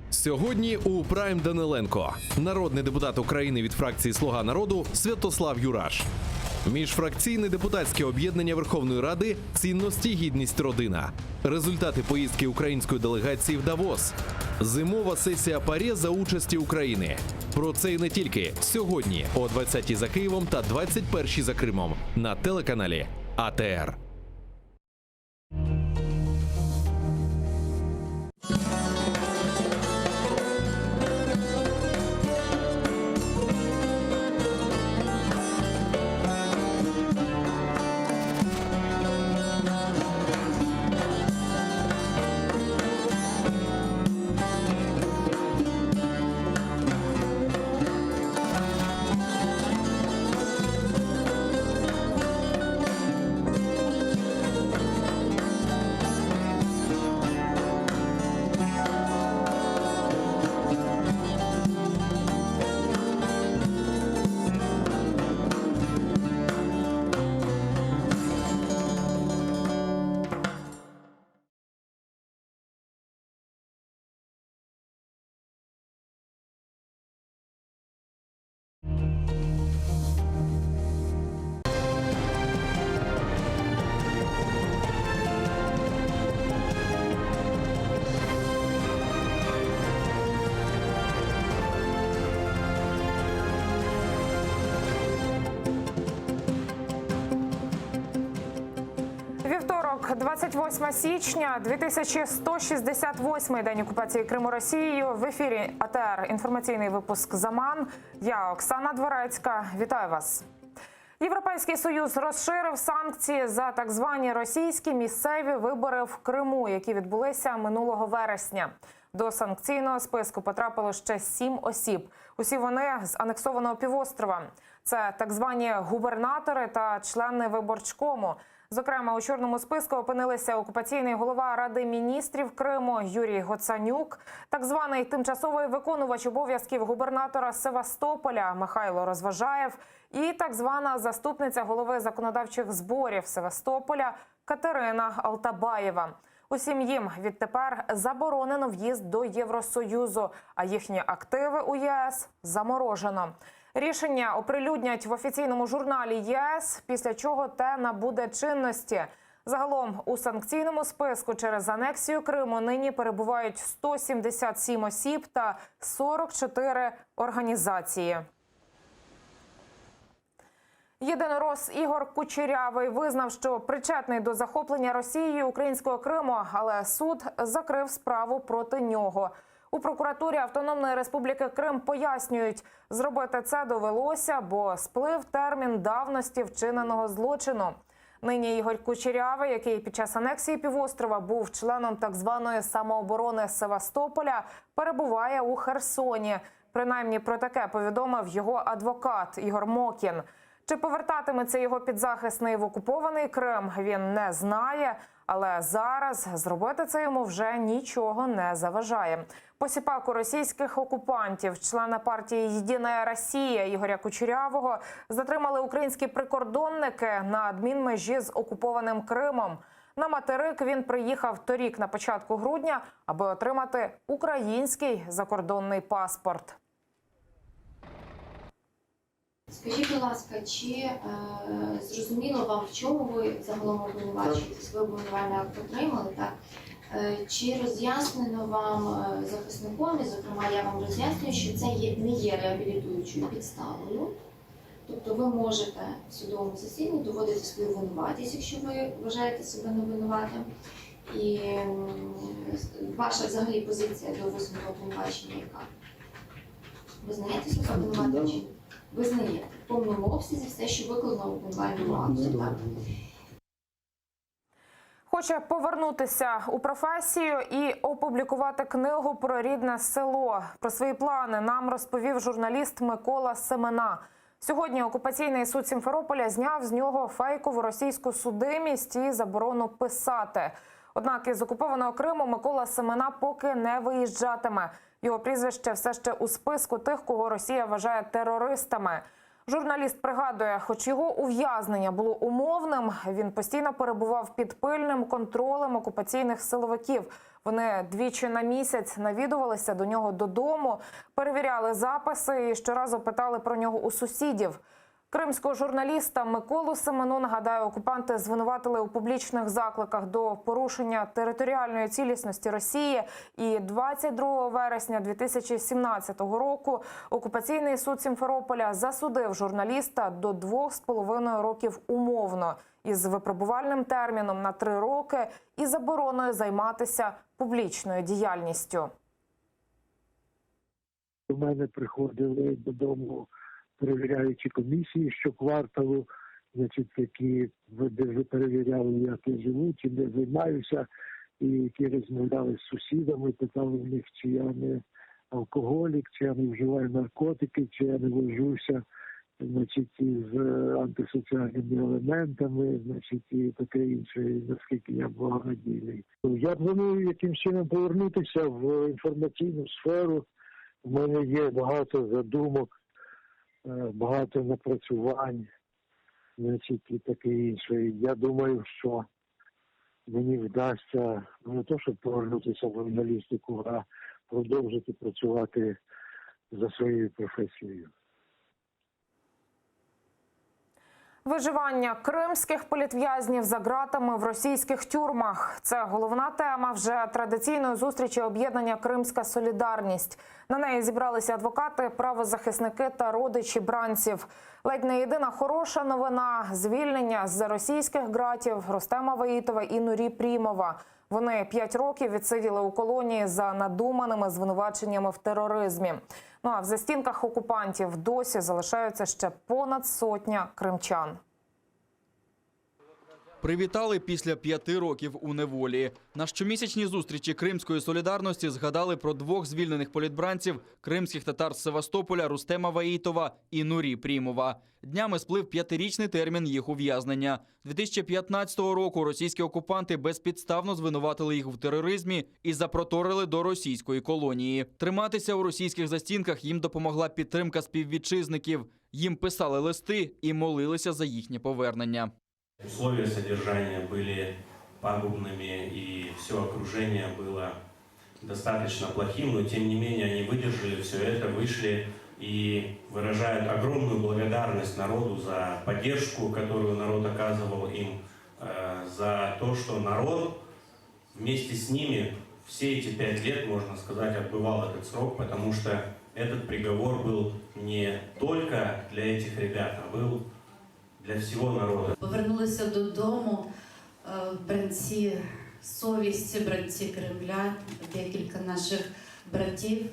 Сьогодні у Прайм Даниленко, народний депутат України від фракції «Слуга народу» Святослав Юраш. Міжфракційне депутатське об'єднання Верховної Ради «Цінності, гідність, родина». Результати поїздки української делегації в Давос. Зимова сесія ПАРЄ за участі України. Про це і не тільки сьогодні о 20-й за Києвом та 21-й за Кримом на телеканалі АТР. Вівторок, 28 січня, 2168-й день окупації Криму Росією. В ефірі АТР інформаційний випуск «Заман». Я Оксана Дворецька. Вітаю вас. Європейський Союз розширив санкції за так звані російські місцеві вибори в Криму, які відбулися минулого вересня. До санкційного списку потрапило ще 7 осіб. Усі вони з анексованого півострова. Це так звані губернатори та члени виборчкому. Зокрема, у чорному списку опинилися окупаційний голова Ради міністрів Криму Юрій Гоцанюк, так званий тимчасовий виконувач обов'язків губернатора Севастополя Михайло Розважаєв і так звана заступниця голови законодавчих зборів Севастополя Катерина Алтабаєва. Усім їм відтепер заборонено в'їзд до Євросоюзу, а їхні активи у ЄС заморожено. Рішення оприлюднять в офіційному журналі ЄС, після чого те набуде чинності. Загалом у санкційному списку через анексію Криму нині перебувають 177 осіб та 44 організації. Єдинорос Ігор Кучерявий визнав, що причетний до захоплення Росією українського Криму, але суд закрив справу проти нього. У прокуратурі Автономної Республіки Крим пояснюють, зробити це довелося, бо сплив термін давності вчиненого злочину. Нині Ігор Кучерявий, який під час анексії півострова був членом так званої самооборони Севастополя, перебуває у Херсоні. Принаймні про таке повідомив його адвокат Ігор Мокін. Чи повертатиметься його підзахисний в окупований Крим, він не знає. Але зараз зробити це йому вже нічого не заважає. Посіпаку російських окупантів, члена партії «Єдина Росія» Ігоря Кучерявого затримали українські прикордонники на адмінмежі з окупованим Кримом. На материк він приїхав торік на початку грудня, аби отримати український закордонний паспорт. Скажіть, будь ласка, чи зрозуміло вам, в чому ви загалом обвинувачуєтесь? Ви обвинувальний акт отримали, так? Чи роз'яснено вам захисником, і, зокрема, я вам роз'яснюю, що це не є реабілітуючою підставою? Тобто ви можете в судовому засіданні доводити свою винуватість, якщо ви вважаєте себе невинуватим. І ваша взагалі позиція до висновку обвинувачення яка? Ви знаєте себе обвинуватим чи ні? Визнаєте в повному обсязі все, що викладено в обвинувальному акті, так? Хоче повернутися у професію і опублікувати книгу про рідне село. Про свої плани нам розповів журналіст Микола Семена. Сьогодні окупаційний суд Сімферополя зняв з нього фейкову російську судимість і заборону писати. Однак із окупованого Криму Микола Семена поки не виїжджатиме. Його прізвище все ще у списку тих, кого Росія вважає терористами. Журналіст пригадує, хоч його ув'язнення було умовним, він постійно перебував під пильним контролем окупаційних силовиків. Вони двічі на місяць навідувалися до нього додому, перевіряли записи і щоразу питали про нього у сусідів. Кримського журналіста Миколу Семену, нагадаю, окупанти звинуватили у публічних закликах до порушення територіальної цілісності Росії. І 22 вересня 2017 року окупаційний суд Сімферополя засудив журналіста до 2,5 років умовно із випробувальним терміном на 3 роки і забороною займатися публічною діяльністю. До мене приходили додому перевіряючі комісії щокварталу, значить, які перевіряли, як я живу, чим я займаюся, і які розмовляли з сусідами, питали в них, чи я не алкоголік, чи я не вживаю наркотики, чи я не вожуся, значить, із антисоціальними елементами, значить, і таке інше, наскільки я благонадійний. Я планую якимсь чином повернутися в інформаційну сферу. У мене є багато задумок, багато напрацювань, значить, і таке інше. Я думаю, що мені вдасться не то, щоб повернутися в журналістику, а продовжити працювати за своєю професією. Виживання кримських політв'язнів за ґратами в російських тюрмах – це головна тема вже традиційної зустрічі об'єднання «Кримська солідарність». На неї зібралися адвокати, правозахисники та родичі бранців. Ледь не єдина хороша новина – звільнення з російських ґратів Рустема Ваїтова і Нурі Прімова. Вони 5 років відсиділи у колонії за надуманими звинуваченнями в тероризмі. Ну а в застінках окупантів досі залишаються ще понад 100 кримчан. Привітали після 5 років у неволі. На щомісячній зустрічі Кримської солідарності згадали про 2 звільнених політбранців кримських татар з Севастополя Рустема Ваїтова і Нурі Прімова. Днями сплив 5-річний термін їх ув'язнення. 2015 року російські окупанти безпідставно звинуватили їх в тероризмі і запроторили до російської колонії. Триматися у російських застінках їм допомогла підтримка співвітчизників. Їм писали листи і молилися за їхнє повернення. Условия содержания были пагубными, и все окружение было достаточно плохим, но тем не менее они выдержали все это, вышли и выражают огромную благодарность народу за поддержку, которую народ оказывал им, за то, что народ вместе с ними все эти 5 лет, можно сказать, отбывал этот срок, потому что этот приговор был не только для этих ребят, а был для всього народу. Повернулися додому бранці совісті, бранці Кремля, декілька наших братів.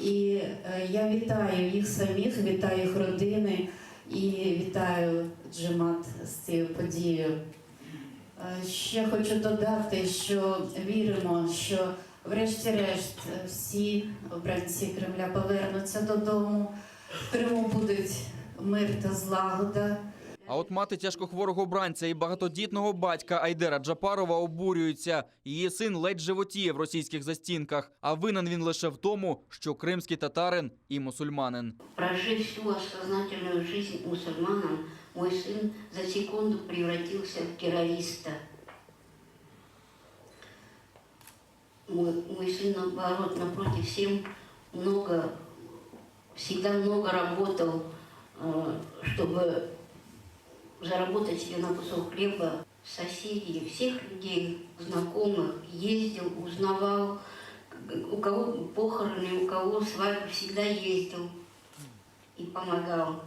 І я вітаю їх самих, вітаю їх родини і вітаю Джемат з цією подією. Ще хочу додати, що віримо, що врешті-решт всі бранці Кремля повернуться додому, в Криму будуть мир та злагода. А от мати тяжкохворого бранця і багатодітного батька Айдера Джапарова обурюються. Її син ледь животіє в російських застінках, а винен він лише в тому, що кримський татарин і мусульманин. Прожив всю осознательную жизнь мусульманом, мой сын за секунду превратился в террориста. Мой сын, наоборот, напротив, всегда много работал, чтобы заработать себе на кусок хлеба. Соседей, всех людей, знакомых, ездил, узнавал, у кого похороны, у кого свадьбы, всегда ездил и помогал.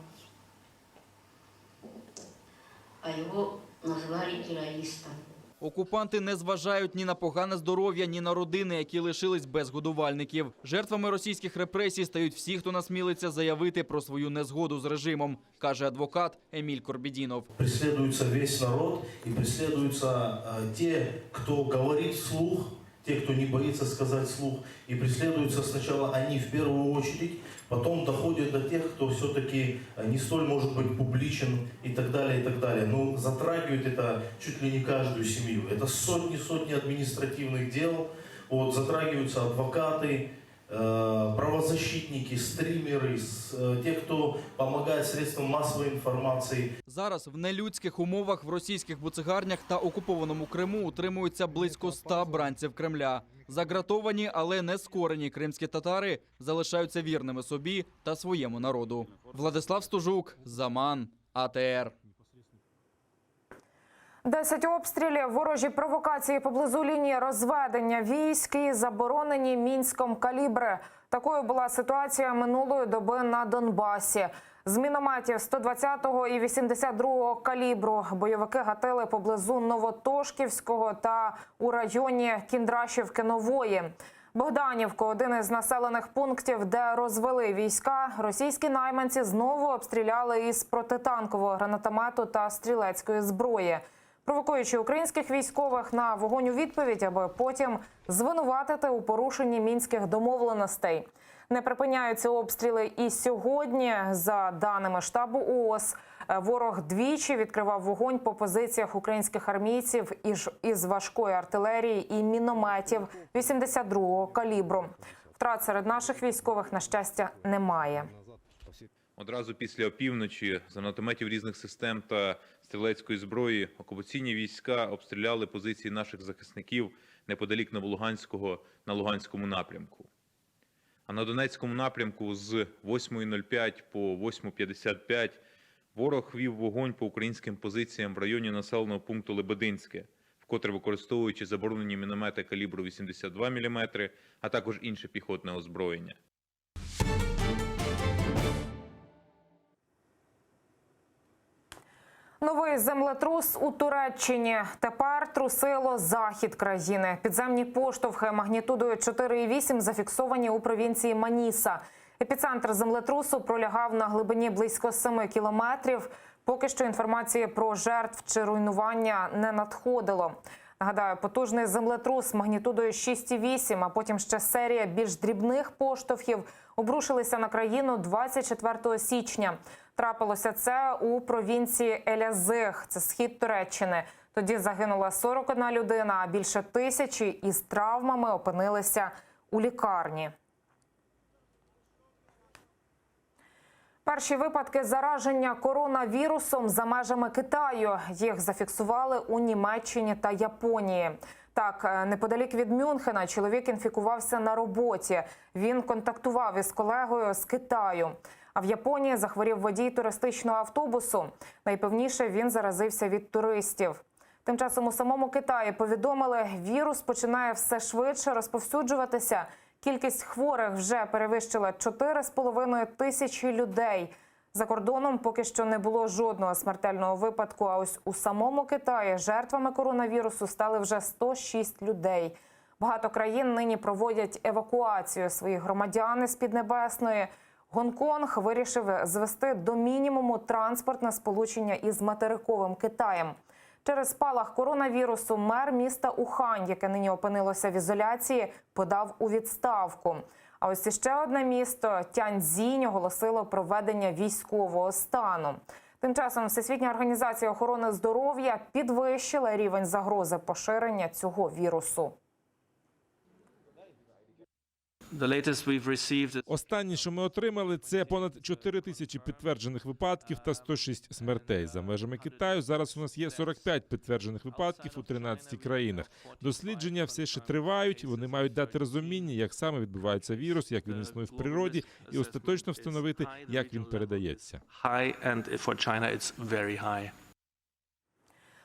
А его назвали террористом. Окупанти не зважають ні на погане здоров'я, ні на родини, які лишились без годувальників. Жертвами російських репресій стають всі, хто насмілиться заявити про свою незгоду з режимом, каже адвокат Еміль Корбідінов. Преследуется весь народ и преследуются те, кто говорит вслух, те, кто не боится сказать вслух. И преследуются сначала они в первую очередь, потом доходят до тех, кто все-таки не столь может быть публичен и так далее, и так далее. Но затрагивает это чуть ли не каждую семью. Это сотни административных дел, вот, затрагиваются адвокаты, правозащитники, стримеры, те, кто помогает средствам массовой информации. Зараз в нелюдських умовах в російських буцегарнях та окупованому Криму утримуються близько 100 бранців Кремля. Загратовані, але не скорені кримські татари залишаються вірними собі та своєму народу. Владислав Стужук, Заман, АТР. 10 обстрілів, ворожі провокації поблизу лінії розведення військ і заборонені Мінськом калібри. Такою була ситуація минулої доби на Донбасі. З мінометів 120-го і 82-го калібру бойовики гатили поблизу Новотошківського та у районі Кіндрашівки-Нової. Богданівку – один із населених пунктів, де розвели війська. Російські найманці знову обстріляли із протитанкового гранатомету та стрілецької зброї, провокуючи українських військових на вогонь у відповідь, аби потім звинуватити у порушенні мінських домовленостей. Не припиняються обстріли і сьогодні. За даними штабу ООС, ворог двічі відкривав вогонь по позиціях українських армійців із важкої артилерії і мінометів 82-го калібру. Втрат серед наших військових, на щастя, немає. Одразу після опівночі з гранатометів різних систем та стрілецької зброї окупаційні війська обстріляли позиції наших захисників неподалік Новолуганського на Луганському напрямку. А на Донецькому напрямку з 8.05 по 8.55 ворог вів вогонь по українським позиціям в районі населеного пункту Лебединське, вкотре використовуючи заборонені міномети калібру 82 мм, а також інше піхотне озброєння. Новий землетрус у Туреччині. Тепер трусило захід країни. Підземні поштовхи магнітудою 4,8 зафіксовані у провінції Маніса. Епіцентр землетрусу пролягав на глибині близько 7 кілометрів. Поки що інформації про жертв чи руйнування не надходило. Нагадаю, потужний землетрус магнітудою 6,8, а потім ще серія більш дрібних поштовхів обрушилися на країну 24 січня. Трапилося це у провінції Елязиг, це схід Туреччини. Тоді загинула 41 людина, а більше 1000 із травмами опинилися у лікарні. Перші випадки зараження коронавірусом за межами Китаю. Їх зафіксували у Німеччині та Японії. Так, неподалік від Мюнхена чоловік інфікувався на роботі. Він контактував із колегою з Китаю. А в Японії захворів водій туристичного автобусу. Найпевніше, він заразився від туристів. Тим часом у самому Китаї повідомили, вірус починає все швидше розповсюджуватися. Кількість хворих вже перевищила 4,5 тисячі людей. За кордоном поки що не було жодного смертельного випадку, а ось у самому Китаї жертвами коронавірусу стали вже 106 людей. Багато країн нині проводять евакуацію своїх громадян із Піднебесної. Гонконг вирішив звести до мінімуму транспортне сполучення із материковим Китаєм. Через спалах коронавірусу мер міста Ухань, яке нині опинилося в ізоляції, подав у відставку. А ось іще одне місто – Тяньцзінь оголосило про введення військового стану. Тим часом Всесвітня організація охорони здоров'я підвищила рівень загрози поширення цього вірусу. Останнє, що ми отримали, це понад 4 тисячі підтверджених випадків та 106 смертей. За межами Китаю зараз у нас є 45 підтверджених випадків у 13 країнах. Дослідження все ще тривають, вони мають дати розуміння, як саме відбувається вірус, як він існує в природі, і остаточно встановити, як він передається.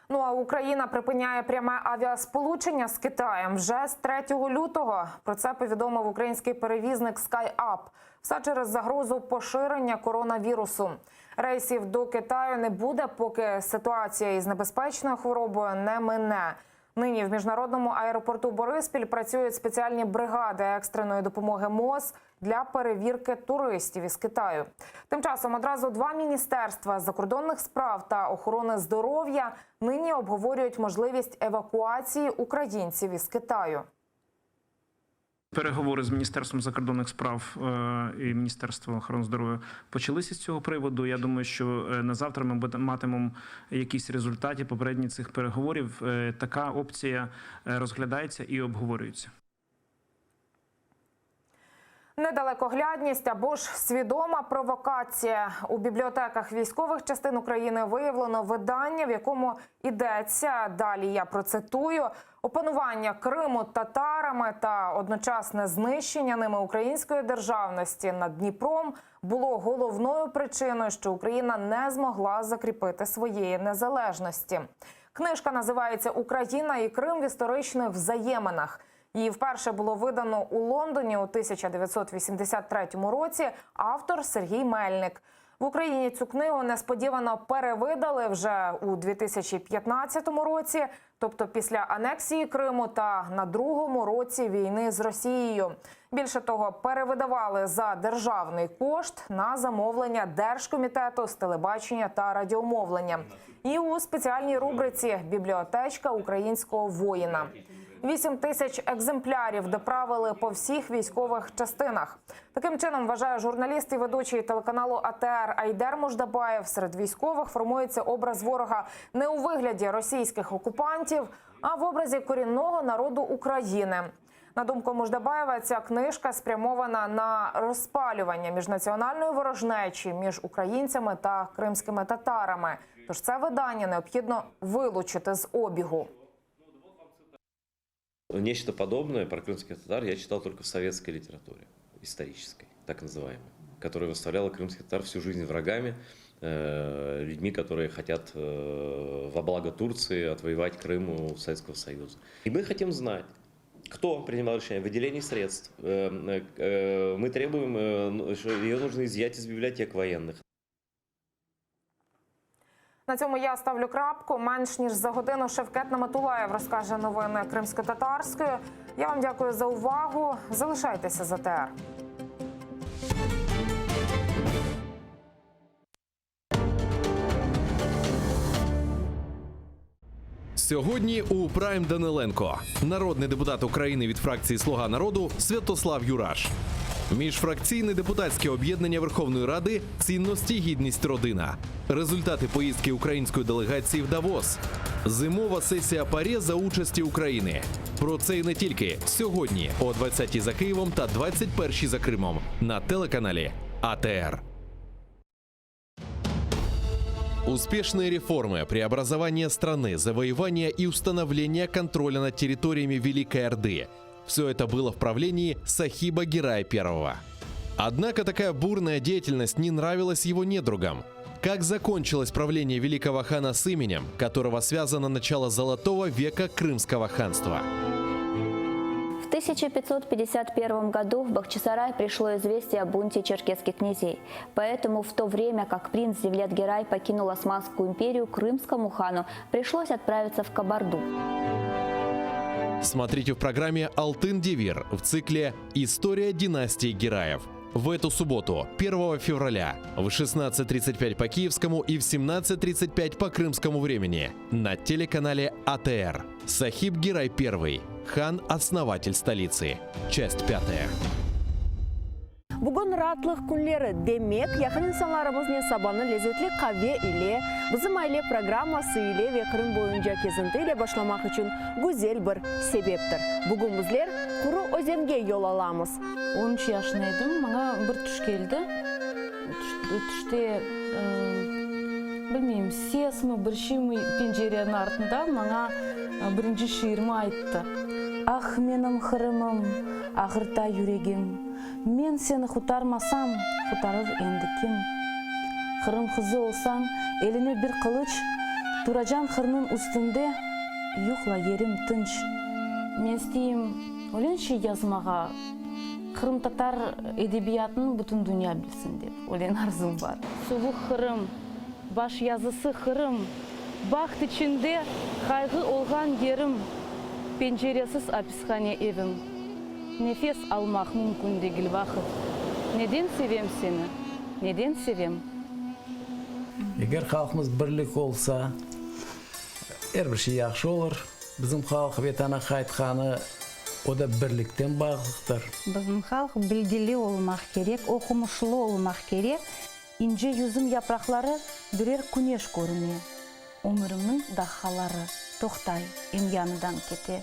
Ну а Україна припиняє пряме авіасполучення з Китаєм вже з 3 лютого. Про це повідомив український перевізник SkyUp. Все через загрозу поширення коронавірусу. Рейсів до Китаю не буде, поки ситуація із небезпечною хворобою не мине. Нині в міжнародному аеропорту Бориспіль працюють спеціальні бригади екстреної допомоги МОЗ для перевірки туристів із Китаю. Тим часом одразу 2 міністерства закордонних справ та охорони здоров'я нині обговорюють можливість евакуації українців із Китаю. Переговори з Міністерством закордонних справ і Міністерством охорони здоров'я почалися з цього приводу. Я думаю, що на завтра ми матимемо якісь результати попередніх цих переговорів. Така опція розглядається і обговорюється. Недалекоглядність або ж свідома провокація. У бібліотеках військових частин України виявлено видання, в якому йдеться, далі я процитую, опанування Криму татарами та одночасне знищення ними української державності над Дніпром було головною причиною, що Україна не змогла закріпити своєї незалежності. Книжка називається «Україна і Крим в історичних взаєминах». Її вперше було видано у Лондоні у 1983 році. Автор Сергій Мельник. В Україні цю книгу несподівано перевидали вже у 2015 році, тобто після анексії Криму та на другому році війни з Росією. Більше того, перевидавали за державний кошт на замовлення Держкомітету з телебачення та радіомовлення. І у спеціальній рубриці «Бібліотечка українського воїна». 8 тисяч екземплярів доправили по всіх військових частинах. Таким чином, вважає журналіст і ведучий телеканалу АТР Айдер Муждабаєв, серед військових формується образ ворога не у вигляді російських окупантів, а в образі корінного народу України. На думку Муждабаєва, ця книжка спрямована на розпалювання міжнаціональної ворожнечі між українцями та кримськими татарами. Тож це видання необхідно вилучити з обігу. Нечто подобное про крымских татар я читал только в советской литературе, исторической, так называемой, которая выставляла крымских татар всю жизнь врагами, людьми, которые хотят во благо Турции отвоевать Крым у Советского Союза. И мы хотим знать, кто принимал решение о выделении средств. Мы требуем, что ее нужно изъять из библиотек военных. На цьому я ставлю крапку. Менш ніж за годину Шевкет Наматулаєв розкаже новини кримсько-татарською. Я вам дякую за увагу. Залишайтеся з АТР. Сьогодні у Прайм Даниленко. Народний депутат України від фракції «Слуга народу» Святослав Юраш. Міжфракційне депутатське об'єднання Верховної Ради «Цінності, гідність, родина». Результати поїздки української делегації в Давос. Зимова сесія ПАРЄ за участі України. Про це і не тільки сьогодні о 20-й за Києвом та 21-й за Кримом на телеканалі АТР. Успешные реформы, преобразование страны, завоевание и установление контроля над территориями Великой Орды – все это было в правлении Сахиба Гирая I. Однако такая бурная деятельность не нравилась его недругам. Как закончилось правление великого хана с именем, которого связано начало Золотого века Крымского ханства? В 1551 году в Бахчисарай пришло известие о бунте черкесских князей. Поэтому в то время, как принц Девлет-Гирай покинул Османскую империю, крымскому хану пришлось отправиться в Кабарду. Смотрите в программе «Алтын-Девир» в цикле «История династии Гираев». В эту субботу, 1 февраля, в 16:35 по киевскому и в 17:35 по крымскому времени на телеканале АТР. Сахиб Гирай I, хан-основатель столицы. Часть 5. Бүгін ратлық күнлері демек, яқын инсанларымыздың сабаны лезетлі қаве иле, bizim aile programması ile ve Kırım boyunca kesintiyle başlamak için güzel bir sebeptir. Bugün bizler Kuru Özem'e yol alamız. 13 yaşındaydım, bana bir tuş geldi. Tuşta, bilmeyeyim, ses mi, bir şey mi pencerenin ardında bana birinci şiirimi ayttı. Ah benim Kırım'ım, ağırta yüreğim. Men seni kurtarmasam, kurtarır endi kim? Kırım kızı olsan, eline bir kılıç, duracan kırının üstünde, yokla yerim tınç. Men isteyim, ölen şey yazmağa, Kırım Tatar edebiyatını bütün dünya bilsin dep, ölen arzum var. Soğuk Kırım, baş yazısı Kırım, baht içinde kaygı olgan yerim, penceresiz hapishane evim. Nefes almak mümkün değil vakit. Neden sevem seni? Neden sevem? Eğer halkımız birlik olsa, her bir şey yaxşı olur. Bizim halk vatana qaytqаны, o da birlikten bağlıqdır. Bizim halk bilgili olmak gerek, okumuşlu olmak gerek. İnce yüzüm yaprakları birer güneş görünüyor. Ömrümün dahaları, tohtay, em yanıdan kete.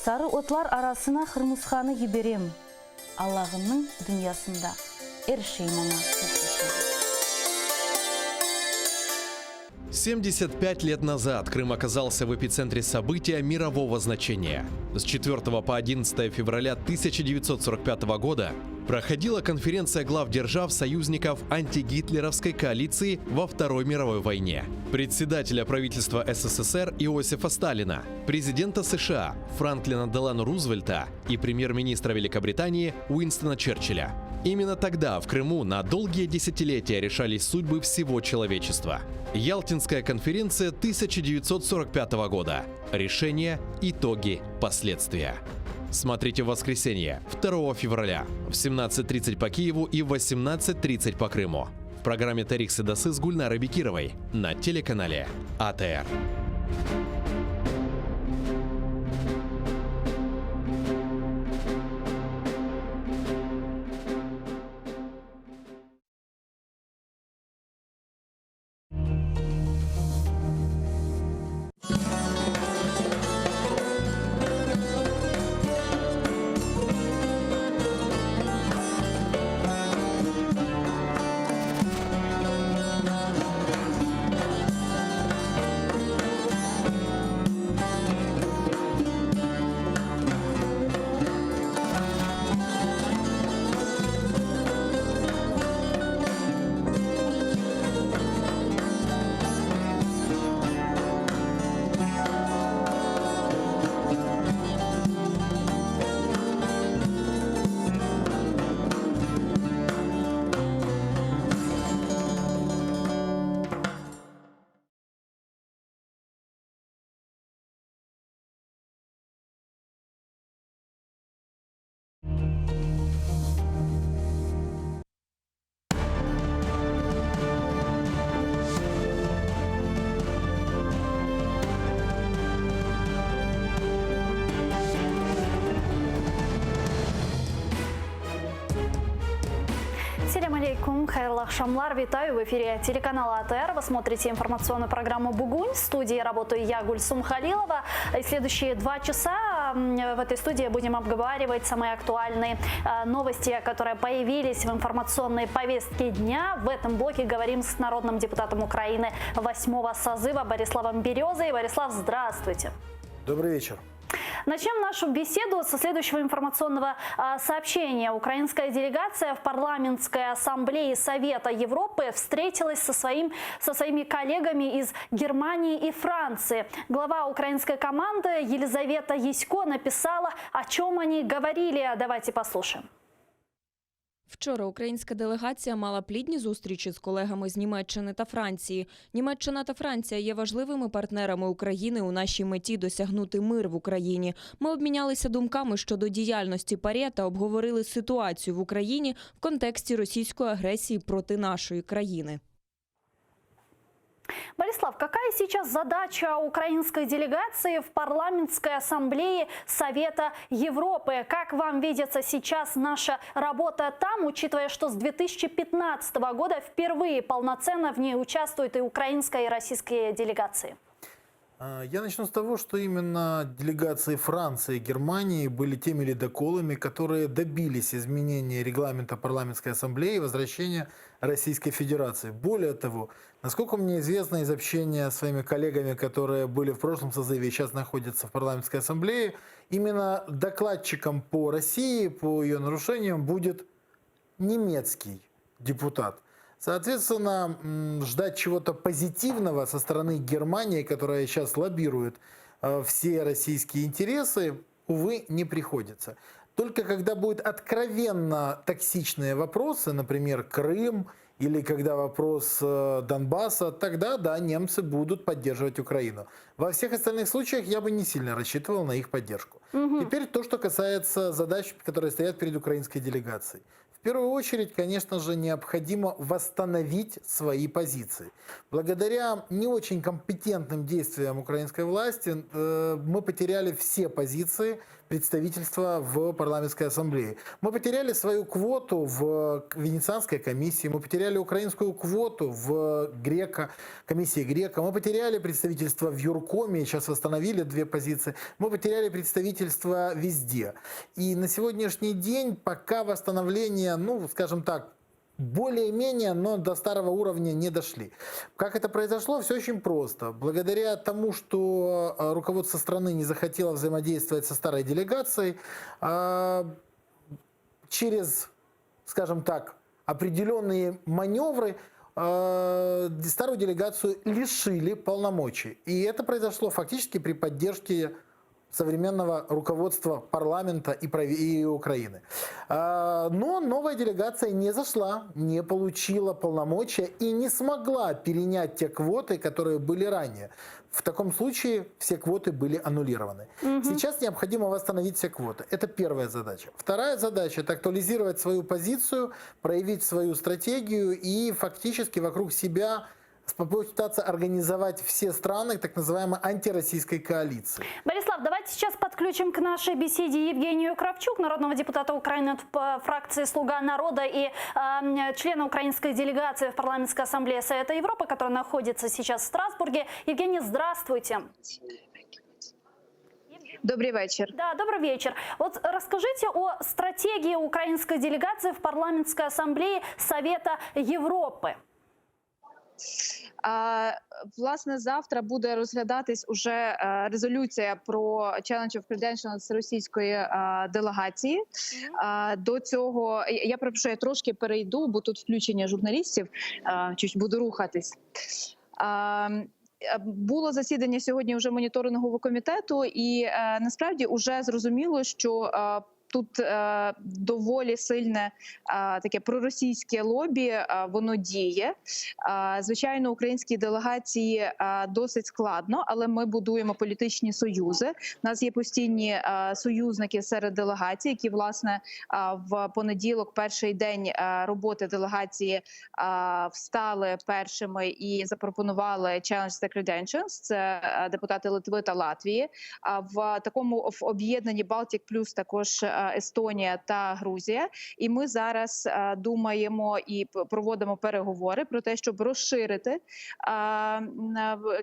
Sarı otlar arasına Hırmızxanı giberem. Аллахының дүниясында эршеймана. 75 лет назад Крым оказался в эпицентре события мирового значения. С 4 по 11 февраля 1945 года проходила конференция глав держав союзников антигитлеровской коалиции во Второй мировой войне. Председателя правительства СССР Иосифа Сталина, президента США Франклина Делано Рузвельта и премьер-министра Великобритании Уинстона Черчилля. Именно тогда в Крыму на долгие десятилетия решались судьбы всего человечества. Ялтинская конференция 1945 года. Решения, итоги, последствия. Смотрите в воскресенье, 2 февраля, в 17:30 по Киеву и в 18:30 по Крыму. В программе «Тарих Седасы» с Гульнарой Бекировой на телеканале АТР. Ассаляму алейкум, хайрлы акшамлар, витаю в эфире телеканала АТР. Вы смотрите информационную программу «Бугунь». В студии работаю я, Гульсум Халилова. И следующие 2 часа в этой студии будем обговаривать самые актуальные новости, которые появились в информационной повестке дня. В этом блоке говорим с народным депутатом Украины 8-го созыва Бориславом Березой. Борислав, здравствуйте. Добрый вечер. Начнем нашу беседу со следующего информационного сообщения. Украинская делегация в парламентской ассамблее Совета Европы встретилась со своими коллегами из Германии и Франции. Глава украинской команды Елизавета Ясько написала, о чем они говорили. Давайте послушаем. Вчора українська делегація мала плідні зустрічі з колегами з Німеччини та Франції. Німеччина та Франція є важливими партнерами України у нашій меті досягнути мир в Україні. Ми обмінялися думками щодо діяльності ПАРЄ та обговорили ситуацію в Україні в контексті російської агресії проти нашої країни. Борислав, какая сейчас задача украинской делегации в парламентской ассамблее Совета Европы? Как вам видится сейчас наша работа там, учитывая, что с 2015 года впервые полноценно в ней участвуют и украинская, и российские делегации? Я начну с того, что именно делегации Франции и Германии были теми ледоколами, которые добились изменения регламента парламентской ассамблеи и возвращения Российской Федерации. Более того, насколько мне известно из общения с своими коллегами, которые были в прошлом созыве и сейчас находятся в парламентской ассамблее, именно докладчиком по России, по ее нарушениям будет немецкий депутат. Соответственно, ждать чего-то позитивного со стороны Германии, которая сейчас лоббирует все российские интересы, увы, не приходится. Только когда будут откровенно токсичные вопросы, например, Крым, или когда вопрос Донбасса, тогда, да, немцы будут поддерживать Украину. Во всех остальных случаях я бы не сильно рассчитывал на их поддержку. Теперь то, что касается задач, которые стоят перед украинской делегацией. В первую очередь, конечно же, необходимо восстановить свои позиции. Благодаря не очень компетентным действиям украинской власти мы потеряли все позиции представительства в парламентской ассамблее. Мы потеряли свою квоту в Венецианской комиссии, мы потеряли украинскую квоту в комиссии Грека, мы потеряли представительство в Юрком. Коми, сейчас восстановили 2 позиции. Мы потеряли представительство везде. И на сегодняшний день пока восстановление, ну, скажем так, более-менее, но до старого уровня не дошли. Как это произошло? Все очень просто. Благодаря тому, что руководство страны не захотело взаимодействовать со старой делегацией, через, скажем так, определенные маневры старую делегацию лишили полномочий. И это произошло фактически при поддержке современного руководства парламента и Украины. Но новая делегация не зашла, не получила полномочия и не смогла перенять те квоты, которые были ранее. В таком случае все квоты были аннулированы. Сейчас необходимо восстановить все квоты. Это первая задача. Вторая задача – это актуализировать свою позицию, проявить свою стратегию и фактически вокруг себя попытаться организовать все страны так называемой антироссийской коалиции. Борислав, давайте сейчас подключим к нашей беседе Евгению Кравчук, народного депутата Украины по фракции «Слуга народа» и члена украинской делегации в парламентской ассамблее Совета Европы, которая находится сейчас в Страсбурге. Евгений, здравствуйте. Добрый вечер. Да, добрый вечер. Вот расскажите о стратегии украинской делегации в парламентской ассамблее Совета Європи. Власне, завтра буде розглядатись уже резолюція про Challenge of Credentials російської делегації. До цього, я перепрошую, я трошки перейду, бо тут включення журналістів, чуть буду рухатись. Було засідання сьогодні вже моніторингового комітету, і насправді вже зрозуміло, що тут доволі сильне таке проросійське лобі, воно діє. Звичайно, українській делегації досить складно, але ми будуємо політичні союзи. У нас є постійні союзники серед делегацій, які, власне, в понеділок, перший день роботи делегації, встали першими і запропонували Challenge the Credentials. Це депутати Литви та Латвії. В такому об'єднанні Baltic Plus також Естонія та Грузія. І ми зараз думаємо і проводимо переговори про те, щоб розширити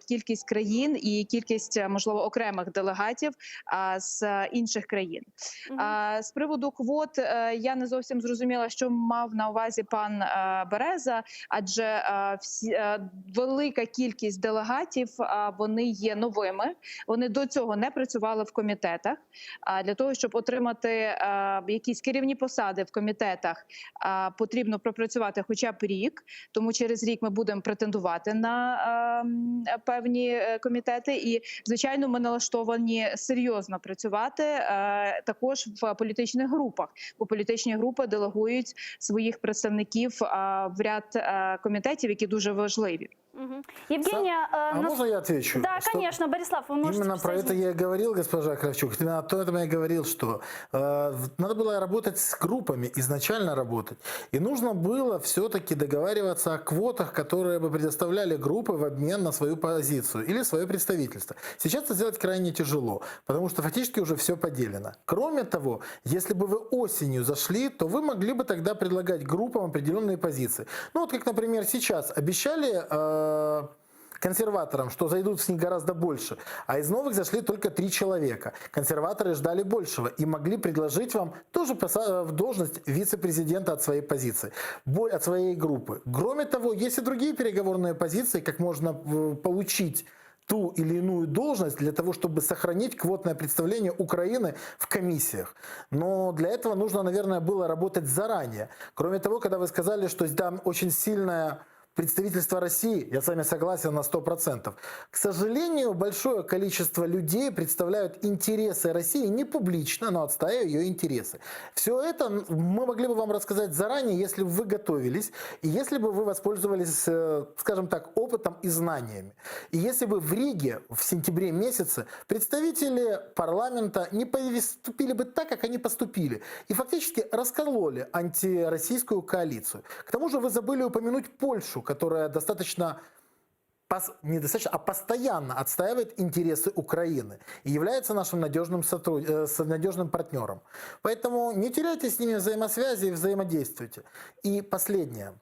кількість країн і кількість, можливо, окремих делегатів з інших країн. З приводу квот я не зовсім зрозуміла, що мав на увазі пан Береза, адже велика кількість делегатів, вони є новими. Вони до цього не працювали в комітетах. Для того, щоб отримати якісь керівні посади в комітетах, потрібно пропрацювати хоча б рік, тому через рік ми будемо претендувати на певні комітети. І, звичайно, ми налаштовані серйозно працювати також в політичних групах, бо політичні групи делегують своїх представників в ряд комітетів, які дуже важливі. Евгения, можно я отвечу? Да, конечно, Борислав, вы можете именно про это я и говорил, госпожа Кравчук. Именно о том я говорил, что надо было работать с группами, изначально работать. И нужно было все-таки договариваться о квотах, которые бы предоставляли группы в обмен на свою позицию или свое представительство. Сейчас это сделать крайне тяжело, потому что фактически уже все поделено. Кроме того, если бы вы осенью зашли, то вы могли бы тогда предлагать группам определенные позиции. Ну вот как, например, сейчас обещали консерваторам, что зайдут с них гораздо больше, а из новых зашли только 3 человека. Консерваторы ждали большего и могли предложить вам тоже в должность вице-президента от своей позиции, от своей группы. Кроме того, есть и другие переговорные позиции, как можно получить ту или иную должность для того, чтобы сохранить квотное представление Украины в комиссиях. Но для этого нужно, наверное, было работать заранее. Кроме того, когда вы сказали, что там очень сильная представительство России, я с вами согласен на 100%. К сожалению, большое количество людей представляют интересы России не публично, но отстаивая ее интересы. Все это мы могли бы вам рассказать заранее, если бы вы готовились, и если бы вы воспользовались, скажем так, опытом и знаниями. И если бы в Риге в сентябре месяце представители парламента не поступили бы так, как они поступили, и фактически раскололи антироссийскую коалицию. К тому же вы забыли упомянуть Польшу, которая постоянно отстаивает интересы Украины и является нашим надежным партнером. Поэтому не теряйте с ними взаимосвязи и взаимодействуйте. И последнее.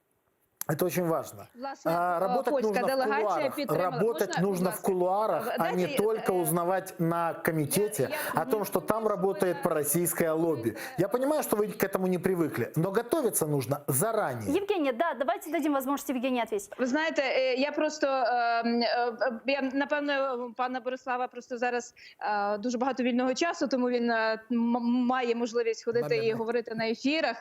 Это очень важно. Власне, Работать польська нужно в делегація кулуарах. підтримала. Работать Можна, нужно будь в ласка? кулуарах, а не Дайте, только узнавать на комитете о том, что там работает пророссийское лобби. Я понимаю, что вы к этому не привыкли, но готовиться нужно заранее. Евгения, да, давайте дадим возможность Евгении ответить. Ви знаєте, я просто я напевно пана Борислава просто зараз дуже багато вільного часу, тому він має можливість ходити і говорити на ефірах.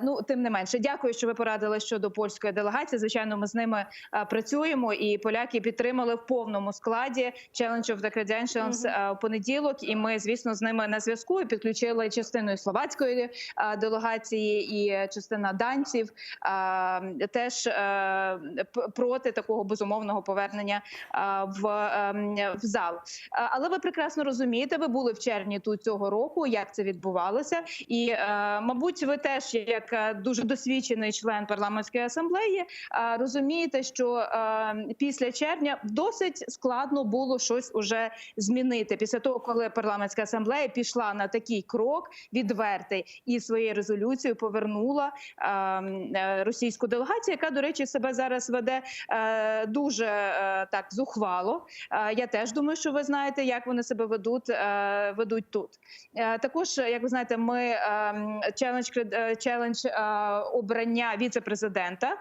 Ну, тим не менше, дякую, що ви порадили щодо польської делегації. Звичайно, ми з ними працюємо, і поляки підтримали в повному складі Challenge of the Credentials у понеділок. І ми, звісно, з ними на зв'язку і підключили частину словацької делегації і частина данців теж проти такого безумовного повернення в зал. Але ви прекрасно розумієте, ви були в червні тут цього року, як це відбувалося, і, мабуть, ви теж як дуже досвідчений член парламентської асамблеї розумієте, що після червня досить складно було щось уже змінити. Після того, коли парламентська асамблея пішла на такий крок відвертий і своєю резолюцією повернула російську делегацію, яка, до речі, себе зараз веде дуже так зухвало. Я теж думаю, що ви знаєте, як вони себе ведуть тут. Також, як ви знаєте, ми челендж обрання віце-президента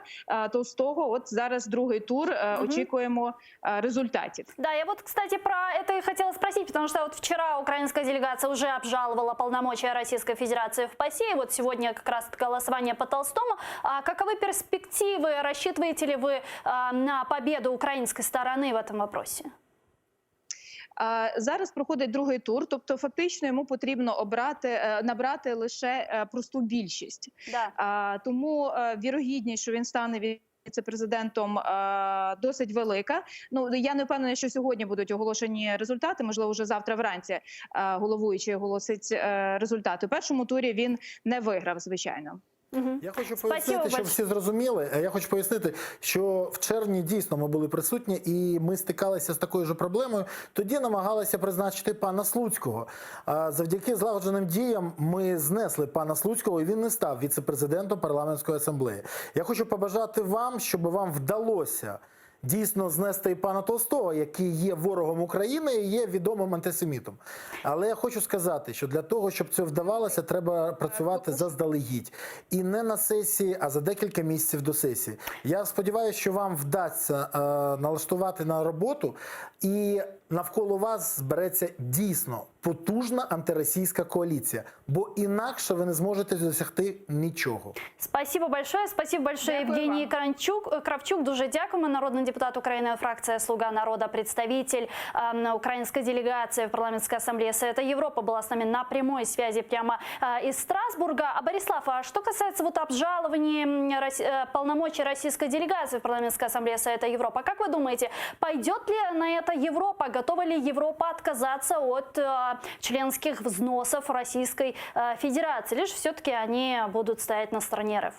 Толстого. От зараз другий тур, очікуємо результатів. Да, я вот, кстати, про это и хотела спросить, потому что вот вчера украинская делегация уже обжаловала полномочия Российской Федерации в ПАСЕ, и вот сегодня как раз голосование по Толстому. Каковы перспективы? Рассчитываете ли вы на победу украинской стороны в этом вопросе? Зараз проходить другий тур, тобто фактично йому потрібно набрати лише просту більшість. Да. Тому вірогідність, що він стане віце-президентом, досить велика. Ну, я не впевнена, що сьогодні будуть оголошені результати, можливо, вже завтра вранці головуючий оголосить результати. У першому турі він не виграв, звичайно. Я хочу пояснити, щоб всі зрозуміли. Я хочу пояснити, що в червні дійсно ми були присутні і ми стикалися з такою ж проблемою. Тоді намагалися призначити пана Слуцького. Завдяки злагодженим діям ми знесли пана Слуцького і він не став віце-президентом парламентської асамблеї. Я хочу побажати вам, щоб вам вдалося дійсно знести і пана Толстого, який є ворогом України і є відомим антисемітом. Але я хочу сказати, що для того, щоб це вдавалося, треба працювати заздалегідь. І не на сесії, а за декілька місяців до сесії. Я сподіваюся, що вам вдасться налаштувати на роботу і навколо вас збереться дійсно потужна антиросійська коаліція, бо інакше ви не зможете досягти нічого. Спасибо большое. Спасибо большое, Евгений Кравчук. Дуже дякуємо. Народний депутат України, фракция «Слуга народа», представитель украинской делегации в парламентской ассамблее Совета Европы, была с нами на прямой связи прямо из Страсбурга. А Борислав, а что касается вот обжалования полномочий российской делегации в парламентской ассамблее Совета Европы, как вы думаете, пойдет ли на это Европа? Готова ли Европа отказаться от членских взносов Российской Федерации? Лишь все-таки они будут стоять на стороне РФ?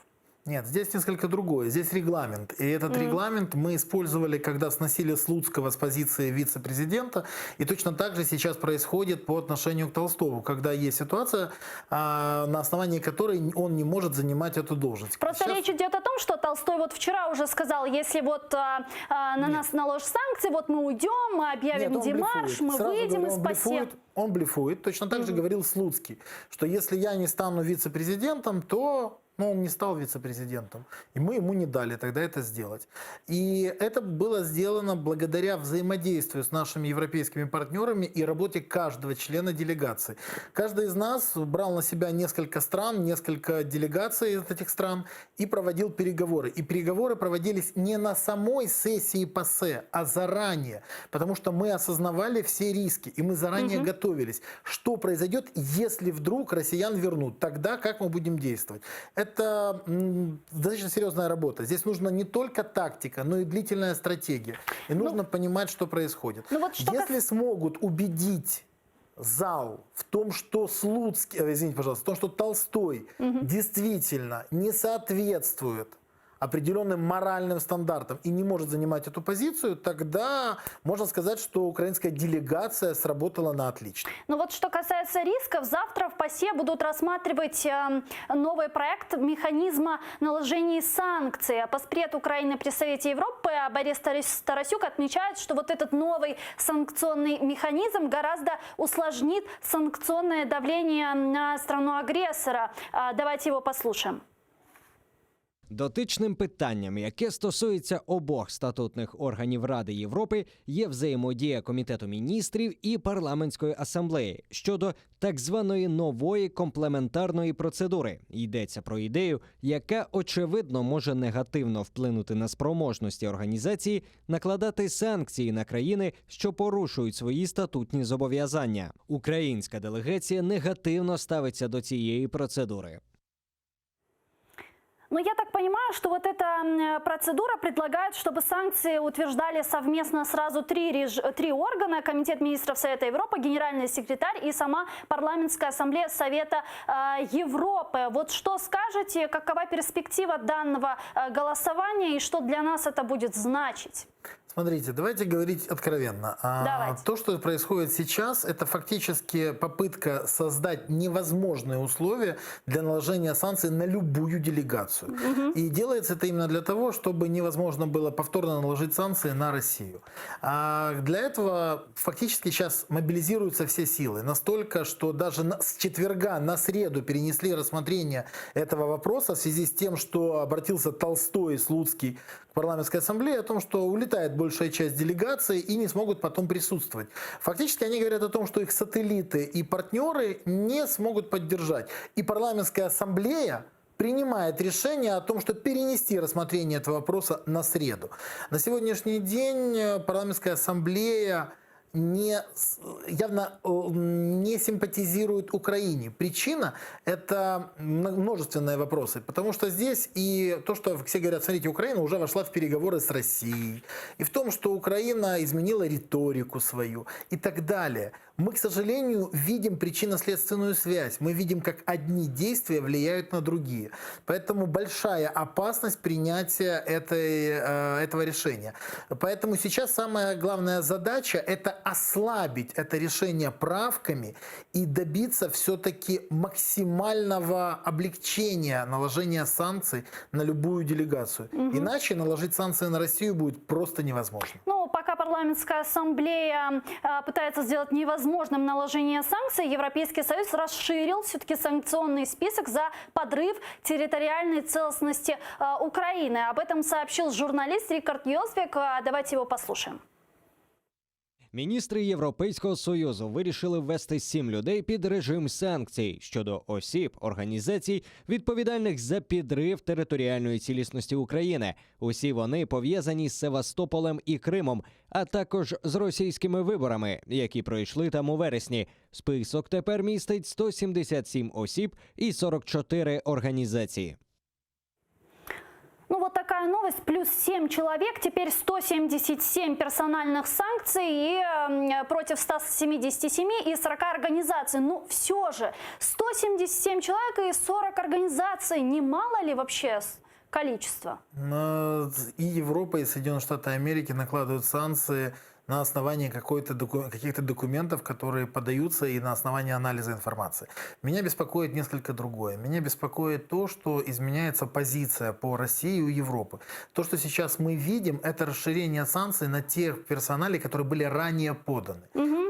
Нет, здесь несколько другое. Здесь регламент. И этот регламент мы использовали, когда сносили Слуцкого с позиции вице-президента. И точно так же сейчас происходит по отношению к Толстому, когда есть ситуация, на основании которой он не может занимать эту должность. Просто речь идет о том, что Толстой вот вчера уже сказал, если вот на нас наложат санкции, вот мы уйдем, мы объявим демарш, мы выйдем из ПАСЕ. Он блефует. Точно так же говорил Слуцкий, что если я не стану вице-президентом, то... Но он не стал вице-президентом, и мы ему не дали тогда это сделать. И это было сделано благодаря взаимодействию с нашими европейскими партнерами и работе каждого члена делегации. Каждый из нас брал на себя несколько стран, несколько делегаций из этих стран и проводил переговоры. И переговоры проводились не на самой сессии ПАСЕ, а заранее, потому что мы осознавали все риски, и мы заранее готовились. Что произойдет, если вдруг россиян вернут? Тогда как мы будем действовать? Это достаточно серьезная работа. Здесь нужна не только тактика, но и длительная стратегия. И нужно понимать, что происходит. Если смогут убедить зал в том, что Слуцкий, извините, пожалуйста, в том, что Толстой действительно не соответствует определенным моральным стандартам и не может занимать эту позицию, тогда можно сказать, что украинская делегация сработала на отлично. Ну вот что касается рисков, завтра в ПАСЕ будут рассматривать новый проект механизма наложения санкций. Постпред Украины при Совете Европы Борис Тарасюк отмечает, что вот этот новый санкционный механизм гораздо усложнит санкционное давление на страну-агрессора. Давайте его послушаем. Дотичним питанням, яке стосується обох статутних органів Ради Європи, є взаємодія Комітету міністрів і Парламентської асамблеї щодо так званої нової комплементарної процедури. Йдеться про ідею, яка, очевидно, може негативно вплинути на спроможності організації накладати санкції на країни, що порушують свої статутні зобов'язання. Українська делегація негативно ставиться до цієї процедури. Но я так понимаю, что вот эта процедура предлагает, чтобы санкции утверждали совместно сразу три органа: Комитет министров Совета Европы, Генеральный секретарь и сама Парламентская ассамблея Совета Европы. Вот что скажете, какова перспектива данного голосования и что для нас это будет значить? Смотрите, давайте говорить откровенно. Давайте. То, что происходит сейчас, это фактически попытка создать невозможные условия для наложения санкций на любую делегацию. И делается это именно для того, чтобы невозможно было повторно наложить санкции на Россию. А для этого фактически сейчас мобилизируются все силы. Настолько, что даже с четверга на среду перенесли рассмотрение этого вопроса в связи с тем, что обратился Толстой и Слуцкий к парламентской ассамблее о том, что улетает большая часть делегации и не смогут потом присутствовать. Фактически они говорят о том, что их сателлиты и партнеры не смогут поддержать. И парламентская ассамблея принимает решение о том, что перенести рассмотрение этого вопроса на среду. На сегодняшний день парламентская ассамблея явно не симпатизирует Украине. Причина – это множественные вопросы. Потому что здесь и то, что все говорят, смотрите, Украина уже вошла в переговоры с Россией. И в том, что Украина изменила риторику свою и так далее. Мы, к сожалению, видим причинно-следственную связь. Мы видим, как одни действия влияют на другие. Поэтому большая опасность принятия этого решения. Поэтому сейчас самая главная задача – это ослабить это решение правками и добиться все-таки максимального облегчения наложения санкций на любую делегацию. Иначе наложить санкции на Россию будет просто невозможно. Ну, пока парламентская ассамблея пытается сделать невозможным наложение санкций, Европейский Союз расширил все-таки санкционный список за подрыв территориальной целостности Украины. Об этом сообщил журналист Рикард Йозвик. Давайте его послушаем. Міністри Європейського Союзу вирішили ввести 7 людей під режим санкцій щодо осіб, організацій, відповідальних за підрив територіальної цілісності України. Усі вони пов'язані з Севастополем і Кримом, а також з російськими виборами, які пройшли там у вересні. Список тепер містить 177 осіб і 44 організації. Ну вот такая новость. Плюс 7 человек, теперь 177 персональных санкций и против 177 и 40 организаций. Ну все же, 177 человек и 40 организаций. Немало ли вообще количество? И Европа, и Соединенные Штаты Америки накладывают санкции на основании каких-то документов, которые подаются, и на основании анализа информации. Меня беспокоит несколько другое. Меня беспокоит то, что изменяется позиция по России и у Европы. То, что сейчас мы видим, это расширение санкций на тех персоналей, которые были ранее поданы.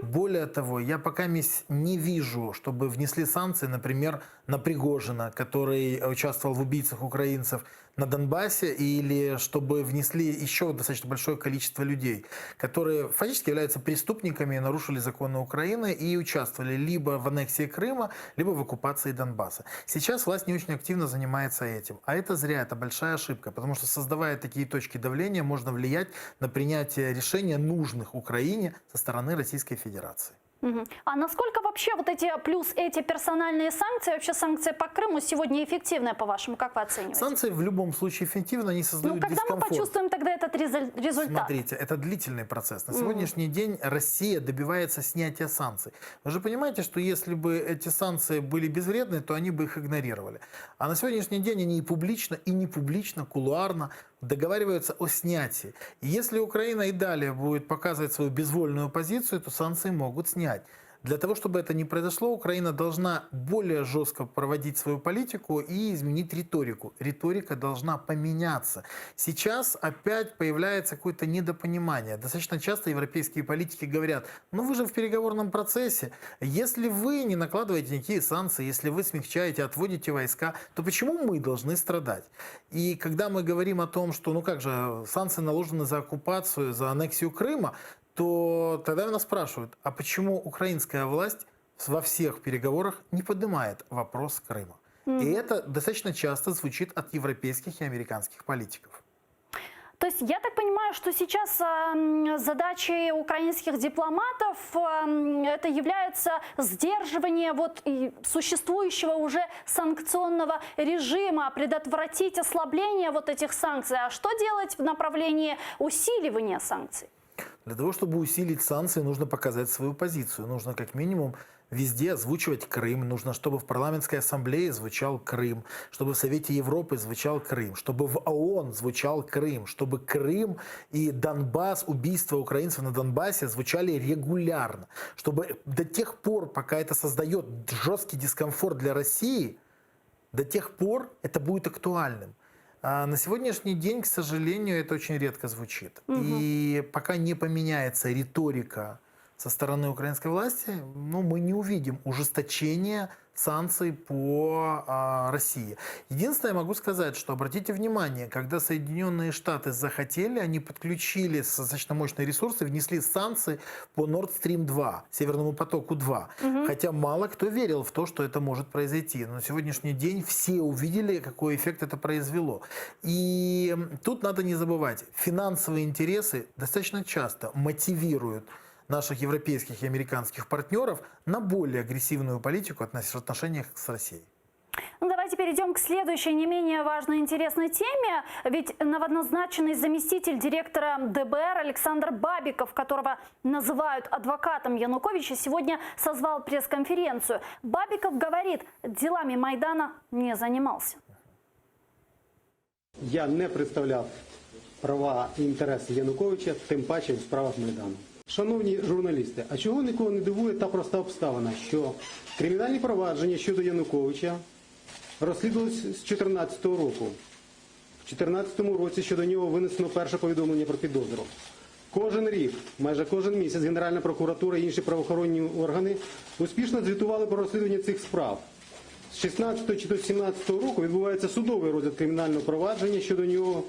Более того, я пока не вижу, чтобы внесли санкции, например, на Пригожина, который участвовал в убийцах украинцев на Донбассе, или чтобы внесли еще достаточно большое количество людей, которые фактически являются преступниками, нарушили законы Украины и участвовали либо в аннексии Крыма, либо в оккупации Донбасса. Сейчас власть не очень активно занимается этим. А это зря, это большая ошибка, потому что, создавая такие точки давления, можно влиять на принятие решения нужных Украине со стороны Российской Федерации. А насколько вообще вот эти, плюс эти персональные санкции, вообще санкции по Крыму сегодня эффективны, по-вашему, как вы оцениваете? Санкции в любом случае эффективны, они создают когда дискомфорт. мы почувствуем тогда этот результат? Смотрите, это длительный процесс. На сегодняшний день Россия добивается снятия санкций. Вы же понимаете, что если бы эти санкции были безвредны, то они бы их игнорировали. А на сегодняшний день они и публично, и не публично, кулуарно договариваются о снятии. И если Украина и далее будет показывать свою безвольную позицию, то санкции могут снять. Для того, чтобы это не произошло, Украина должна более жестко проводить свою политику и изменить риторику. Риторика должна поменяться. Сейчас опять появляется какое-то недопонимание. Достаточно часто европейские политики говорят: ну вы же в переговорном процессе, если вы не накладываете никакие санкции, если вы смягчаете, отводите войска, то почему мы должны страдать? И когда мы говорим о том, что, ну как же, санкции наложены за оккупацию, за аннексию Крыма, то тогда нас спрашивают, а почему украинская власть во всех переговорах не поднимает вопрос Крыма? И это достаточно часто звучит от европейских и американских политиков. То есть я так понимаю, что сейчас задачей украинских дипломатов это является сдерживание существующего уже санкционного режима, предотвратить ослабление этих санкций. А что делать в направлении усиливания санкций? Для того, чтобы усилить санкции, нужно показать свою позицию. Нужно как минимум везде озвучивать Крым. Нужно, чтобы в парламентской ассамблее звучал Крым, чтобы в Совете Европы звучал Крым, чтобы в ООН звучал Крым, чтобы Крым и Донбасс, убийства украинцев на Донбассе звучали регулярно. Чтобы до тех пор, пока это создает жесткий дискомфорт для России, до тех пор это будет актуальным. А на сегодняшний день, к сожалению, это очень редко звучит. И пока не поменяется риторика со стороны украинской власти, мы не увидим ужесточения санкций по России. Единственное, я могу сказать, что обратите внимание, когда Соединенные Штаты захотели, они подключили достаточно мощные ресурсы, внесли санкции по Nord Stream 2, Северному потоку 2. Хотя мало кто верил в то, что это может произойти. Но на сегодняшний день все увидели, какой эффект это произвело. И тут надо не забывать, финансовые интересы достаточно часто мотивируют наших европейских и американских партнеров на более агрессивную политику в отношениях с Россией. Давайте перейдем к следующей, не менее важной и интересной теме. Ведь новоназначенный заместитель директора ДБР Александр Бабиков, которого называют адвокатом Януковича, сегодня созвал пресс-конференцию. Бабиков говорит, делами Майдана не занимался. Я не представляв права і інтереси Януковича, тим паче в справах Майдану. Шановні журналісти, а чого нікого не дивує та проста обставина, що кримінальні провадження щодо Януковича розслідувалися з 2014 року. В 2014 році щодо нього винесено перше повідомлення про підозру. Кожен рік, майже кожен місяць Генеральна прокуратура і інші правоохоронні органи успішно звітували про розслідування цих справ. З 16 чи до 17 року відбувається судовий розгляд кримінального провадження щодо нього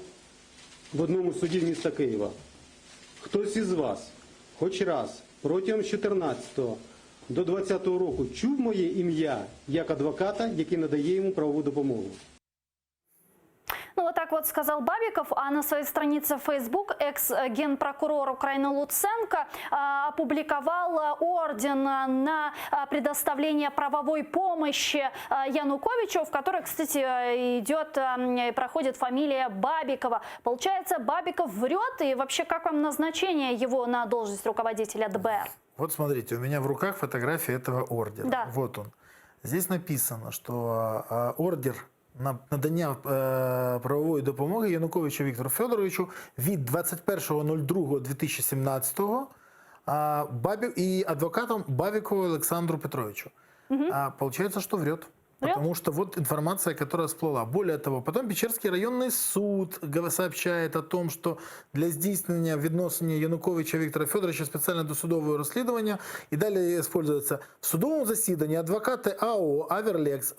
в одному з судів міста Києва. Хтось із вас хоч раз протягом 14 до 20 року чув моє ім'я як адвоката, який надає йому правову допомогу? Вот так вот сказал Бабиков, а на своей странице в Facebook экс-генпрокурор Украины Луценко опубликовал орден на предоставление правовой помощи Януковичу, в которой, кстати, идет и проходит фамилия Бабикова. Получается, Бабиков врет, и вообще как вам назначение его на должность руководителя ДБР? Вот смотрите, у меня в руках фотография этого ордера. Да. Вот он. Здесь написано, что ордер на надання правової допомоги Януковичу Віктору Федоровичу від 21.02.2017 і адвокатом Бабикову Александру Петровичу. Получается, что врет. Потому что вот информация, которая всплыла. Более того, потом Печерский районный суд сообщает о том, что для здійснення відносини Януковича Віктора Федоровича спеціальне досудове розслідування і далі использується в судовому засіданні адвокати АО «Аверлекс»,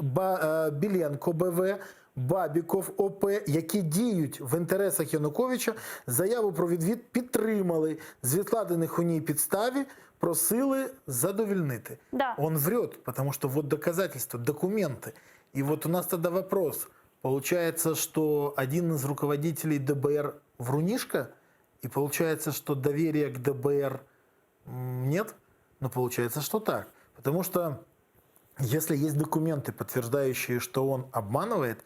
Біленко БВ, Бабіков ОП, які діють в інтересах Януковича, заяву про відвід підтримали, з відкладених у ній підставі просили задовольнити. Да. Он врет, потому что вот доказательства, документы. И вот у нас тогда вопрос. Получается, что один из руководителей ДБР врунишка, и получается, что доверия к ДБР нет? Но получается, что так. Потому что если есть документы, подтверждающие, что он обманывает,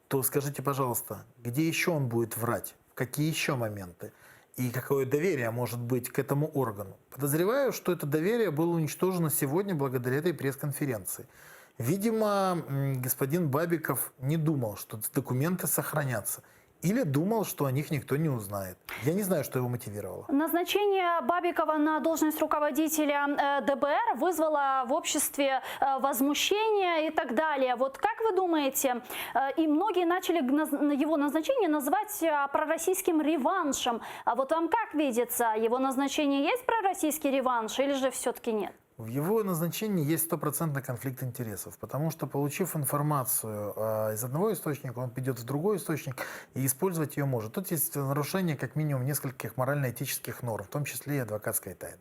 то скажите, пожалуйста, где еще он будет врать? В какие еще моменты? И какое доверие может быть к этому органу? Подозреваю, что это доверие было уничтожено сегодня благодаря этой пресс-конференции. Видимо, господин Бабиков не думал, что документы сохранятся. Или думал, что о них никто не узнает. Я не знаю, что его мотивировало. Назначение Бабикова на должность руководителя ДБР вызвало в обществе возмущение и так далее. Вот как вы думаете, и многие начали его назначение называть пророссийским реваншем. А вот вам как видится, его назначение есть пророссийский реванш или же все-таки нет? В его назначении есть стопроцентный конфликт интересов, потому что, получив информацию из одного источника, он пойдет в другой источник и использовать ее может. Тут есть нарушение как минимум нескольких морально-этических норм, в том числе и адвокатской тайны.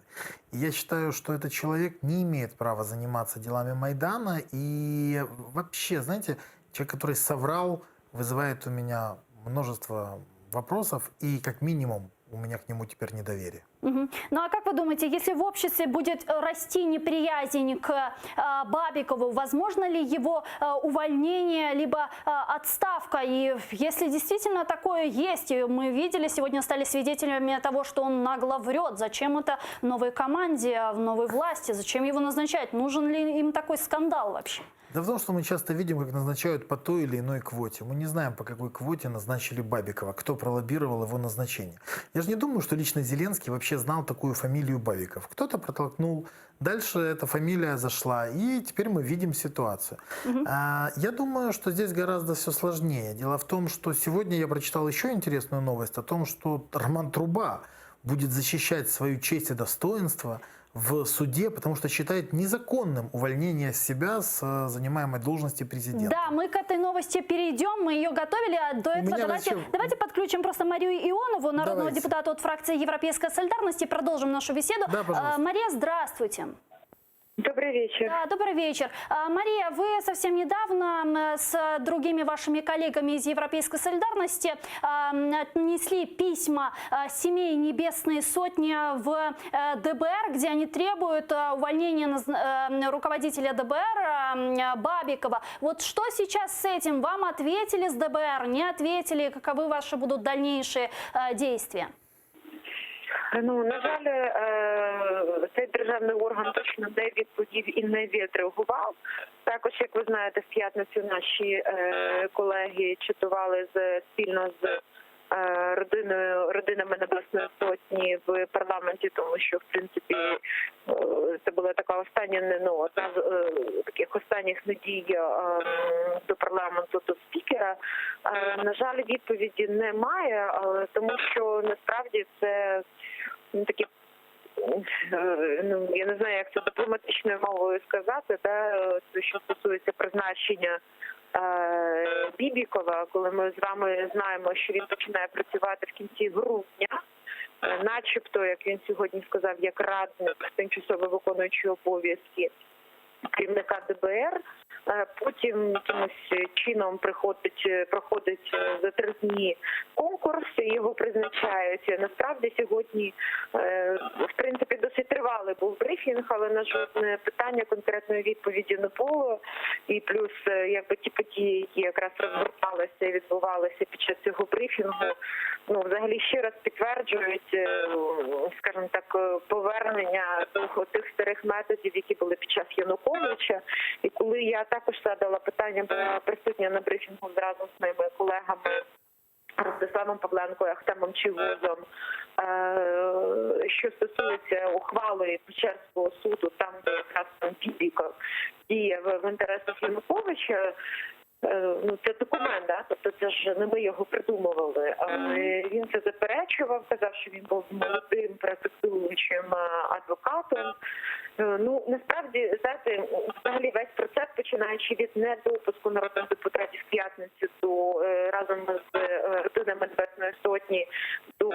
И я считаю, что этот человек не имеет права заниматься делами Майдана. И вообще, знаете, человек, который соврал, вызывает у меня множество вопросов и как минимум у меня к нему теперь недоверие. Угу. Ну а как вы думаете, если в обществе будет расти неприязнь к Бабикову, возможно ли его увольнение либо отставка? И если действительно такое есть, и мы видели, сегодня стали свидетелями того, что он нагло врет, зачем это новой команде, новой власти, зачем его назначать? Нужен ли им такой скандал вообще? Да в том, что мы часто видим, как назначают по той или иной квоте. Мы не знаем, по какой квоте назначили Бабикова, кто пролоббировал его назначение. Я же не думаю, что лично Зеленский вообще знал такую фамилию Бабиков. Кто-то протолкнул, дальше эта фамилия зашла, и теперь мы видим ситуацию. Я думаю, что здесь гораздо все сложнее. Дело в том, что сегодня я прочитал еще интересную новость о том, что Роман Труба будет защищать свою честь и достоинство в суде, потому что считает незаконным увольнение себя с занимаемой должности президента. Да, мы к этой новости перейдем, мы ее готовили, а до этого давайте подключим просто Марию Ионову, народного депутата от фракции Европейской солидарности, и продолжим нашу беседу. Да, Мария, здравствуйте. Добрый вечер. Да, добрый вечер. Мария, вы совсем недавно с другими вашими коллегами из Европейской солидарности отнесли письма семей Небесной Сотни в ДБР, где они требуют увольнения руководителя ДБР Бабикова. Вот что сейчас с этим? Вам ответили с ДБР, не ответили? Каковы ваши будут дальнейшие действия? Ну, на жаль, цей державний орган точно не відповів і не відреагував. Також, як ви знаєте, в п'ятницю наші колеги чатували спільно з родинами Небесної Сотні в парламенті, тому що, в принципі, це була така остання, одна з таких останніх надій до парламенту, до спікера. На жаль, відповіді немає, тому що насправді це такі, я не знаю, як це дипломатичною мовою сказати, що стосується призначення Бібікова, коли ми з вами знаємо, що він починає працювати в кінці грудня, начебто, як він сьогодні сказав, як радник, тимчасово виконуючий обов'язки керівника ДБР, потім якимось чином проходить за 3 дні конкурс, його призначають. Насправді сьогодні, в принципі, досить тривалий був брифінг, але на жодне питання конкретної відповіді не було. І плюс, якби ті події, які якраз розгорталися і відбувалися під час цього брифінгу, взагалі ще раз підтверджують, скажімо так, повернення до тих старих методів, які були під час Януковича. І коли я також задала питання, була присутня на брифінгу разом з моїми колегами Ростиславом Павленко і Ахтемом Чигозом, що стосується ухвали Печерського суду, там, де якраз Бібіков діє в інтересах Януковича, це документ, тобто це ж не ми його придумували. Він це заперечував, казав, що він був молодим, перспективуючим адвокатом. Насправді, знаєте, взагалі весь процес, починаючи від недопуску народних депутатів в п'ятницю разом з родинами Небесної Сотні до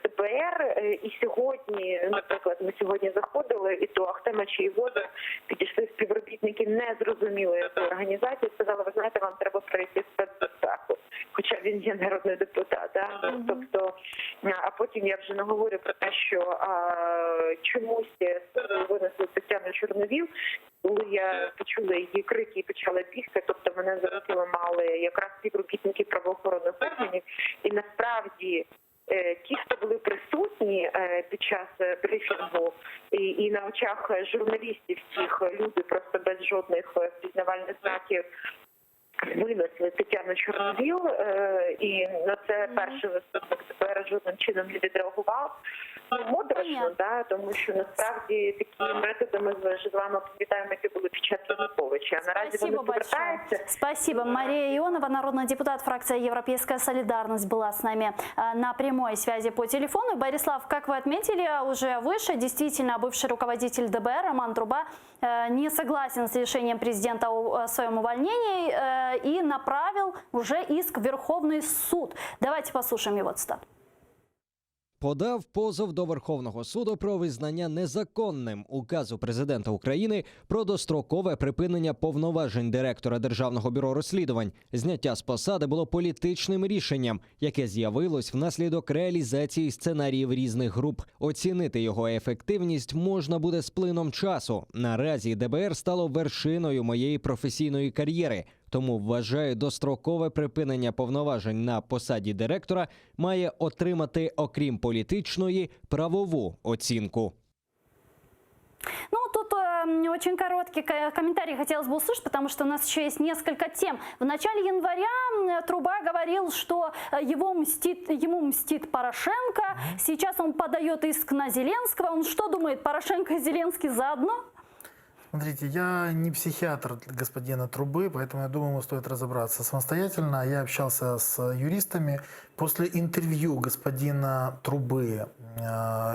ДБР. І сьогодні, наприклад, ми сьогодні заходили, і до Ахтема Чийгоза підійшли співробітники незрозумілої організації, сказали, ви знаєте, вам треба пройти спецбезпеку. Хоча він він є народний депутат. Да? Тобто, а потім я вже не говорю про те, що чомусь винесли Тетяну Чорновіл. Коли я почула її крики і почала бігти, тобто мене за руки ламали якраз співробітники правоохоронних органів. І насправді ті, хто були присутні під час брифінгу, і на очах журналістів всіх люди просто без жодних впізнавальних знаків винесли Тетяну Чорновіл, і на це перший заступник ДБР жодним чином не відреагував. Моторошно, да, тому що насправді такі методи ми з вами пам'ятаємо, які були під час Януковича. А наразі вони повертаються. Спасибо. Мария Ионова, народный депутат, фракция «Европейская солидарность», была с нами на прямой связи по телефону. Борислав, как вы отметили уже выше, действительно, бывший руководитель ДБР Роман Труба не согласен с решением президента о своем увольнении и направил уже иск в Верховный суд. Давайте послушаем его цитату. Подав позов до Верховного суду про визнання незаконним указу президента України про дострокове припинення повноважень директора Державного бюро розслідувань. Зняття з посади було політичним рішенням, яке з'явилось внаслідок реалізації сценаріїв різних груп. Оцінити його ефективність можна буде з плином часу. Наразі ДБР стало вершиною моєї професійної кар'єри. Тому, вважаю, дострокове припинення повноважень на посаді директора має отримати, окрім політичної, правову оцінку. Ну, тут очень короткий комментарий хотелось бы услышать, потому что у нас еще есть несколько тем. В начале января Труба говорил, что ему мстит Порошенко. Сейчас он подает иск на Зеленского. Он что думает, Порошенко и Зеленский заодно? Смотрите, я не психиатр господина Трубы, поэтому я думаю, ему стоит разобраться самостоятельно. Я общался с юристами. После интервью господина Трубы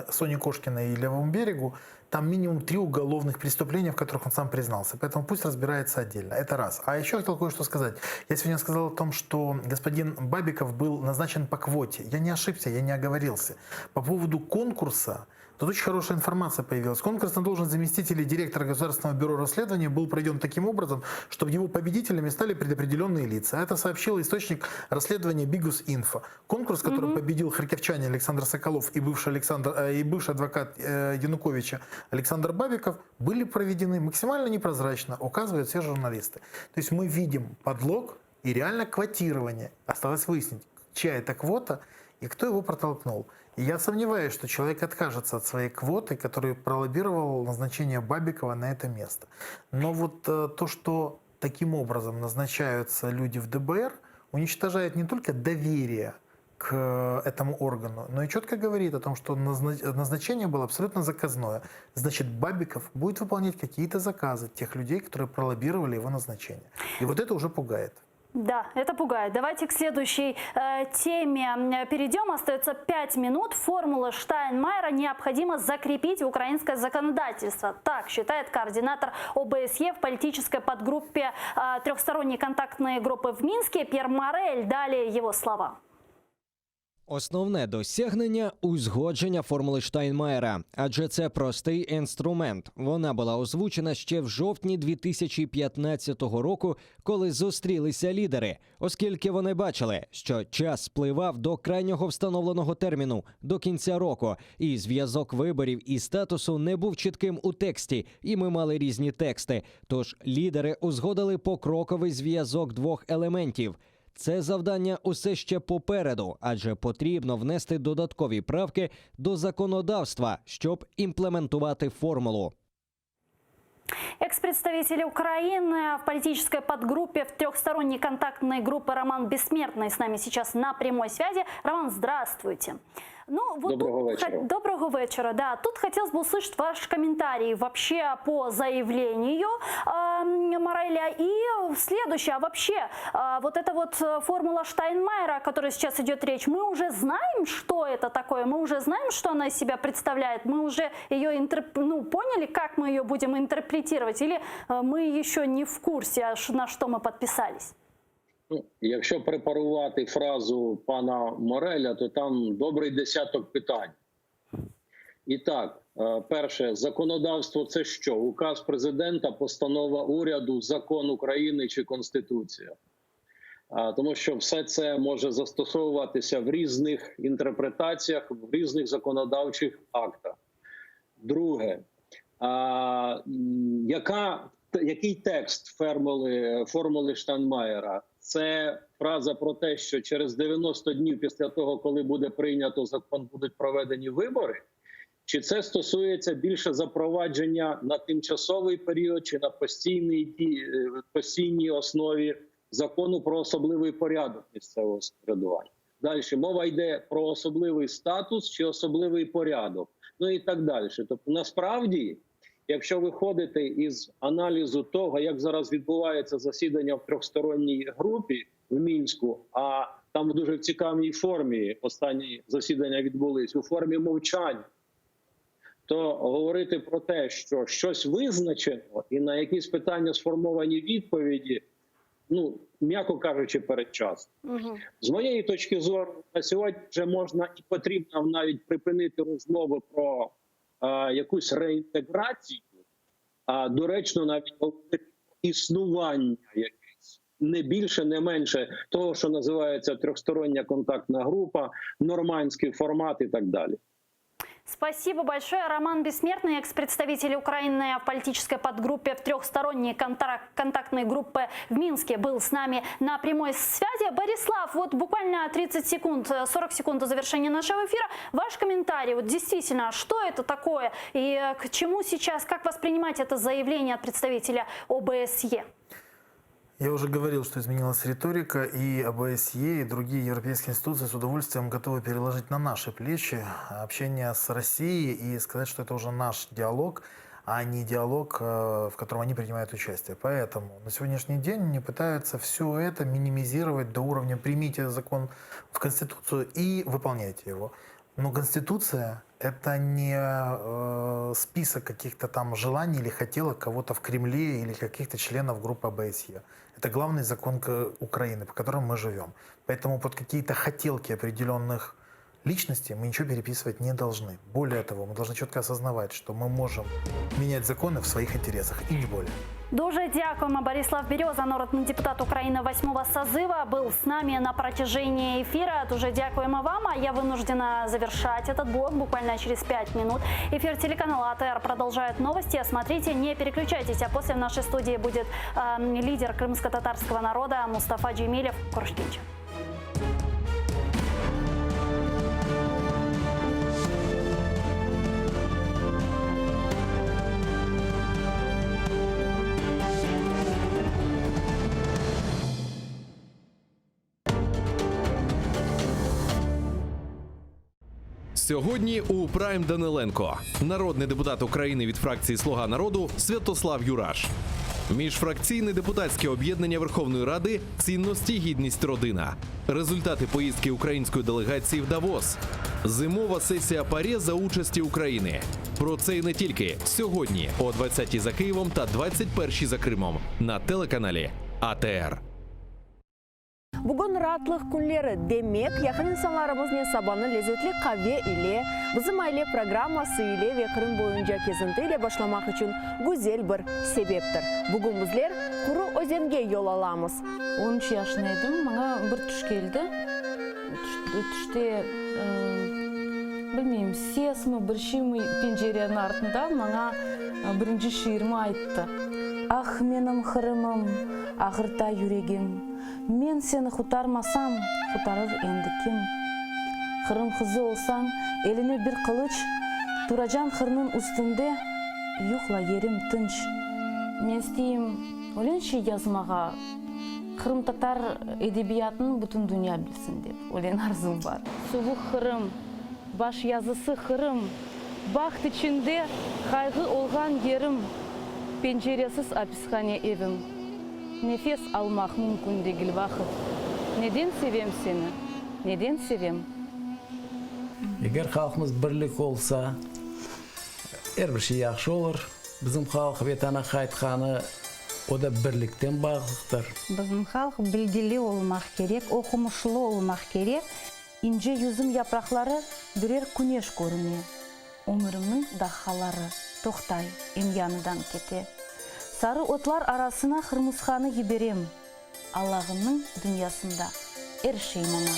Сони Кошкиной и Левому берегу там минимум 3 уголовных преступления, в которых он сам признался. Поэтому пусть разбирается отдельно. Это раз. А еще хотел кое-что сказать. Я сегодня сказал о том, что господин Бабиков был назначен по квоте. Я не ошибся, я не оговорился. По поводу конкурса, тут очень хорошая информация появилась. Конкурс на должность заместителя директора Государственного бюро расследования был пройден таким образом, чтобы его победителями стали предопределенные лица. Это сообщил источник расследования Бигус-Инфо. Конкурс, в котором победил харьковчанин Александр Соколов и бывший адвокат Януковича Александр Бабиков, были проведены максимально непрозрачно, указывают все журналисты. То есть мы видим подлог и реально квотирование. Осталось выяснить, чья это квота и кто его протолкнул. И я сомневаюсь, что человек откажется от своей квоты, который пролоббировал назначение Бабикова на это место. Но вот то, что таким образом назначаются люди в ДБР, уничтожает не только доверие к этому органу, но и четко говорит о том, что назначение было абсолютно заказное. Значит, Бабиков будет выполнять какие-то заказы тех людей, которые пролоббировали его назначение. И вот это уже пугает. Да, это пугает. Давайте к следующей теме перейдем. Остается 5 минут. Формула Штайнмайера необходимо закрепить в украинское законодательство. Так считает координатор ОБСЕ в политической подгруппе трехсторонней контактной группы в Минске Пьер Морель. Далее его слова. Основне досягнення – узгодження формули Штайнмайера, адже це простий інструмент. Вона була озвучена ще в жовтні 2015 року, коли зустрілися лідери, оскільки вони бачили, що час спливав до крайнього встановленого терміну – до кінця року, і зв'язок виборів і статусу не був чітким у тексті, і ми мали різні тексти. Тож лідери узгодили покроковий зв'язок двох елементів – це завдання усе ще попереду, адже потрібно внести додаткові правки до законодавства, щоб імплементувати формулу. Экс-представитель Украины в политической подгруппе в трехсторонней контактной группе Роман Бессмертный с нами сейчас на прямой связи. Роман, здравствуйте. Ну, вот доброго вечера. Доброго вечера, да. Тут хотелось бы услышать ваш комментарий вообще по заявлению Мореля. И следующее, вообще, вот эта вот формула Штайнмайера, о которой сейчас идет речь, мы уже знаем, что это такое, мы уже знаем, что она из себя представляет, мы уже ее поняли, как мы ее будем интерпретировать, или мы еще не в курсе, на что мы подписались? Якщо препарувати фразу пана Мореля, то там добрий десяток питань. І так, перше, законодавство – це що? Указ президента, постанова уряду, закон України чи Конституція? Тому що все це може застосовуватися в різних інтерпретаціях, в різних законодавчих актах. Друге, який текст формули Штайнмаєра? Це фраза про те, що через 90 днів після того, коли буде прийнято закон, будуть проведені вибори? Чи це стосується більше запровадження на тимчасовий період чи на постійній основі закону про особливий порядок місцевого самоврядування? Далі мова йде про особливий статус чи особливий порядок, ну і так далі. Тобто насправді, якщо виходити із аналізу того, як зараз відбувається засідання в трьохсторонній групі в Мінську, а там в дуже цікавій формі останні засідання відбулись, у формі мовчання, то говорити про те, що щось визначено і на якісь питання сформовані відповіді, ну, м'яко кажучи, передчасно. З моєї точки зору, на сьогодні вже можна і потрібно навіть припинити розмови про якусь реінтеграцію, а доречно навіть говорити про існування якесь, не більше, не менше того, що називається трьохстороння контактна група, нормандський формат і так далі. Спасибо большое. Роман Бессмертный, экс-представитель Украины в политической подгруппе в трехсторонней контактной группе в Минске, был с нами на прямой связи. Борислав, вот буквально 30 секунд, 40 секунд до завершения нашего эфира. Ваш комментарий, вот действительно, что это такое и к чему сейчас, как воспринимать это заявление от представителя ОБСЕ? Я уже говорил, что изменилась риторика, и ОБСЕ, и другие европейские институции с удовольствием готовы переложить на наши плечи общение с Россией и сказать, что это уже наш диалог, а не диалог, в котором они принимают участие. Поэтому на сегодняшний день они пытаются все это минимизировать до уровня «примите закон в Конституцию и выполняйте его». Но Конституция – это не список каких-то там желаний или хотелок кого-то в Кремле или каких-то членов группы ОБСЕ. Это главный закон Украины, по которому мы живем. Поэтому под какие-то хотелки определенных личностей мы ничего переписывать не должны. Более того, мы должны четко осознавать, что мы можем менять законы в своих интересах, и не более. Дуже дякуємо. Борислав Береза, народний депутат України 8-го созыва, был с нами на протяжении эфира. Дуже дякуємо вам. А я вынуждена завершать этот блок буквально через 5 минут. Эфир телеканала АТР продолжает новости. Смотрите, не переключайтесь. А после в нашей студии будет лидер крымско-татарского народа Мустафа Джемилев. Куршкинч. Сьогодні у Прайм Даниленко, народний депутат України від фракції «Слуга народу» Святослав Юраш. Міжфракційне депутатське об'єднання Верховної Ради «Цінності, гідність, родина». Результати поїздки української делегації в Давос. Зимова сесія ПАРЄ за участі України. Про це і не тільки сьогодні о 20-й за Києвом та 21-й за Кримом на телеканалі АТР. Бүгін ратлық күнлері демек, яқын инсанларымыз не сабаны лезетлі қаве иле, бізім айле программасы иле ве Крым бойынша кезінті иле башламақ үшін güzel бір себептір. Бүгін біздер Құры өзенге yol аламыз. 13 yaşındaydım, bana bir tuş geldi. Tuşte, bilmeyeyim, ses mi, bir şey mi pencerenin артында bana birinci şiirimi ayttı. Ah menim Kırımım, ağırta yüregim. Men seni xutarmasam, xutarır endi kim? Kırım kızı olsan, eline bir kılıç, duracan kırının üstünde, yuhla yerim tınç. Men isteyim, ölenşi yazmağa, Kırım Tatar edebiyatını bütün dünya bilsin dep, ölen arzum var. Soğuk Kırım, baş yazısı Kırım, baxt içinde kaygı olgan yerim, penceresiz hapishane evim. Nefes almak mümkün değil vakit. Neden sevem seni? Neden sevem? Eğer halkımız birlik olsa, her bir şey yaxşı olur. Bizim halk vatana qaytqаны, o da birlikten bağlıqdır. Bizim halk bilgili olmak gerek, okumuşlu olmak gerek. İnce yüzüm yaprakları birer güneş görünüyor. Ömrümün dahaları, toxtay, em yanıdan kete. Sarı otlar arasına Kırmızıxanı giberem. Аллахының дүниясында эршеймана.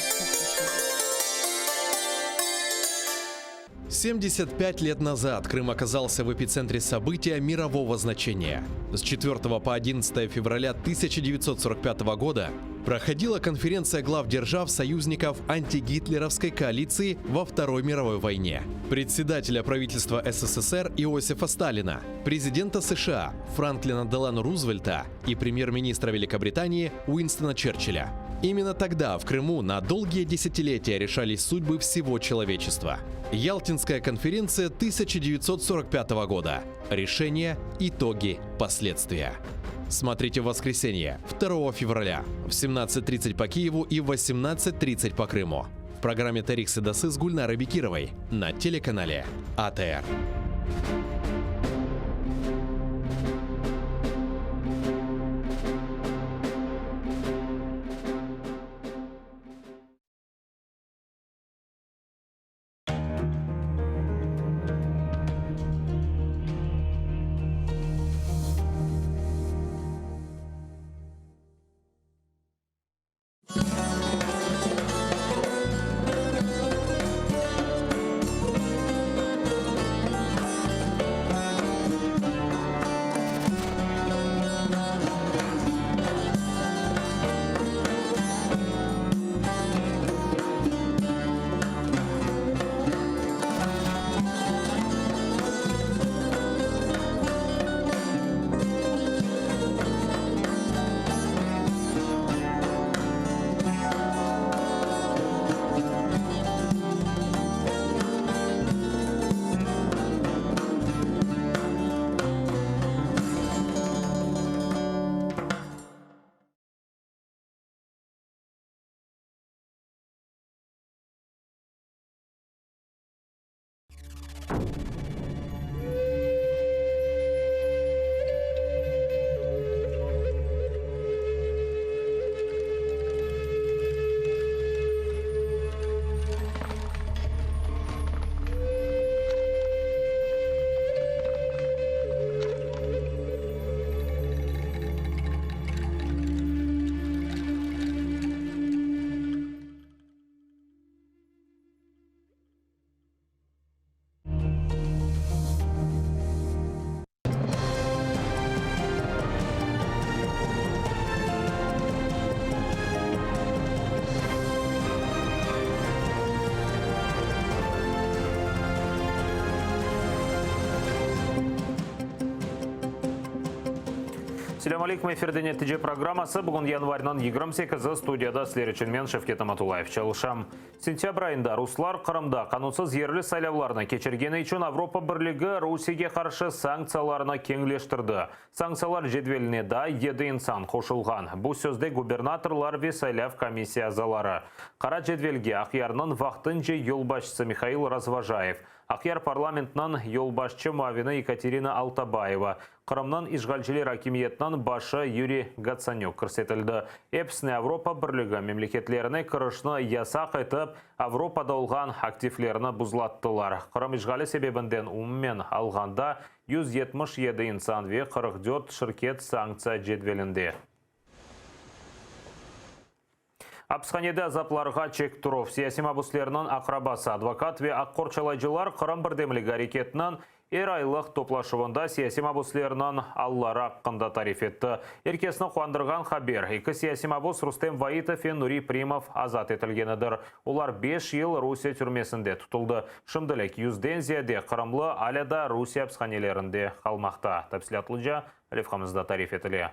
75 лет назад Крым оказался в эпицентре события мирового значения. С 4 по 11 февраля 1945 года проходила конференция глав держав союзников антигитлеровской коалиции во Второй мировой войне. Председателя правительства СССР Иосифа Сталина, президента США Франклина Делано Рузвельта и премьер-министра Великобритании Уинстона Черчилля. Именно тогда в Крыму на долгие десятилетия решались судьбы всего человечества. Ялтинская конференция 1945 года. Решения, итоги, последствия. Смотрите в воскресенье, 2 февраля, в 17:30 по Киеву и в 18:30 по Крыму. В программе «Тарих Седасы» с Гульнарой Бекировой на телеканале АТР. Assalamu alaikum, эфирде нәтиже программасы. Бүгін январьнан 28 студияда сілер үшін мен Шевкет Аматулаев чалышам. Сентябрь айында руслар Қырымда қанунсыз ерлі сайлауларына кечіргені үшін Авропа бірлігі Русияге қаршы санкцияларына кеңлештірді. Санкциялар жедвеліне да 7 инсан қошылған. Бұл сөзде губернаторлар ве сайлав комиссия азалары. Қара жедвелге ақиярның вақтынче елбашысы Михаил Разважаев, Ақияр парламентнан елбашчы муавины Екатерина Алтабаева, Қырымнан ишғалчылар акимиетнан башы Юрий Гацанюк көрсетілді. Эпсіне Авропа бірлігі мемлекетлеріне кірішні ясақ етіп, Авропада олған активлеріні бұзлаттылар. Қырым ишғалі себебінден уммен алғанда 177 инсан ве 44 шirket санкция жедвелінде. Апсханеде азапларға чек тұров. Сияси мабуслерінің ақрабасы, адвокат ве аққорчалайжылар Қырым бірдемлігі әрекетінен айлық топлашуында сияси мабуслерінің аллары аққында тариф етті. Еркесіні қуандырған хабер. Екі сияси мабус Рустем Ваитов и Нури Примов азат етілгенідір. Олар 5 ел Русия түрмесінде тұтылды. Шымділік юзден зияде Қырымлы аляда Русия апсханелерінде қалмақта. Тәпсілатлыжа Левхамызда тариф етілі.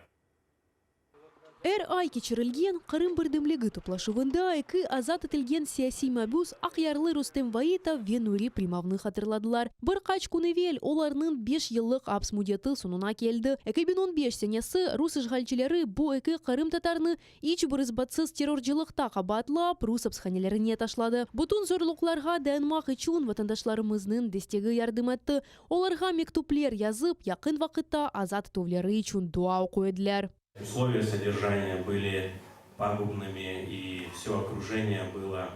Ай кечірілген Қырым бірдімлігі топлашуында екі азат етілген сияси мабус Ақярлы Рустем Ваитов ве Нури Примовны хатырладылар. Бір қач күневел оларның 5 еллық апс мудеті сонуна келді. 2015 сенесі рус ишғалчылары бұл екі Қырым татарны ич бір избатсыз террорчылықта қабатлап рус апсханелеріне ташлады. Бұтын зорлықларға дәнмақ үшін ватандашларымызның дестегі ярдым етті. Оларға мектуплер язып, яқын вақытта азат етулері үшін дуа қойдылар. Условия содержания были пагубными, и все окружение было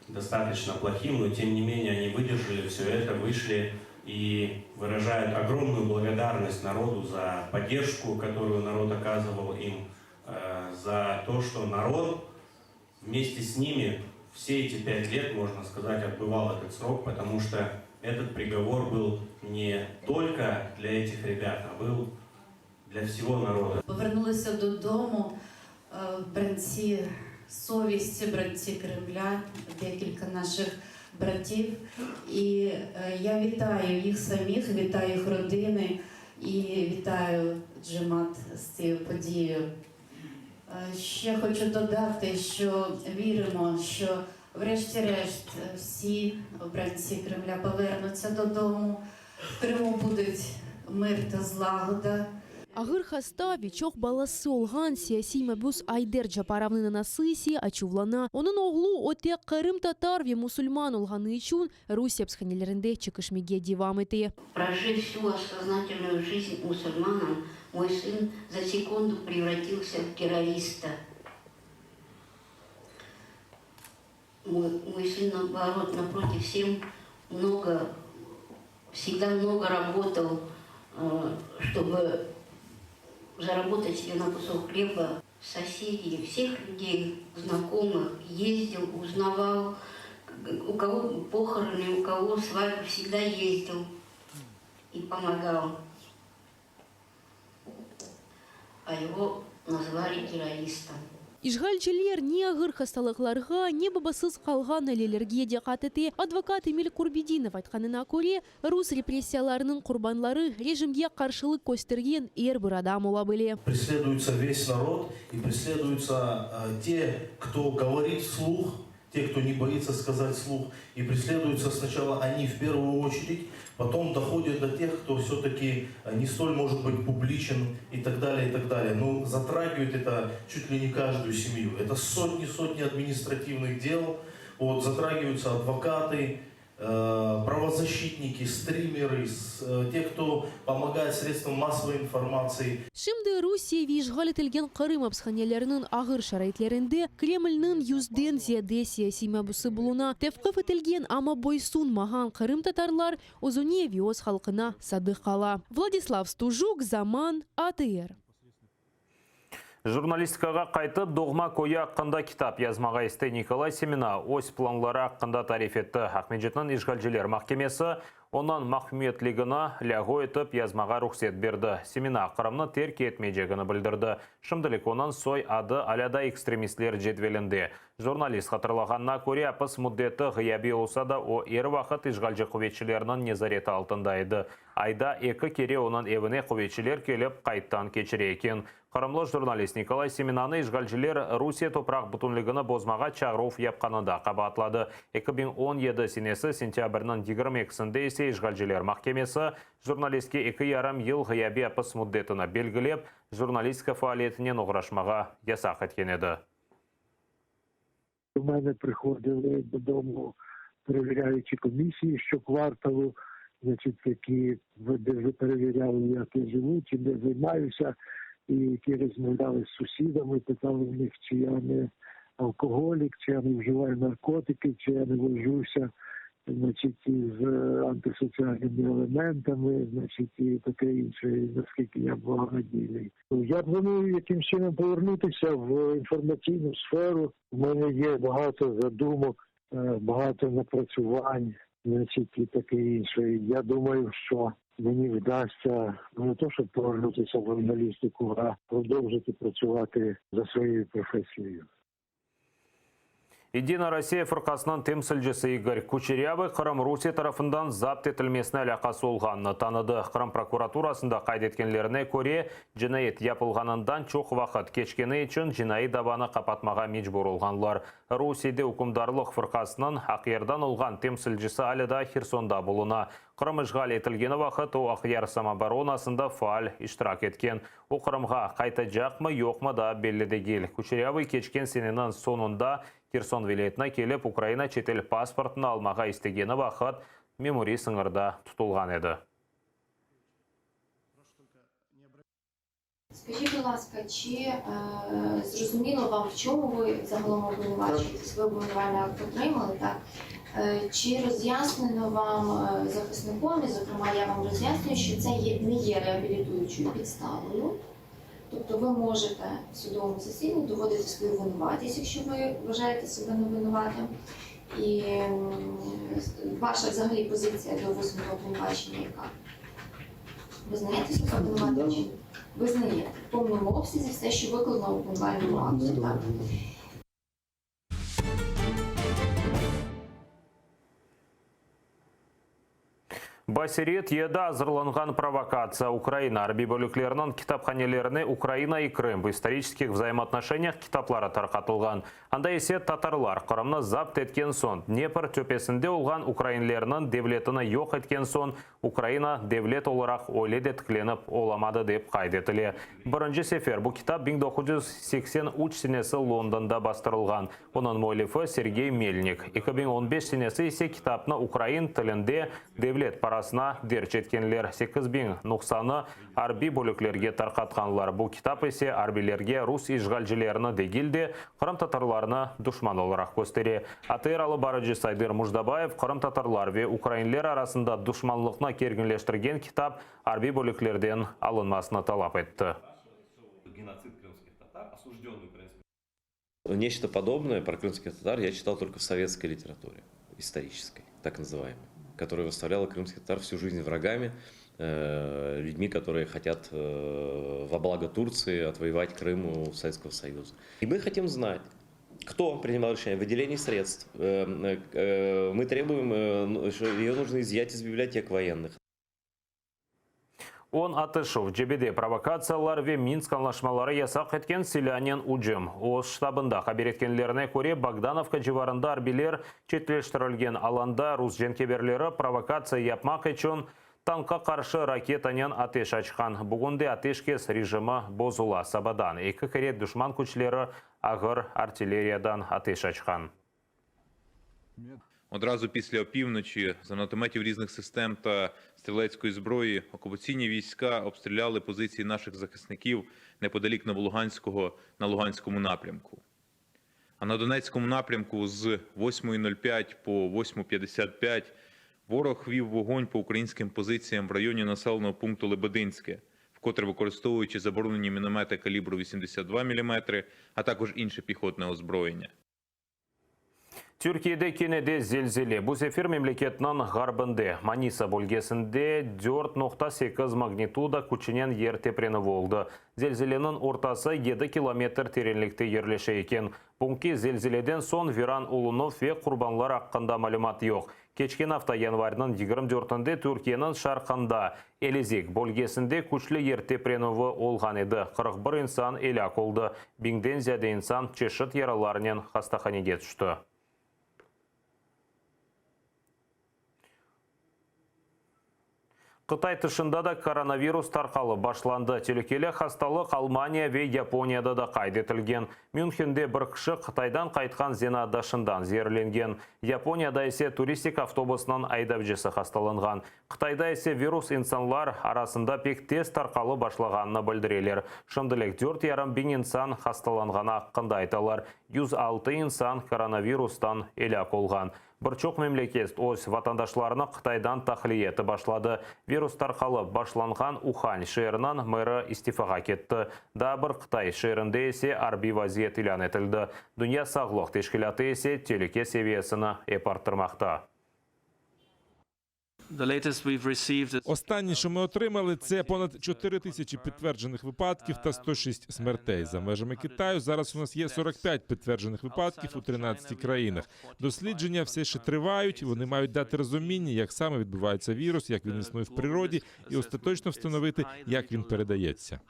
достаточно плохим, но тем не менее они выдержали все это, вышли и выражают огромную благодарность народу за поддержку, которую народ оказывал им, за то, что народ вместе с ними все эти 5 лет, можно сказать, отбывал этот срок, потому что этот приговор был не только для этих ребят, а был для всего народу. Повернулися додому бранці совісті, бранці Кремля, декілька наших братів. І я вітаю їх самих, вітаю їх родини і вітаю Джемат з цією подією. Ще хочу додати, що віримо, що врешті-решт всі бранці Кремля повернуться додому. В Криму будуть мир та злагода. Агыр хаста вичок баласы олған сияси мәбус Айдер Джапаровны насыси ачувлана. Onun oğlu öte Kırım Tatar ve Musulman olğаны için Rusya психанелерінде чекышмеге девам еті. Прожив всю осознательную жизнь мусульманам, мой сын за секунду превратился в террориста. Мой сын, наоборот, напротив, всегда много работал, чтобы заработать себе на кусок хлеба. Соседей, всех людей, знакомых, ездил, узнавал, у кого похороны, у кого свадьбы, всегда ездил и помогал. А его назвали террористом. Ишгалчелер не агыр хасталыкларга, не бабасыз калган әлелерге де катыты. Адвокат Эмиль Курбединов айтканына көре, рус репрессияларының курбанлары режимге каршылык көстөрген эр бир адам ола беле. Преследуется весь народ и преследуются те, кто говорит вслух, те, кто не боится сказать вслух. И преследуются сначала они в первую очередь, потом доходят до тех, кто все-таки не столь может быть публичен и так далее, и так далее. Но затрагивает это чуть ли не каждую семью. Это сотни административных дел. Вот, затрагиваются адвокаты, правозащитники, стримеры, те, кто помогает средствам массовой информации. Şimdi Rusya ve işgal etilgen Kırım hapishanelerinin ağır şarayetlerinde Kreml'nin yüzden ziyade siyasi mebusu buluna tevkif etilgen ama boysunmagan Kırım Tatarlar Ozoniye ve öz halkına sadık kala. Владислав Стужук, Zaman, ATR. Журналистикаға қайтып, доғма көйі аққында китап язмаға есті Николай Семина ось планлары аққында тариф етті. Ахмеджетінің Ишгалжилер махкемесі онан махкеметлігіні лягу етіп язмаға рұқсет берді. Семина ақырымны терк етмейжегіні білдірді. Шымдылік онан сой ады аляда экстремистлер жетвелінде. Журналист қатырлағанына көре апыс мұддеті ғияби олса да о ер вақыт Ишгалжы құветшілерінің незареті алтындайды. Айда екі кере онан евіне құветшілер келіп қайттан кечіре екен. Қарымлы журналист Николай Семинаны Ишгалжилер Русия топрақ бұтынлығыны бозмаға чағыруф епқанында қабатлады. 2017 сенесі сентябрінің 22-сінде есе Ишгалжилер махкемесі журналистке 2,5 ел ғияби апыс мұддетіні белгілеп, журналистика фаалиетінен оғрашмаға ясақ еткен еді. У мене приходили додому перевіряючі комісії щокварталу, які перевіряли, як я живу, чим я займаюся, і які розмовляли з сусідами, питали в них, чи я не алкоголік, чи я не вживаю наркотики, чи я не вожуся із антисоціальними елементами, і таке інше, наскільки я благодійний. Я планую якимось чином повернутися в інформаційну сферу. У мене є багато задумок, багато напрацювань, і таке інше. Я думаю, що мені вдасться не то, щоб повернутися в журналістику, а продовжити працювати за своєю професією. Единая Россия фырқасынан темсілжісі Игорь Кучерявый Қырым Русия тарafından запт етілмесіне әлақасы олғанны таныды. Қырым прокуратурасында қайдеткенлеріне көре, жинайет япылғанындан чоқ вақыт кешкені үшін жинайы дабаны қапатмаға мечбур олғанлар. Русияде үкімдарлық фырқасының ақердан олған темсілжісі әліда Херсонда болуна. Қырым işgal етілгені вақыт о ақияр самооборонасында фаал иштирак еткен. О Қырымға қайта жақмы, йоқмы да белі дегел. Кучерявый кешкен сененің сонында Херсон вилетіне келіп, Украина четел паспортын алмаға істегені вақыт мемори сыңырда тұтылған еді. Скажіть, будь ласка, чи зрозуміло вам, в чому ви загалом обвинувачуєтесь? Ви обвинувальний акт отримали, так? Чи роз'яснено вам захисником, і, зокрема, я вам роз'яснюю, що це не є реабілітуючою підставою? Тобто ви можете в судовому засіданні доводити свою винуватість, якщо ви вважаєте себе невинуватим. І ваша взагалі позиція до висунутого обвинувачення яка? Визнаєте себе обвинуватим чи ні? Визнаєте в повному обсязі все, що викладено в обвинувальному акту, так? Басирет еда азырланган провокация Украина арби бөліклерінің китапханелеріне Украина и Крым в исторических взаимоотношениях китаплары тарқатылған. Анда есе татарлар Қырымны запт еткен сон, Днепр төпесінде олған украинлерінің девлетіні yok еткен сон, Украина девлет оларақ ойлет еткіленіп оламады деп қайдетілі. Бірінші сефер бұл китап 1983 сенесі Лондонда бастырылған. Оның мөлифі Сергей Мельник. 2015 сенесі есе китапны Украин тілінде девлет парасына дерч еткенлер 8090 арби бөліклерге тарқатқанлар. Бұл китап есе арбилерге рус ишгалжилеріні дегілде Қырым татарларына душман оларақ көстере. Атыралы барыжы Сайдыр Муждабаев Қырым татарлар ве украинлер арасында душманлықна кергенлештірген китап арби бөліклерден алынмасына талап етті. Нечто подобное про крымских татар я читал только в советской литературе, исторической, так называемой, которая выставляла крымских татар всю жизнь врагами, людьми, которые хотят во благо Турции отвоевать Крым у Советского Союза. И мы хотим знать, кто принимал решение о выделении средств. Мы требуем, что ее нужно изъять из библиотек военных. Он атышов жебеде провокациялар ве Минск анлашмалары ясақ еткен селянен уджым. Оз штабында хабер еткенлеріне көре Богдановка жеварында арбилер четлештірілген аланда рус женкеберлері провокация япмақ için танқа қаршы ракетанен атеш açқан. Бүгінде атешкес режимі бозула сабадан. Екі керет душман күчлері ағыр артиллериядан атеш açқан. Одразу після опівночі з гранатометів різних систем та стрілецької зброї окупаційні війська обстріляли позиції наших захисників неподалік на Луганському напрямку. А на Донецькому напрямку з 8.05 по 8.55 ворог вів вогонь по українським позиціям в районі населеного пункту Лебединське, вкотре використовуючи заборонені міномети калібру 82 мм, а також інше піхотне озброєння. Türkiye'de kenede zelzele. Bu sefer memleketinin garbinde, Manisa bölgesinde 4.8 magnituda күчінен yer tepreni oldu. Zelzelenin ortası 7 kilometr terenlikte yerleşeyken. Bunki zelzeleden son Viran Ulunov ve kurbanlar hakkında malumat yok. Keçken hafta yanvarının 24'ünde Türkiye'nin şarkında Elizek bölgesinde күчлі yer tepreni olgan edi. 41 insan elak oldu. 1000'den ziyade insan çeşit yaralarının hastahanege düştü. Қытай тышында да коронавирус тарқалы башланды. Телекелі хасталық Алмания ве Японияда да қайдетілген. Мюнхенде бір кіші Қытайдан қайтқан зенадашындан зерленген. Японияда есе туристик автобусынан айдапжысы хасталынған. Қытайда есе вирус инсанлар арасында пек тез тарқалы башлаганына білдірелер. Шымдылек 4,5 инсан хасталанғаны аққында айталар. 106 инсан коронавирустан елак олған. Бірчоқ мемлекет өз ватандашларына Қытайдан тахлиеті башлады. Вирус тарқалы башланған Ухань шерінен мэрі истифаға кетті. Да бір Қытай шерінде есе арби вазиет илан етілді. Дүния сағлық тешкілаты есе телеке севиесіні епарттырмақта. Останнє, що ми отримали, це понад 4 тисячі підтверджених випадків та 106 смертей. За межами Китаю зараз у нас є 45 підтверджених випадків у 13 країнах. Дослідження все ще тривають, вони мають дати розуміння, як саме відбувається вірус, як він існує в природі, і остаточно встановити, як він передається.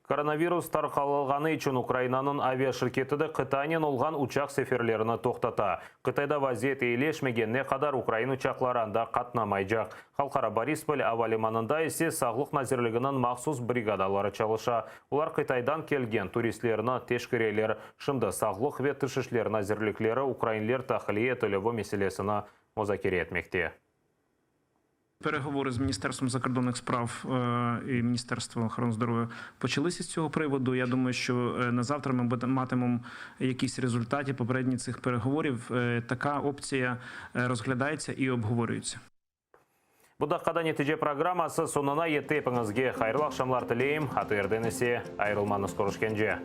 Коронавирус тарқалғаны үшін Украинаның авиашirketi de Қытайнен olған ұшақ сеферлеріні тоқтата. Қытайда вазиет ейлешмегенне қадар Украин ұшақларында қатнамайжақ. Халқара Борисполь авалиманында есе сағлық назирлігінің мақсус бригадалары чалыша. Олар Қытайдан келген туристлеріні тешкірелер, шымды сағлық ве тышышлер назирліклері Украинлер тахлие төлеві меселесіні музакире етмекте. Переговори з Міністерством закордонних справ і Міністерством охорони здоров'я почалися з цього приводу. Я думаю, що на завтра ми матимемо якісь результати попередніх цих переговорів. Така опція розглядається і обговорюється. Бұдаққада нетиже программасы сонына еттепіңізге қайырлы ақшамлар тілейім. Атырден есе айрылманыз көрішкенже.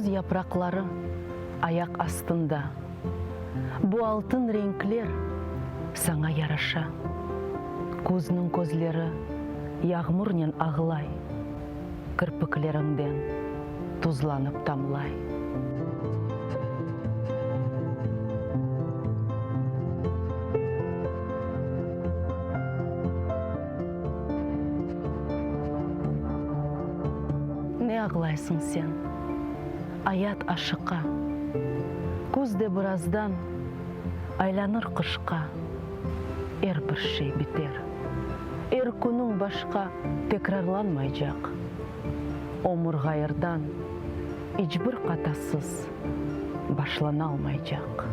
Yaprakları ayak astında. Bu altın renkler sana yaraşa. Көзінің көзлері yağmurnen ağlay. Кірпіклеріңден tuzlanıp damlay. Ne ağlaysın sen? Аят ашыққа, көзде біраздан айланыр қышқа, әр бір шей бітер. Әр күнің башқа текрарланмай жақ. Омыр ғайырдан ешбір қатасыз башлана алмай жақ.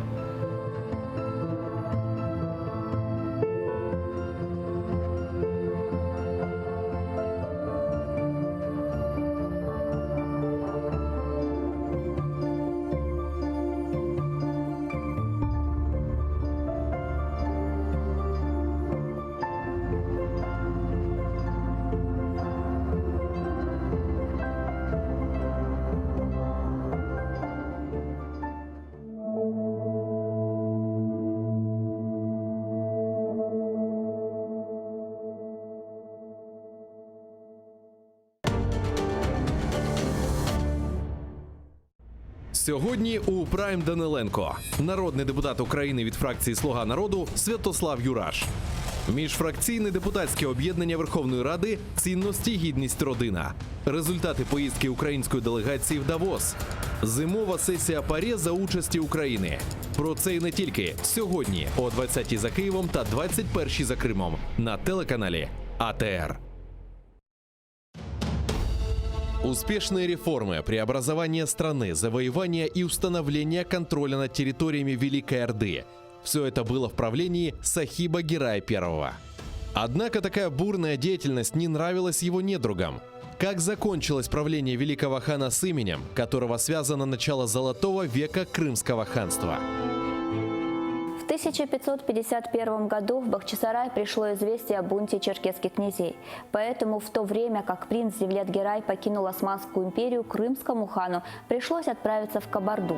Сьогодні у Прайм Даниленко, народний депутат України від фракції «Слуга народу» Святослав Юраш. Міжфракційне депутатське об'єднання Верховної Ради «Цінності, гідність, родина». Результати поїздки української делегації в Давос. Зимова сесія ПАРЄ за участі України. Про це і не тільки сьогодні о 20-й за Києвом та 21-й за Кримом на телеканалі АТР. Успешные реформы, преобразование страны, завоевание и установление контроля над территориями Великой Орды – все это было в правлении Сахиба Гирая I. Однако такая бурная деятельность не нравилась его недругам. Как закончилось правление великого хана с именем, которого связано начало Золотого века Крымского ханства? В 1551 году в Бахчисарай пришло известие о бунте черкесских князей. Поэтому в то время, как принц Девлет-Гирай покинул Османскую империю, крымскому хану пришлось отправиться в Кабарду.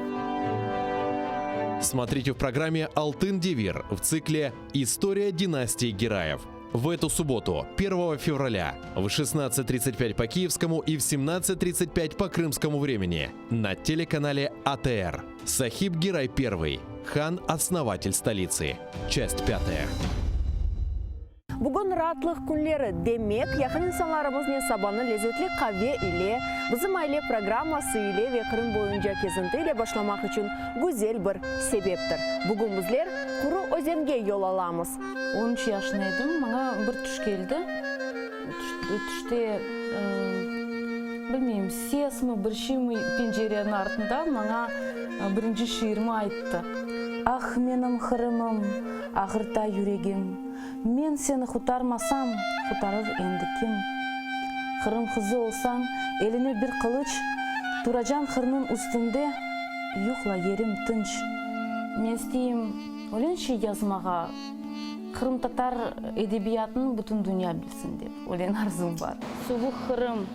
Смотрите в программе «Алтын-Девир» в цикле «История династии Гираев». В эту субботу, 1 февраля, в 16:35 по киевскому и в 17:35 по крымскому времени на телеканале АТР. Сахиб Гирай I, хан-основатель столицы. Часть 5. Бүгін ратлық күнлері демек, яқын инсанларымыз не сабаны лезетлі қаве иле, бізім айле программасы иле ве Крым бойынша кезінті иле башламақ үшін güzel бір себептір. Бүгін біздер құры өзенге yol аламыз. 13 yaşındaydım, bana bir tuş geldi. Tuşte, bilmeyeyim, ses mi, bir şey mi pencerenin ardında bana birinci şiirimi ayttı. Ah menim Kırımım, ağırta yüreğim. Men seni xutarmasam, xutarır endi kim? Kırım kızı olsan, eline bir kılıç, duracan kırının üstünde, yuhla yerim tınç. Men isteyim, ölen şey yazmağa, Kırım Tatar edebiyatını bütün dünya bilsin dep, ölen arzum var. Soğuk Kırım,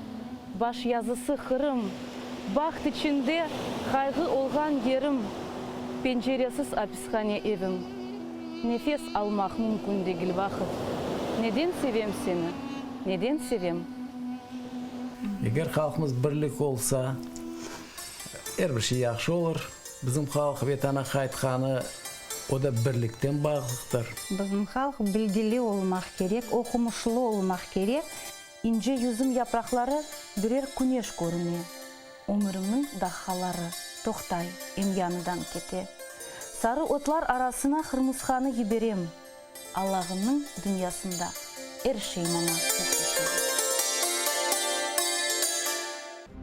baş yazısı Kırım, baxt içinde kaygı olgan yerim, penceresiz hapishane evim. Nefes almak mümkün değil vakit. Neden sevem seni? Neden sevem? Eğer halkımız birlik olsa, her bir şey yaxşı olur. Bizim halk vatana qaytqаны о да бірліктен бағылықтар. Біздің халық білгілі олмақ керек, оқымышлы олмақ керек. Инже юзым япрақлары бірер күнеш көріне. Өмірімнің дақалары тоқтай, емяныдан кете. Сары отлар арасына қырмызханы еберем. Аллағының дүниясында әршеймана.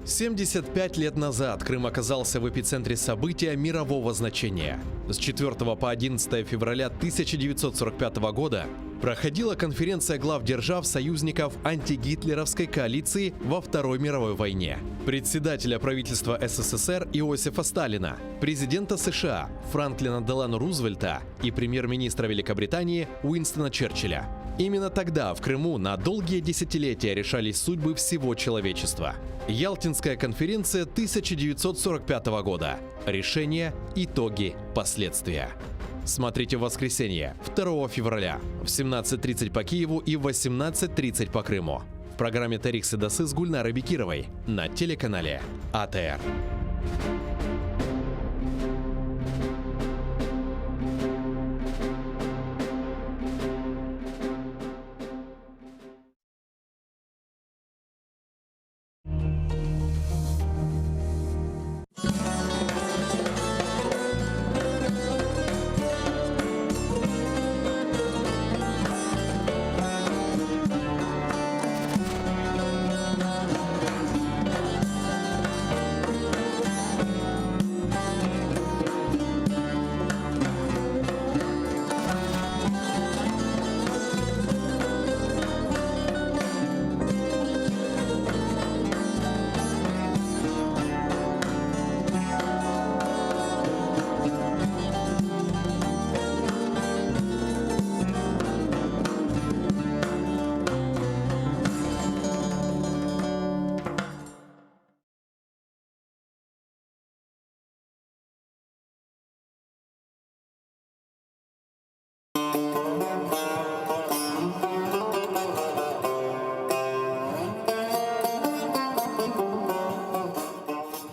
75 лет назад Крым оказался в эпицентре события мирового значения. С 4 по 11 февраля 1945 года проходила конференция глав держав-союзников антигитлеровской коалиции во Второй мировой войне. Председателя правительства СССР Иосифа Сталина, президента США Франклина Делано Рузвельта и премьер-министра Великобритании Уинстона Черчилля. Именно тогда в Крыму на долгие десятилетия решались судьбы всего человечества. Ялтинская конференция 1945 года. Решения, итоги, последствия. Смотрите в воскресенье, 2 февраля, в 17:30 по Киеву и в 18:30 по Крыму. В программе «Тарих Седасы» с Гульнарой Бекировой на телеканале АТР.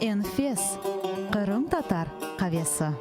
Enfes, Qırım Tatar Qavesi.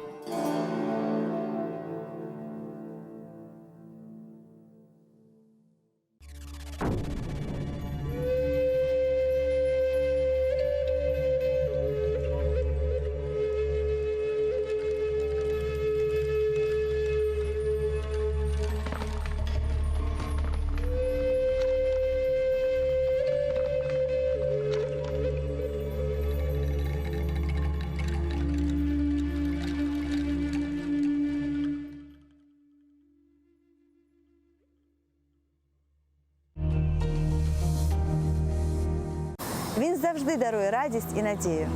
Він завжди дарує радість і надію.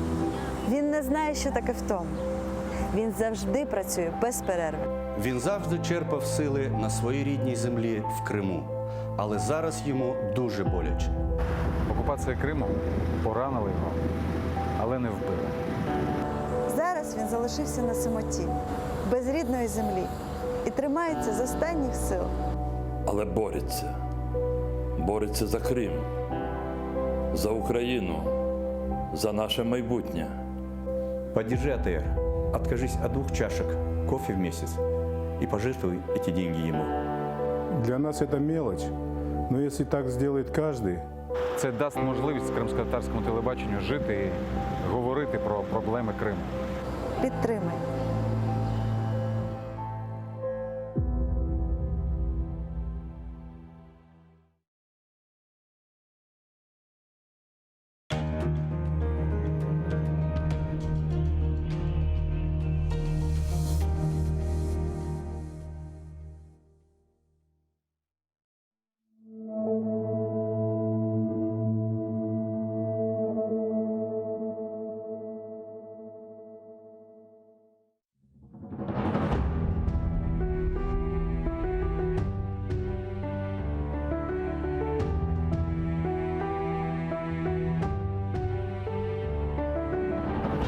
Він не знає, що таке втома. Він завжди працює без перерви. Він завжди черпав сили на своїй рідній землі в Криму. Але зараз йому дуже боляче. Окупація Криму поранила його, але не вбила. Зараз він залишився на самоті, без рідної землі і тримається з останніх сил. Але бореться. Бореться за Крим, за Україну, за наше майбутнє. Поддержи АТР. Откажись от 2 чашек кофе в месяц и пожертвуй эти деньги ему. Для нас это мелочь, но если так сделает каждый... Це дасть можливість кримськотатарському телебаченню жити і говорити про проблеми Криму. Підтримай.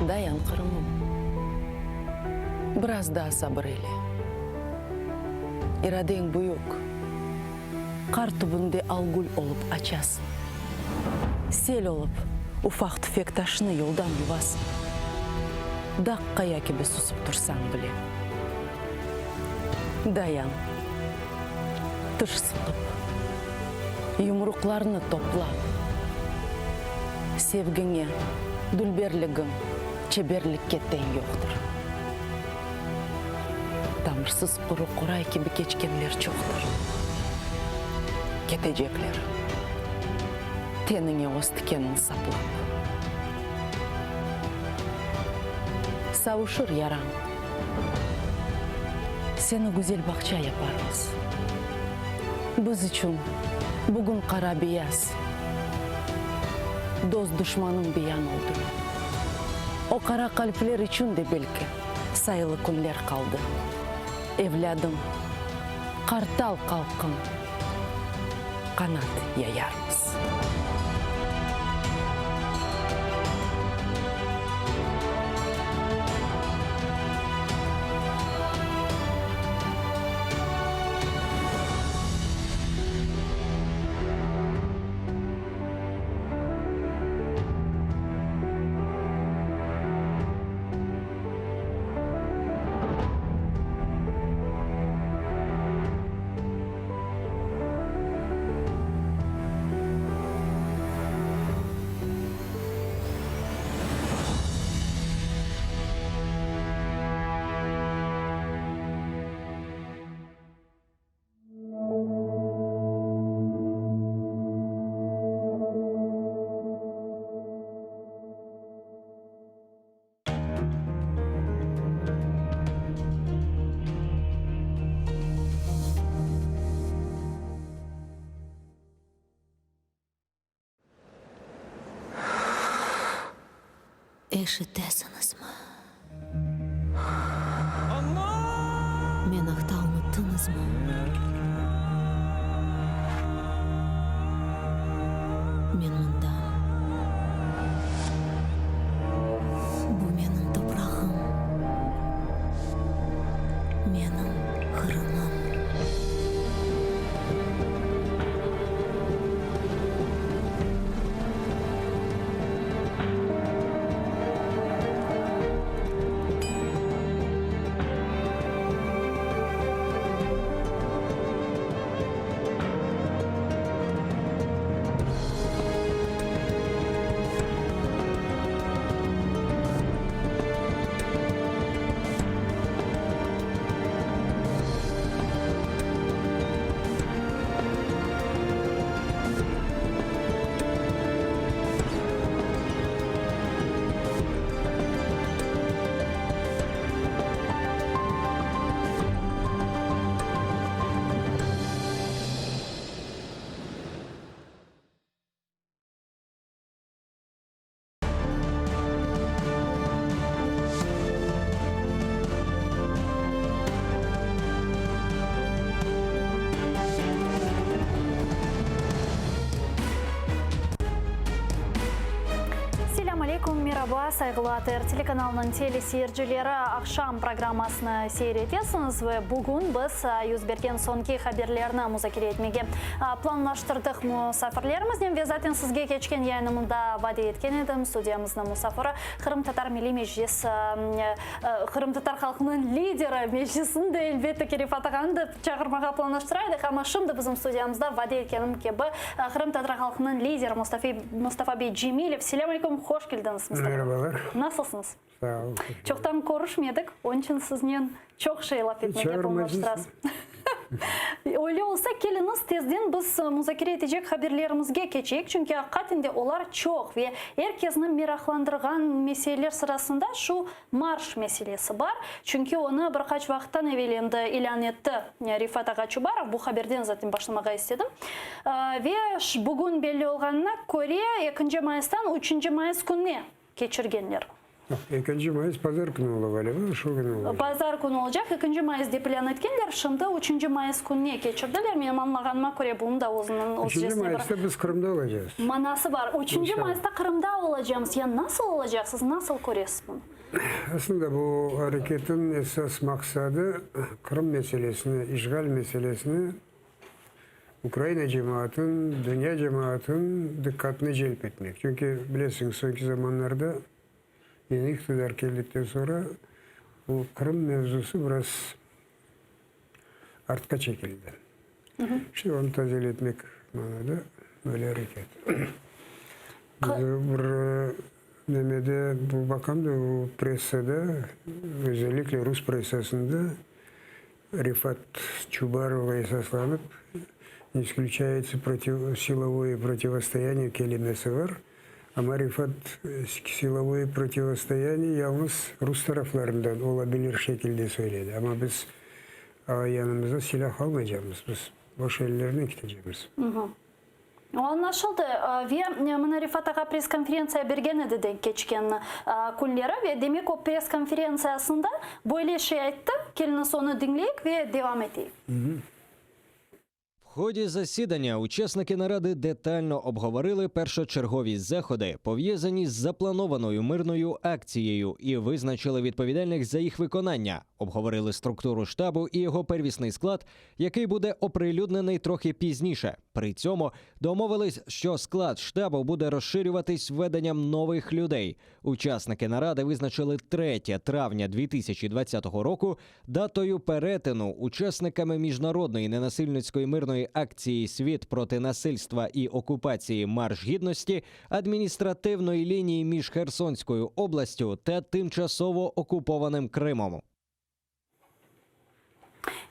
Dayan Kırım'ım. Biraz daha sabırıyla. İraden büyük. Kar tübünde algul olup açasın. Sel olup ufak tüfek taşını yoldan yuvasın. Dakikaya gibi susup dursan bile. Даян, тыш сылып, юмрукларны топлап, sevgine, dülberligin, çeberlikке тең yoqtur. Тамырсыз пұры құрай кебі кечкенлер çoqtur. Кетежекler, tenine ostikenin saplap. Savuşur yaran, seni güzel bakça yaparız. Biz için bugün kara beyaz, dost düşmanın beyan oldu. O kara kalpler için de belki sayılı günler kaldı. Evladım, kartal kalkın, kanat yayarız. Ишітесіңіз ма? Мен ақта ұмыттыңыз ма? Мен мұнда. Бұл менің топырағым. Менің қырымым. Merhaba, saygılı ATR телеканалының телесейіржілері ақшам программасыны сейретесіңіз. Бүгін біз yüz берген соңғы хабарларны музакире етмеге планлаштырдық мұсафірлерімізден. Везатын сізге кечкен яйнымында ваде еткен едім. Студиямыздың мұсафыры Қырым-Татар милли межлис, Қырым-Татар халқының лидері межлисінде әлбетті Кериф Атағанды чағырмаға планлаштырайды. Ама шымды біздің студиямызда ваде еткенім кебі Қырым-Татар халқының лидері Мұстафа Бей Джемилев. Селям алейкум, хош келдіңіз. Merhabalar. Nasılsınız? Sağ olun. Çoktan görüşmedik. Onun için sizinle çok şey laf etmeye planlaştırız. Öyle olsa geliniz tezden biz müzakere edecek haberlerimizge geçecek. Çünkü hakikaten olar çok ve herkesin meraklandırgan meseleler sırasında şu marş meselesi var. Çünkü onu birkaç vakitten evvelinde ilan etti Rifat Ağaçubarov. Bu haberden zaten başlamağa istedim. Ve bugün belli olganına göre 2. Mayıs'tan 3. Mayıs gününe geçirgenler. 2 Mayıs pazar günü oldu galiba, şu günü oldu. Pazar günü olacak. 2. Mayıs diye plan etkenler, şimdi 3. Mayıs gününe geçirdiler. Benim anlağanıma göre bunu da uzun 3. Mayıs'ta biz Kırım'da olacağız. Manası var. 3. Mayıs'ta Kırım'da olacağız. Ya nasıl olacaksınız? Nasıl koruyorsunuz bunu? Aslında bu hareketin esas maksadı Kırım meselesini, işgal meselesini Ukrayna cemaatin, dünya cemaatin dikkatini celp etmek. Çünkü bilirsiniz sonraki zamanlarda yeni iktidar geldikten sonra bu Kırım mevzusu biraz артқа çekildi. İşte onu tazeletmek manada böyle hareket. Bir demede bu bakan da bu pressada özellikle Rus pressasında Rifat Чубарова esaslanıp не исключается силовое противостояние kelimesi var. Ama Rifat силовое противостояние yalnız Rus taraflarından olabilir şekilde söyledi. Ama biz yanımıza silah almayacağımız, biz boş ellerine gideceğimiz. Anlaşıldı. Ve mına Rifat ağa press-konferensiya bergen edi denk geçken kunlere ve demek o press-konferensiyasında böyle şey aytты. Келin onu dinleyik ve devam edeyik. В ході засідання учасники наради детально обговорили першочергові заходи, пов'язані з запланованою мирною акцією, і визначили відповідальних за їх виконання. Обговорили структуру штабу і його первісний склад, який буде оприлюднений трохи пізніше. При цьому домовились, що склад штабу буде розширюватись введенням нових людей. Учасники наради визначили 3 травня 2020 року датою перетину учасниками міжнародної ненасильницької мирної акції «Світ проти насильства і окупації. Марш гідності» адміністративної лінії між Херсонською областю та тимчасово окупованим Кримом.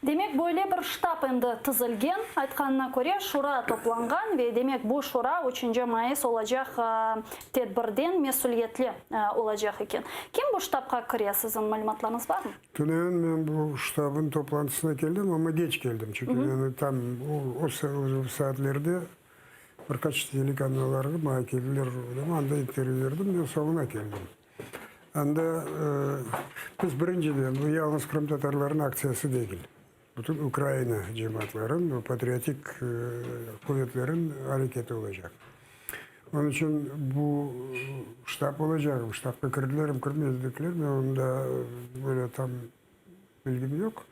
Demek böyle bir штаб endi tuzilgan, aytganına göre şura toplangan ve demek bu şura 3 mayıs olacak tedbirden mesuliyetli olacak eken. Kim bu ştabga kirýär, sizin malumatlarınız var mı? Tüneyin ben bu ştabın toplantısına geldim ama geç geldim. Çünkü yani tam o saatlerde birkaç telekanalları bana geldiler. Anda interview verdim, ben sonuna geldim. Anda biz birinciden bu yalnız Kırım Tatarların aksiyası değil. Bütün Ukrayna cemaatlerin, o patriotik kuvvetlerin hareketi olacak. Onun için bu ştab olacak. Bu ştabda kirdilerim, kirmezlikler. Ben onda böyle tam bilgim yok.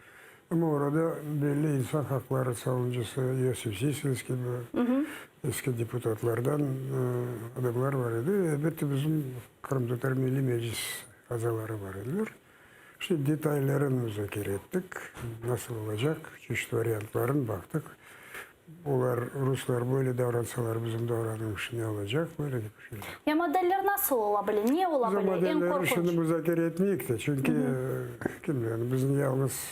Ama orada belli insan hakları savunucusu Yosif Sisins gibi eski deputatlardan adamlar var idi. Elbette bizim Kırım Tatar Milli Meclis azaları var idiler. İşte detaylarını müzakere ettik. Nasıl olacak? Çeşitli varyantlarına baktık. Onlar Ruslar böyle davransalar bizim davranış ne olacak? Böyle gibi şeyler. Ya modeller nasıl olabilir? Niye olabilir? En Modelleri korkunç. şimdi müzakere etmeyik de. Çünkü kim yani bizim yalnız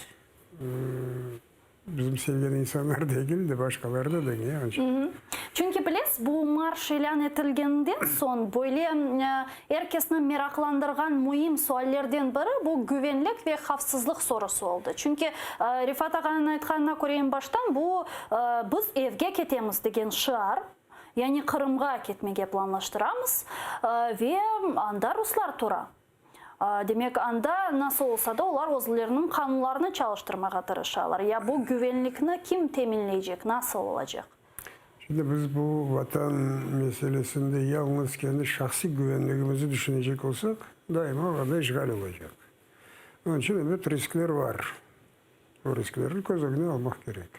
bizim sevgen insanlar değil de başkaları da değil. Yani. Çünkü bilesiz bu marş ilan etilgenden son böyle herkesini meraklandırgan mühim suallerden biri bu güvenlik ve hafsızlık sorusu oldu. Çünkü Rifat Ağa'nın aytkanına göre en baştan bu biz evge ketemiz degen şiar. Yani Kırım'a ketmege planlaştıramız ve anda Ruslar tura. Demek anda nasıl olsa da onlar özlerinin kanunlarını çalıştırmaya tırışarlar. Ya bu güvenlikini kim teminleyecek? Nasıl olacak? Şimdi biz bu vatan meselesinde yalnız kendi şahsi güvenliğimizi düşünecek olsak daima orada işgal olacak. Onun için evet riskler var. O riskleri göz önüne almak gerek.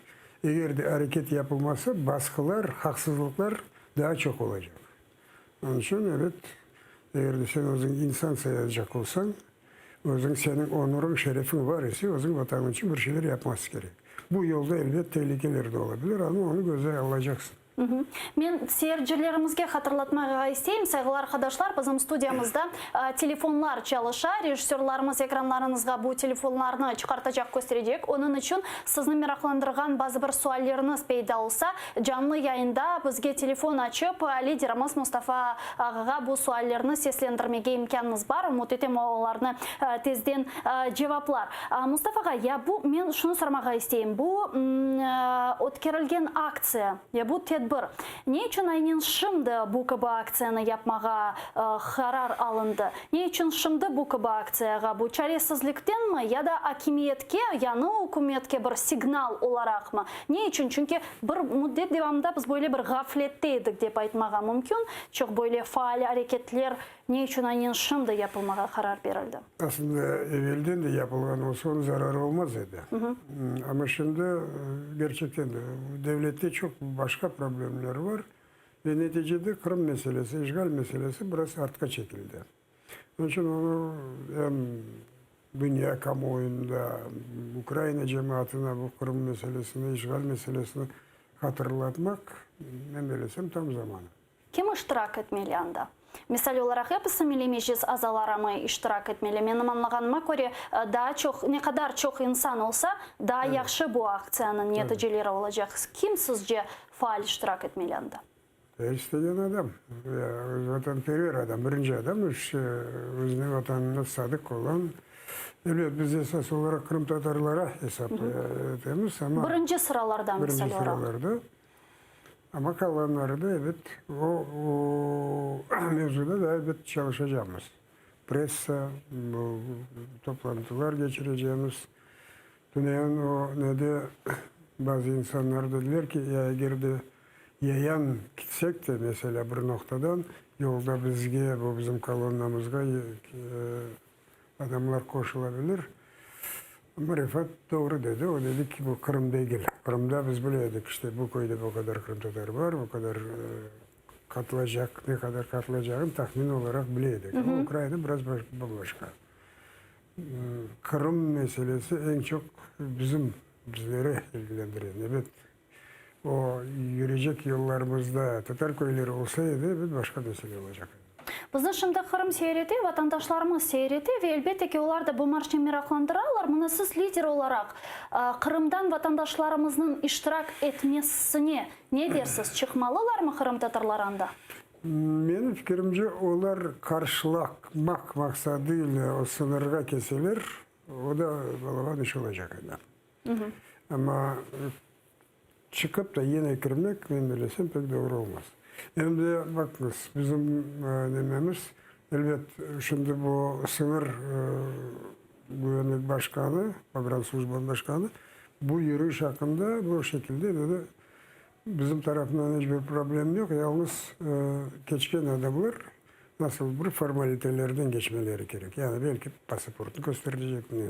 Eğer de hareket yapılmazsa baskılar, haksızlıklar daha çok olacak. Onun için evet eğer de sen özün insan sayacak olsan, özün senin onurun, şerefin var ise özün vatanın için bir şeyler yapması gerek. Bu yolda elbet tehlikeler de olabilir ama onu göze alacaksın. Men seyircilerimizge hatırlatmağa isteyeyim. Saygılar arkadaşlar, bizim stüdyamızda telefonlar çalışar. Rejissörlarımız ekranlarınızga bu telefonlarını çıkartacak, gösterecek. Onun için sizni meraklandırgan bazı bir sualleriniz peyda olsa canlı yayında bizge telefon açıp liderimiz Mustafa Ağa'ga bu suallerini seslendirmege imkanınız var. Umut etem olarını tezden cevaplar. Mustafa Ağa, ya bu men şunu sormağa isteyeyim. Bu ötkerilgen aksiya, ya bu tedbir. Ne için aynen şimdi bu gibi aksiyonu yapmağa karar alındı? Ne için şimdi bu gibi aksiyaga? Bu çaresizlikten mi ya da hakimiyetke, yani hükümetke bir signal olarak mı? Ne için? Çünkü bir müddet devamında biz böyle bir gafletteydik deyip aytmağa mümkün. Çok böyle faal hareketler ne için aynen şimdi yapılmağa karar verildi? Aslında evvelden de yapılgan olsa onun zararı olmaz idi. Ama şimdi gerçekten de devlette çok başka problemler var. Ve neticede Kırım meselesi, işgal meselesi biraz artka çekildi. Onun için onu hem dünya kamuoyunda Ukrayna cemaatine bu Kırım meselesini, işgal meselesini hatırlatmak ne bilesem tam zamanı. Kim iştirak etmeli anda? Misal olarak hepsi Milli Meclis azaları mı iştirak etmeli? Benim anladığıma göre daha çok, ne kadar çok insan olsa daha yaxşı bu aksiyanın neticeleri olacak. Kim sizce faal iştirak etmeli anda? İsteyen adam, vatanperver adam, birinci adam, özüne vatanına sadık olan. Evet, biz esas olarak Kırım Tatarlara hesap ediyoruz ama... Birinci sıralardan misal olarak. Birinci sıralarda. Ama kalanları da evet, o mevzuda da evet çalışacağımız. Pressa, toplantılar geçireceğimiz. Dünyanın o ne de bazı insanlar dediler ki ya eğer de yayan gitsek de mesela bir noktadan yolda bizge, bu bizim kolonnamızga adamlar koşulabilir. Ama Rifat doğru dedi. O dedi ki bu Kırım değil. Kırım'da biz biliyorduk işte bu köyde bu kadar Kırım Tatar var, bu kadar katılacak, ne kadar katılacağını tahmin olarak biliyorduk. Ama Ukrayna biraz başka. Kırım meselesi en çok bizleri ilgilendiriyor. Evet. O yürüyecek yollarımızda Tatar köyleri olsaydı bir başka mesele olacak. Bizde şimdi Kırım seyreti, vatandaşlarımız seyreti ve elbette ki onlar da bu marşı meraklandırırlar. Bunu siz lider olarak Kırım'dan vatandaşlarımızın iştirak etmesini ne dersiniz? Çıkmalılar mı Kırım Tatarlarında? Benim fikrimce onlar karşılamak maksadıyla o sınırga kesilir. O da balaban iş olacak. Ama çıkıp da yine girmek ben bilesem pek doğru olmaz. Hem de bakınız bizim dememiz elbet şimdi bu sınır güvenlik başkanı, Federal Служба Başkanı bu yürüyüş hakkında bu şekilde dedi. Bizim tarafından hiçbir problem yok. Yalnız geçken adamlar nasıl bir formalitelerden geçmeleri gerek. Yani belki pasaportu gösterecek mi?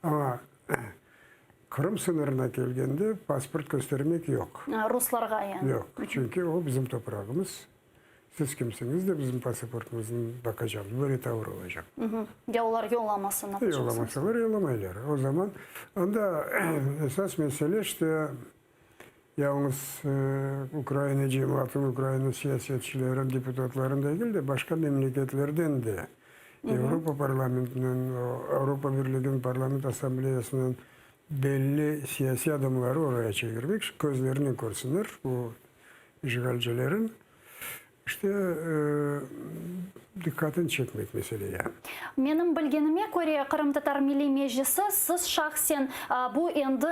Ama Kırım sınırına geldiğinde pasport göstermek yok. Ruslarga yani. Yok. Çünkü o bizim toprağımız. Siz kimsiniz de bizim pasaportumuzun bakacağımız böyle tavır olacak. Ya onlar yollamasın. Yollamasalar yollamaylar. O zaman onda esas mesele işte yalnız Ukrayna cemaatinin, Ukrayna siyasetçilerin, deputatların değil de başka memleketlerden de Avrupa Parlamento'nun, Avrupa Birliği'nin Parlament Asambleyası'nın belli siyasi adamları oraya çevirmek, gözlerini görsünler bu işgalcilerin. İşte dikkatini çekmek meseleye. Benim bilgenime göre Kırım Tatar Milli Meclisi siz şahsen bu endi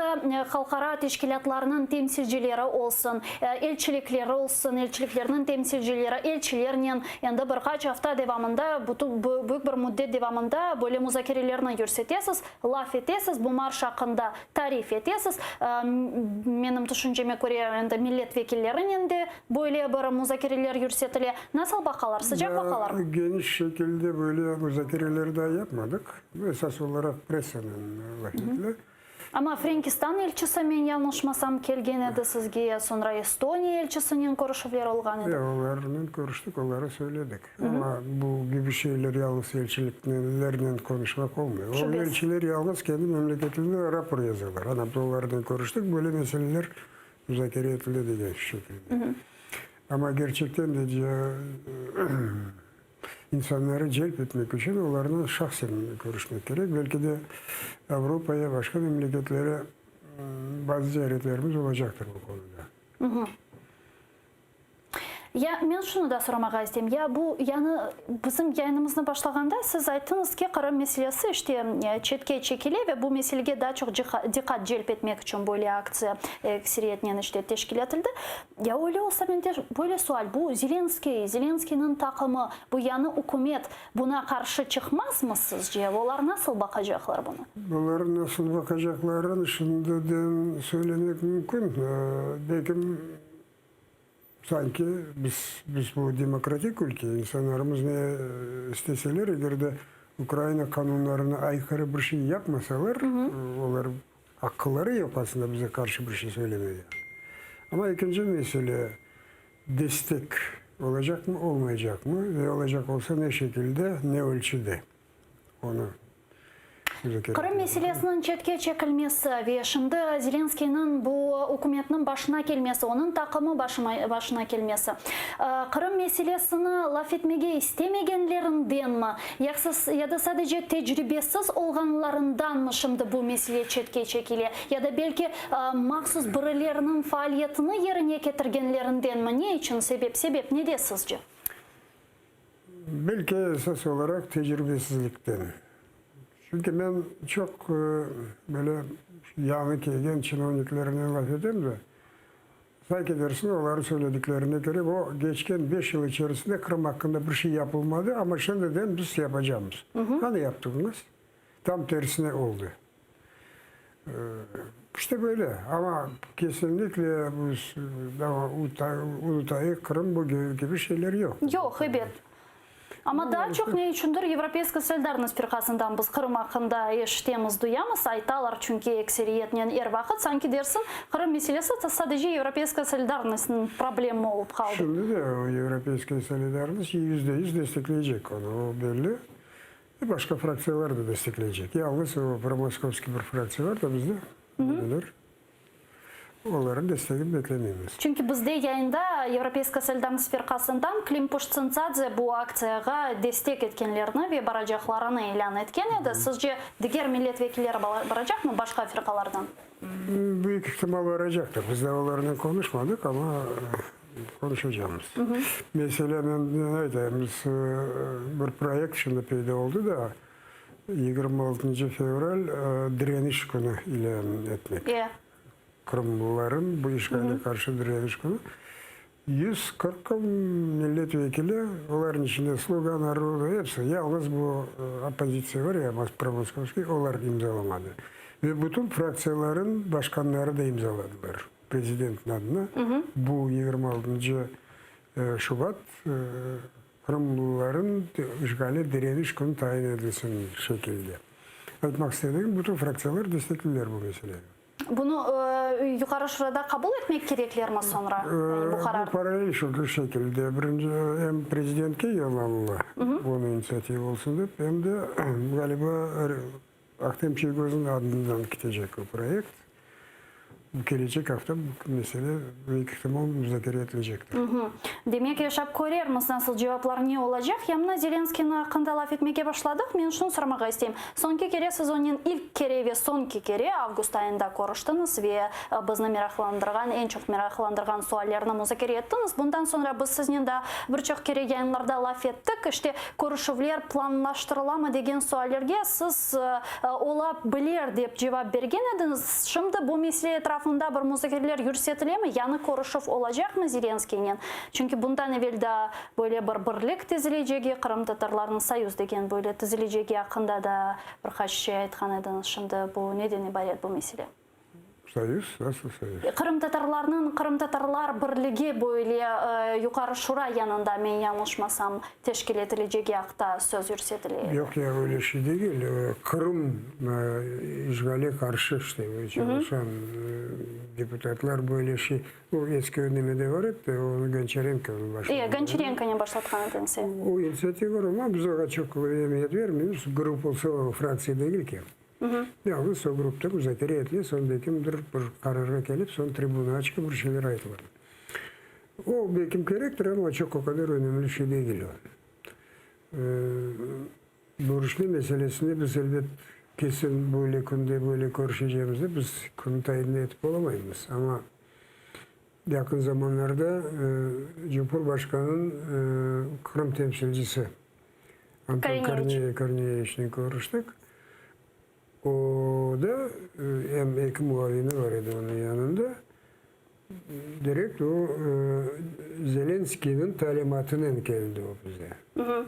halkara teşkilatlarının temsilcileri olsun, elçilikleri olsun, elçiliklerinin temsilcileri, elçilerinin endi birkaç hafta devamında, büyük bir müddet devamında böyle müzakerelerini görsetesiz, laf etesiz, bu marş hakkında tarif etesiz. Benim düşünceme göre endi milletvekillerinin de böyle bir müzakereler görsetili. Nasıl bakalar? Sıcak bakalar mı? Geniş şekilde böyle müzakereleri daha yapmadık. Esas olarak pressanın vakitle. Ama Frankistan elçisi men yanlışmasam kelgen edi sizge, sonra Estonya elçisinin görüşüleri olgan edi. Onlarla görüştük, onlara söyledik. Ama bu gibi şeyler yalnız elçiliklerle konuşmak olmuyor. O elçiler yalnız kendi memleketinde rapor yazıyorlar. Anadolu'lardan konuştuk, böyle meseleler müzakere edildi diye şekilde. Ama gerçekten de insanları celp etmek için onlarla şahsen görüşmek gerek. Belki de Avrupa'ya, başka memleketlere bazı ziyaretlerimiz olacaktır bu konuda. Ya men şunu da soramağa isteyeyim. Ya bu yani bizim yayınımızın başlaganda siz ayttınız ki Kırım meselesi işte çetke çekili ve bu meseleye daha çok dikkat celp etmek için böyle aksiya ekseriyetle işte teşkil edildi. Ya öyle olsa ben de böyle sual, bu Zelenski'nin takımı, bu yani hükümet buna karşı çıkmaz mı sizce? Onlar nasıl bakacaklar buna? Onlar nasıl bakacaklarını şimdiden söylemek mümkün. Belki sanki biz bu demokratik ülke, insanlarımız ne isteseler, eğer de Ukrayna kanunlarına aykırı bir şey yapmasalar, onlar akılları yok aslında bize karşı bir şey söylemeye. Ama ikinci mesele destek olacak mı, olmayacak mı? Ve olacak olsa ne şekilde, ne ölçüde? Onu Kırım meselesinin çetke çekilmesi ve şimdi Zelenskiy'nin bu hükümetinin başına gelmesi, onun takımı başına gelmesi. Kırım meselesini laf etmege istemegenlerinden mi? Ya da sadece tecrübesiz olganlarından mı şimdi bu mesele çetke çekili? Ya da belki mahsus birilerinin faaliyetini yerine getirgenlerinden mi? Ne için sebep ne de sizce? Belki esas olarak tecrübesizlikten. Çünkü ben çok böyle yanı kelgen чиновникlerine laf edeyim de sanki dersin onların söylediklerine göre o geçken 5 yıl içerisinde Kırım hakkında bir şey yapılmadı ama şimdiden biz yapacağımız. Hani yaptığımız tam tersine oldu. İşte böyle ama kesinlikle bu Ulutay'ı Kırım bu gibi şeyler yok. Yok, evet. Ama daha çok ne içindir Европейский Solidarność firkasından biz Kırım hakkında eşitemiz duyamız, aytalar çünkü ekseriyetten vakit sanki dersin Kırım meselesi sadece Европейский Solidarnosty'nin problemi olup kaldı. Şimdi de o Европейский Solidarność %100 destekleyecek onu, o belli. Başka fraksiyalar da destekleyecek. Yalnız o promoskovski bir fraksiya var da bizde bilir. Onların desteğini beklemeyiz. Çünkü bizde yayında Европейский Solidarność firkasından Klim Pushtsintsadze bu aksiyaya destek etkenlerini ve baracaklarını ilan etken edi. Sizce diğer milletvekilleri baracak mı başka firkalardan? Büyük ihtimal varacaktır. Biz de onlarla konuşmadık ama konuşacağımız. Mesela biz bir proje şimdi peyda oldu da 26. fevral direniş günü ilan etmek. Kırımlıların bu işgale karşı direniş günü. 140 milletvekili, onların içinde sloganları hepsi. Yalnız bu opozisyon var ya, Promoskovski, onlar imzalamadı. Ve bütün fraksiyaların başkanları da imzaladılar. Prezidentin adına. Bu 26. Şubat Kırımlıların işgale direniş günü tayin edilsin şekilde. Etmek istediğim bütün fraksiyalar destekliler bu meseleyi. Bunu yukarı şurada kabul etmek gerekler mi sonra? Yani bu karar. Bu paralel şu şekilde. Birinci hem prezidentke yollanılı bunun inisiyatifi olsun deyip hem de galiba Aktem Çiğgöz'ün adından gidecek o proje. Gelecek hafta bu mesele büyük ihtimal müzakere edilecektir. Demek yaşap koyarmız nasıl cevaplar ne olacak? Yamna Zelenskiy'nin hakkında laf etmeye başladık. Ben şunu sormak isteyeyim. Sonki kere sezonun ilk kere ve sonki kere avgust ayında konuştunuz ve bizni meraklandırgan, en çok meraklandırgan suallarını müzakere ettiniz. Bundan sonra biz sizinle de birçok kere yayınlarda laf ettik. İşte görüşüvler planlaştırılamı degen suallarga siz olabilir deyip cevap bergen ediniz. Şimdi bu mesele etrafında bir müzakereler yürütülüyor mu? Yanı konuşup olacak mı Zelenskiy'nin? Çünkü bundan evvel de böyle bir birlik tizileceği, Kırım Tatarlarının Soyuz degen böyle tizileceği hakkında da birkaç şey aytkan ediniz. Şimdi bu neden ibaret bu mesele? Soyuz? Nasıl soyuz? Kırım Tatarlar birliği böyle yukarı şura yanında men yanlışmasam teşkil edilecek haqda söz yürütülüyor. Yok ya öyle şey değil. Kırım işgale karşı işte çalışan deputatlar böyle şey. O eski ödemede var hep de onu Gönçerenko'nun başlattı. Gönçerenko'nun başlatkan edinse. O inisiyatif var ama biz ona çok emniyet vermiyoruz. Grup olsa o fraksiya değil ki. Yalnız o grupta müzakere ediliyor. Sondaki bir karara gelip son tribuna çıkıp bir şeyler aytılır. O belki gerektir ama çok o kadar önemli şey değil o. Borçlu meselesini biz elbet kesin böyle konuda böyle konuşacağımızda biz konu tayin edip olamayız. Ama yakın zamanlarda Cumhurbaşkanı'nın Kırım temsilcisi Anton Korneyevich'le konuştuk. O da hem ek muavini var idi onun yanında. Direkt o Zelenskiy'nin talimatının geldi o bize.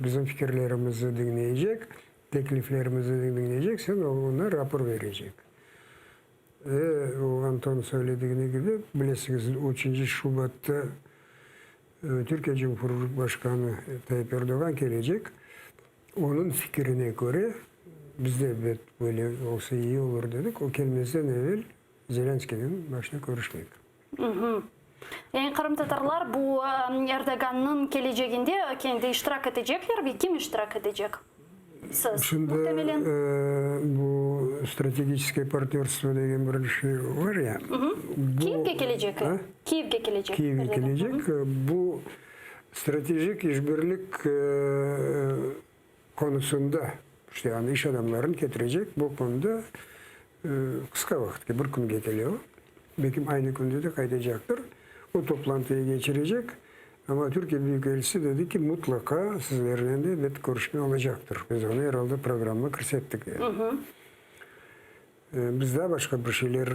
Bizim fikirlerimizi dinleyecek, tekliflerimizi dinleyecek, sen ona rapor verecek. O Anton söylediğine gibi bilirsiniz 3. Şubat'ta Türkiye Cumhurbaşkanı Tayyip Erdoğan gelecek. Onun fikrine göre biz de böyle olsa iyi olur dedik. O kelimesinden evvel Zelenskiy'nin başına görüşmek. Yani Kırım Tatarlar bu Erdoğan'ın geleceğinde kendi iştirak edecekler ve kim iştirak edecek? siz? Şimdi Muhtemelen. bu stratejik partnerство degen bir şey var ya. Kiev'e gelecek. Kiev'e gelecek. Kiev'e gelecek. Bu stratejik işbirlik konusunda işte yani iş adamlarını getirecek bu konuda kısa vakit, bir gün geliyor. Belki aynı günde de kaydacaktır. O toplantıyı geçirecek. Ama Türkiye Büyükelçisi dedi ki mutlaka sizlerle de bir görüşme olacaktır. Biz onu herhalde programda kırsettik. Yani. Biz daha başka bir şeyler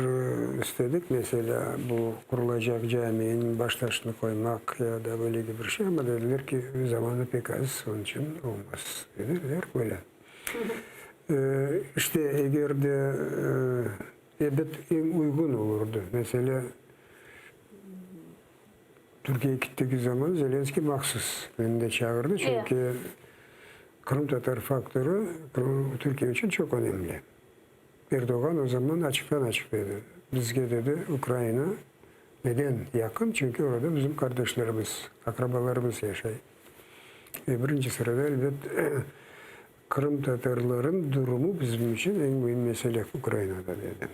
istedik. Mesela bu kurulacak caminin baş taşını koymak ya da böyle bir şey ama dediler ki zamanı pek az, onun için olmaz. Dediler böyle. İşte eğer de evet en uygun olurdu. Mesela Türkiye'ye gittiği zaman Zelenski mahsus beni de çağırdı. Çünkü Kırım Tatar faktörü Türkiye için çok önemli. Erdoğan o zaman açıktan açıkladı. Bizge dedi Ukrayna neden yakın? Çünkü orada bizim kardeşlerimiz, akrabalarımız yaşıyor. Birinci sırada elbet Kırım Tatarların durumu bizim için en mühim mesele Ukrayna'da dedi.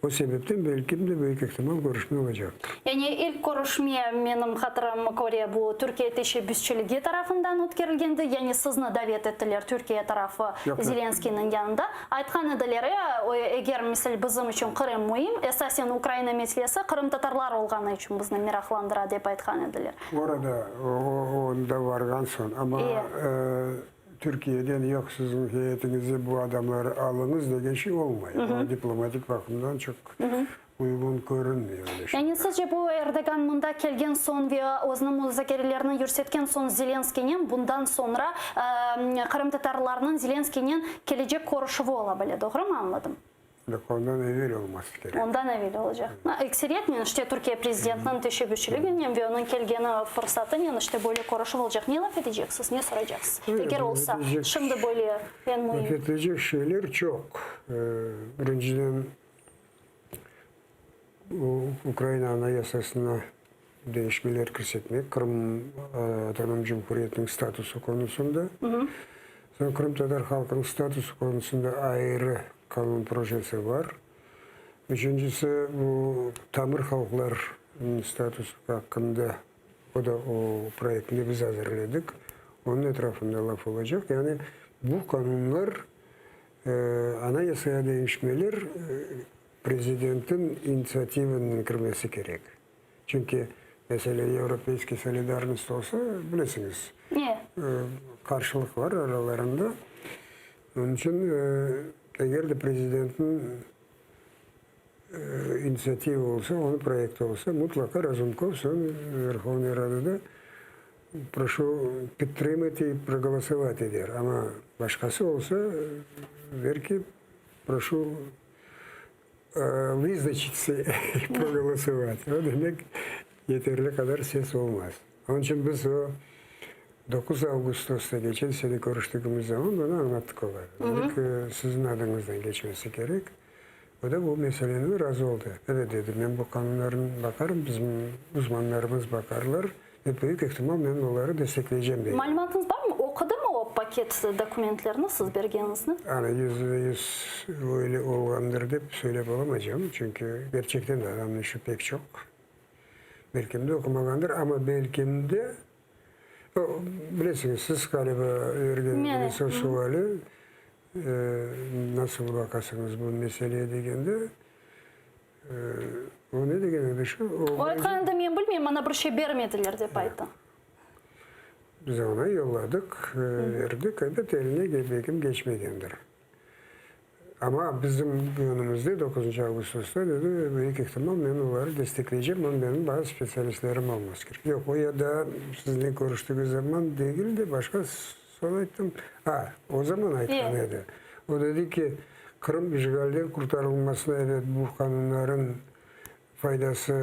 O sebepten belki de büyük ihtimal görüşme olacaktır. Yani ilk görüşme benim hatırıma göre bu Türkiye teşebbüsçülüğü tarafından ötkerilgendi. Yani sizni davet ettiler Türkiye tarafı Zelenski'nin yanında. Aytkan ediler eğer mesela bizim için Kırım mühim, esasen Ukrayna meselesi Kırım Tatarlar olğanı için bizni meraklandıra dep aytkan ediler. Orada onda vargan son ama Türkiye'den yok sizin heyetinizi bu adamları alınız degen şey olmuyor. O diplomatik bakımdan çok uygun görünmüyor. Yani sizce bu Erdoğan bunda kelgen son ve o'zini müzakerelerini yürütken son Zelenski'nin bundan sonra Kırım Tatarlarının Zelenski'nin gelecek koruşuvu olabilir. Doğru mu anladım? Ondan evvel olması gerek. Ondan evvel olacak. Ekseriyet men işte Türkiye prezidentinin teşebbüsçülüğü ve onun kelgeni fırsatı işte böyle koruşuv olacak. Ne laf edeceksiniz? Ne soracaksınız? Eğer olsa şimdi böyle en mühim. Laf edecek şeyler çok. Birinciden Ukrayna Anayasasına değişmeler kırsetmek, Kırım Otonom Cumhuriyeti'nin statüsü konusunda, sonra Kırım Tatar halkının statüsü konusunda ayrı kanun projesi var. Üçüncüsü bu Tamır halklar statüsü hakkında o da o projektini biz hazırladık. Onun etrafında laf olacak. Yani bu kanunlar anayasaya değişmeler prezidentin inisiyatifinin girmesi gerek. Çünkü mesela Avrupa solidarnost olsa bilirsiniz. Karşılık var aralarında. Onun için eğer de prezidentin inisiyatifi olsa, onun projekti olsa mutlaka Разумков son Верховной Радада прошу підтримати и проголосовать eder. Ama başkası olsa belki прошу визначиться и проголосовать. O demek yeterli kadar ses olmaz. Onun için biz o 9 Ağustos'ta geçen sene görüştüğümüz zaman bunu anlattık olar. Dedik sizin adınızdan geçmesi gerek. O da bu meselenin razı oldu. Evet dedi ben bu kanunların bakarım, bizim uzmanlarımız bakarlar. Ve büyük ihtimal ben onları destekleyeceğim dedi. Malumatınız var mı? Okudu mu o paket dokumentlerini siz bergenizini? Yani %100 öyle olgandır deyip söyleyip olamayacağım. Çünkü gerçekten de adamın işi pek çok. Belki de okumagandır ama belki de bilirsiniz siz galiba örgün suali nasıl bakasınız bu meseleye degende o ne degende şu? O aytkanında men bilmeyeyim, bana bir şey vermediler dep aytdı. Biz ona yolladık, verdik. Evet eline belki geçmegendir. Ama bizim yönümüzde 9. Ağustos'ta dedi büyük ihtimal ben onları destekleyeceğim ama benim bazı spesyalistlerim olması gerek. Yok o ya da sizinle görüştüğü zaman değil de başka soraydım. O zaman aytkanıydı. O dedi ki Kırım işgalden kurtarılmasına evet bu kanunların faydası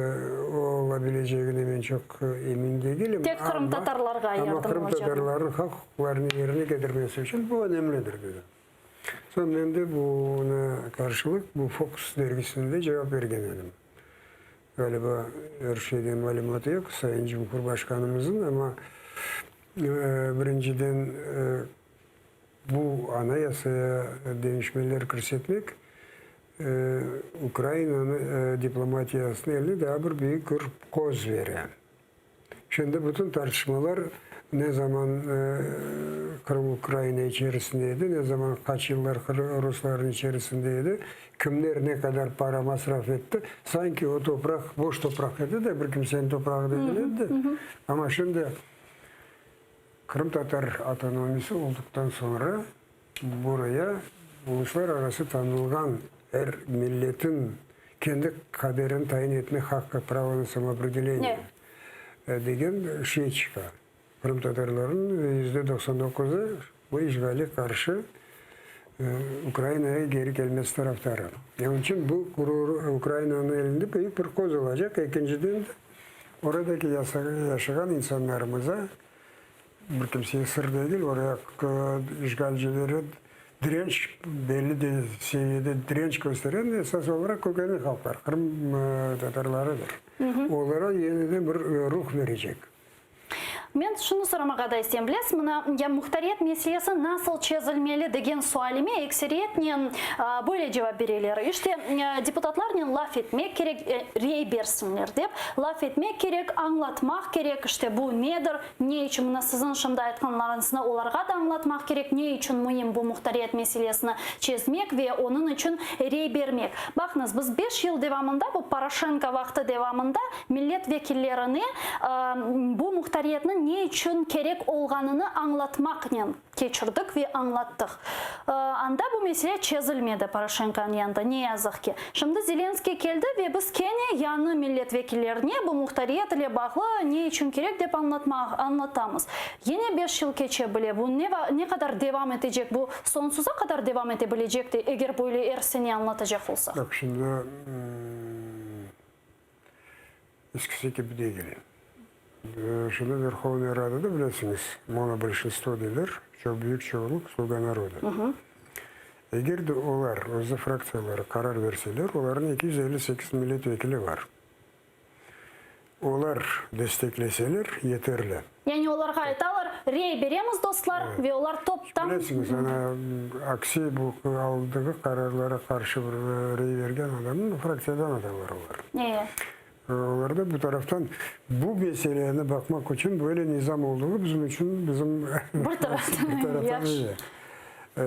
olabileceğine ben çok emin değilim. Tek Kırım Tatarlarga yardım olacak. Ama Kırım Tatarların hak hukuklarını yerine getirmesi için bu önemlidir dedi. Sonra ben de buna karşılık bu Fox dergisinde cevap vergenelim. Galiba her şeyden malumatı yok Sayın Cumhurbaşkanımızın ama birinciden bu anayasaya değişmeler kırsetmek Ukrayna'nın diplomatiyasını eline daha bir büyük bir koz veren. Şimdi bütün tartışmalar ne zaman Kırım Ukrayna içerisindeydi, ne zaman kaç yıllar Rusların içerisindeydi, kimler ne kadar para masraf etti. Sanki o toprak boş toprak idi de bir kimsenin toprağı değildi. Ama şimdi Kırım Tatar otonomisi olduktan sonra buraya uluslararası tanınan her milletin kendi kaderini tayin etme hakkı, pravını самоопределения degen şey çıkar. Kırım Tatarların %99'u bu işgale karşı Ukrayna'ya geri gelmesi taraftarı. Onun için bu Ukrayna'nın elinde büyük bir koz olacak. İkinciden de oradaki yaşayan insanlarımıza bir kimseye sır değil, oraya işgalcilere direnç, belli de seviyede direnç gösteren esas olarak kökenli halklar, Kırım Tatarlarıdır. Onlara yeniden bir ruh verecek. Men şunu soramağa da isteyem. Bilesiz, ya muhtariyet meselesi nasıl çözülmeli degen sualime ekseriyetle böyle cevap verirler. İşte deputatların laf etmek gerek, rey bersinler deyip, laf etmek gerek, anlatmak gerek, işte bu nedir, ne için sizin şimdi aytkanlarınızda olarga da anlatmak gerek, ne için mühim bu muhtariyet meselesini çözmek ve onun için rey bermek. Bakınız, biz 5 yıl devamında, bu Poroshenko vakti devamında milletvekillerini bu muhtariyetinin ne için gerek olganını anlatmakla geçirdik ve anlattık. Anda bu mesele çözülmedi Poroshenko'nun yanında, ne yazık ki. Şimdi Zelenskiy geldi ve biz kendi yanı milletvekillerine bu muhtariyet ile bağlı ne için gerek deyip anlatamız. Yine 5 yıl geçe bile bu ne kadar devam edecek, bu sonsuza kadar devam edebilecekti eğer böyle erseni anlatacak olsak. Bak şimdi eskisi gibi değil. Şimdi Верховная Rada'da bilirsiniz, monobольшинство denir, çok büyük çoğunluk Sluga Народа. Eğer de onlar, özü fraksiyaları karar verseler, onların 258 milletvekili var. Onlar destekleseler yeterli. Yani onlara aytalar, rey beremiz dostlar ve onlar toptan... Bilirsiniz, aksi bu aldığı kararlara karşı rey vergen adamın fraksiyadan adamlar var. Evet. Onlar da bu taraftan bu meseleye bakmak için böyle nizam olduğu bizim için bir taraftan iyi.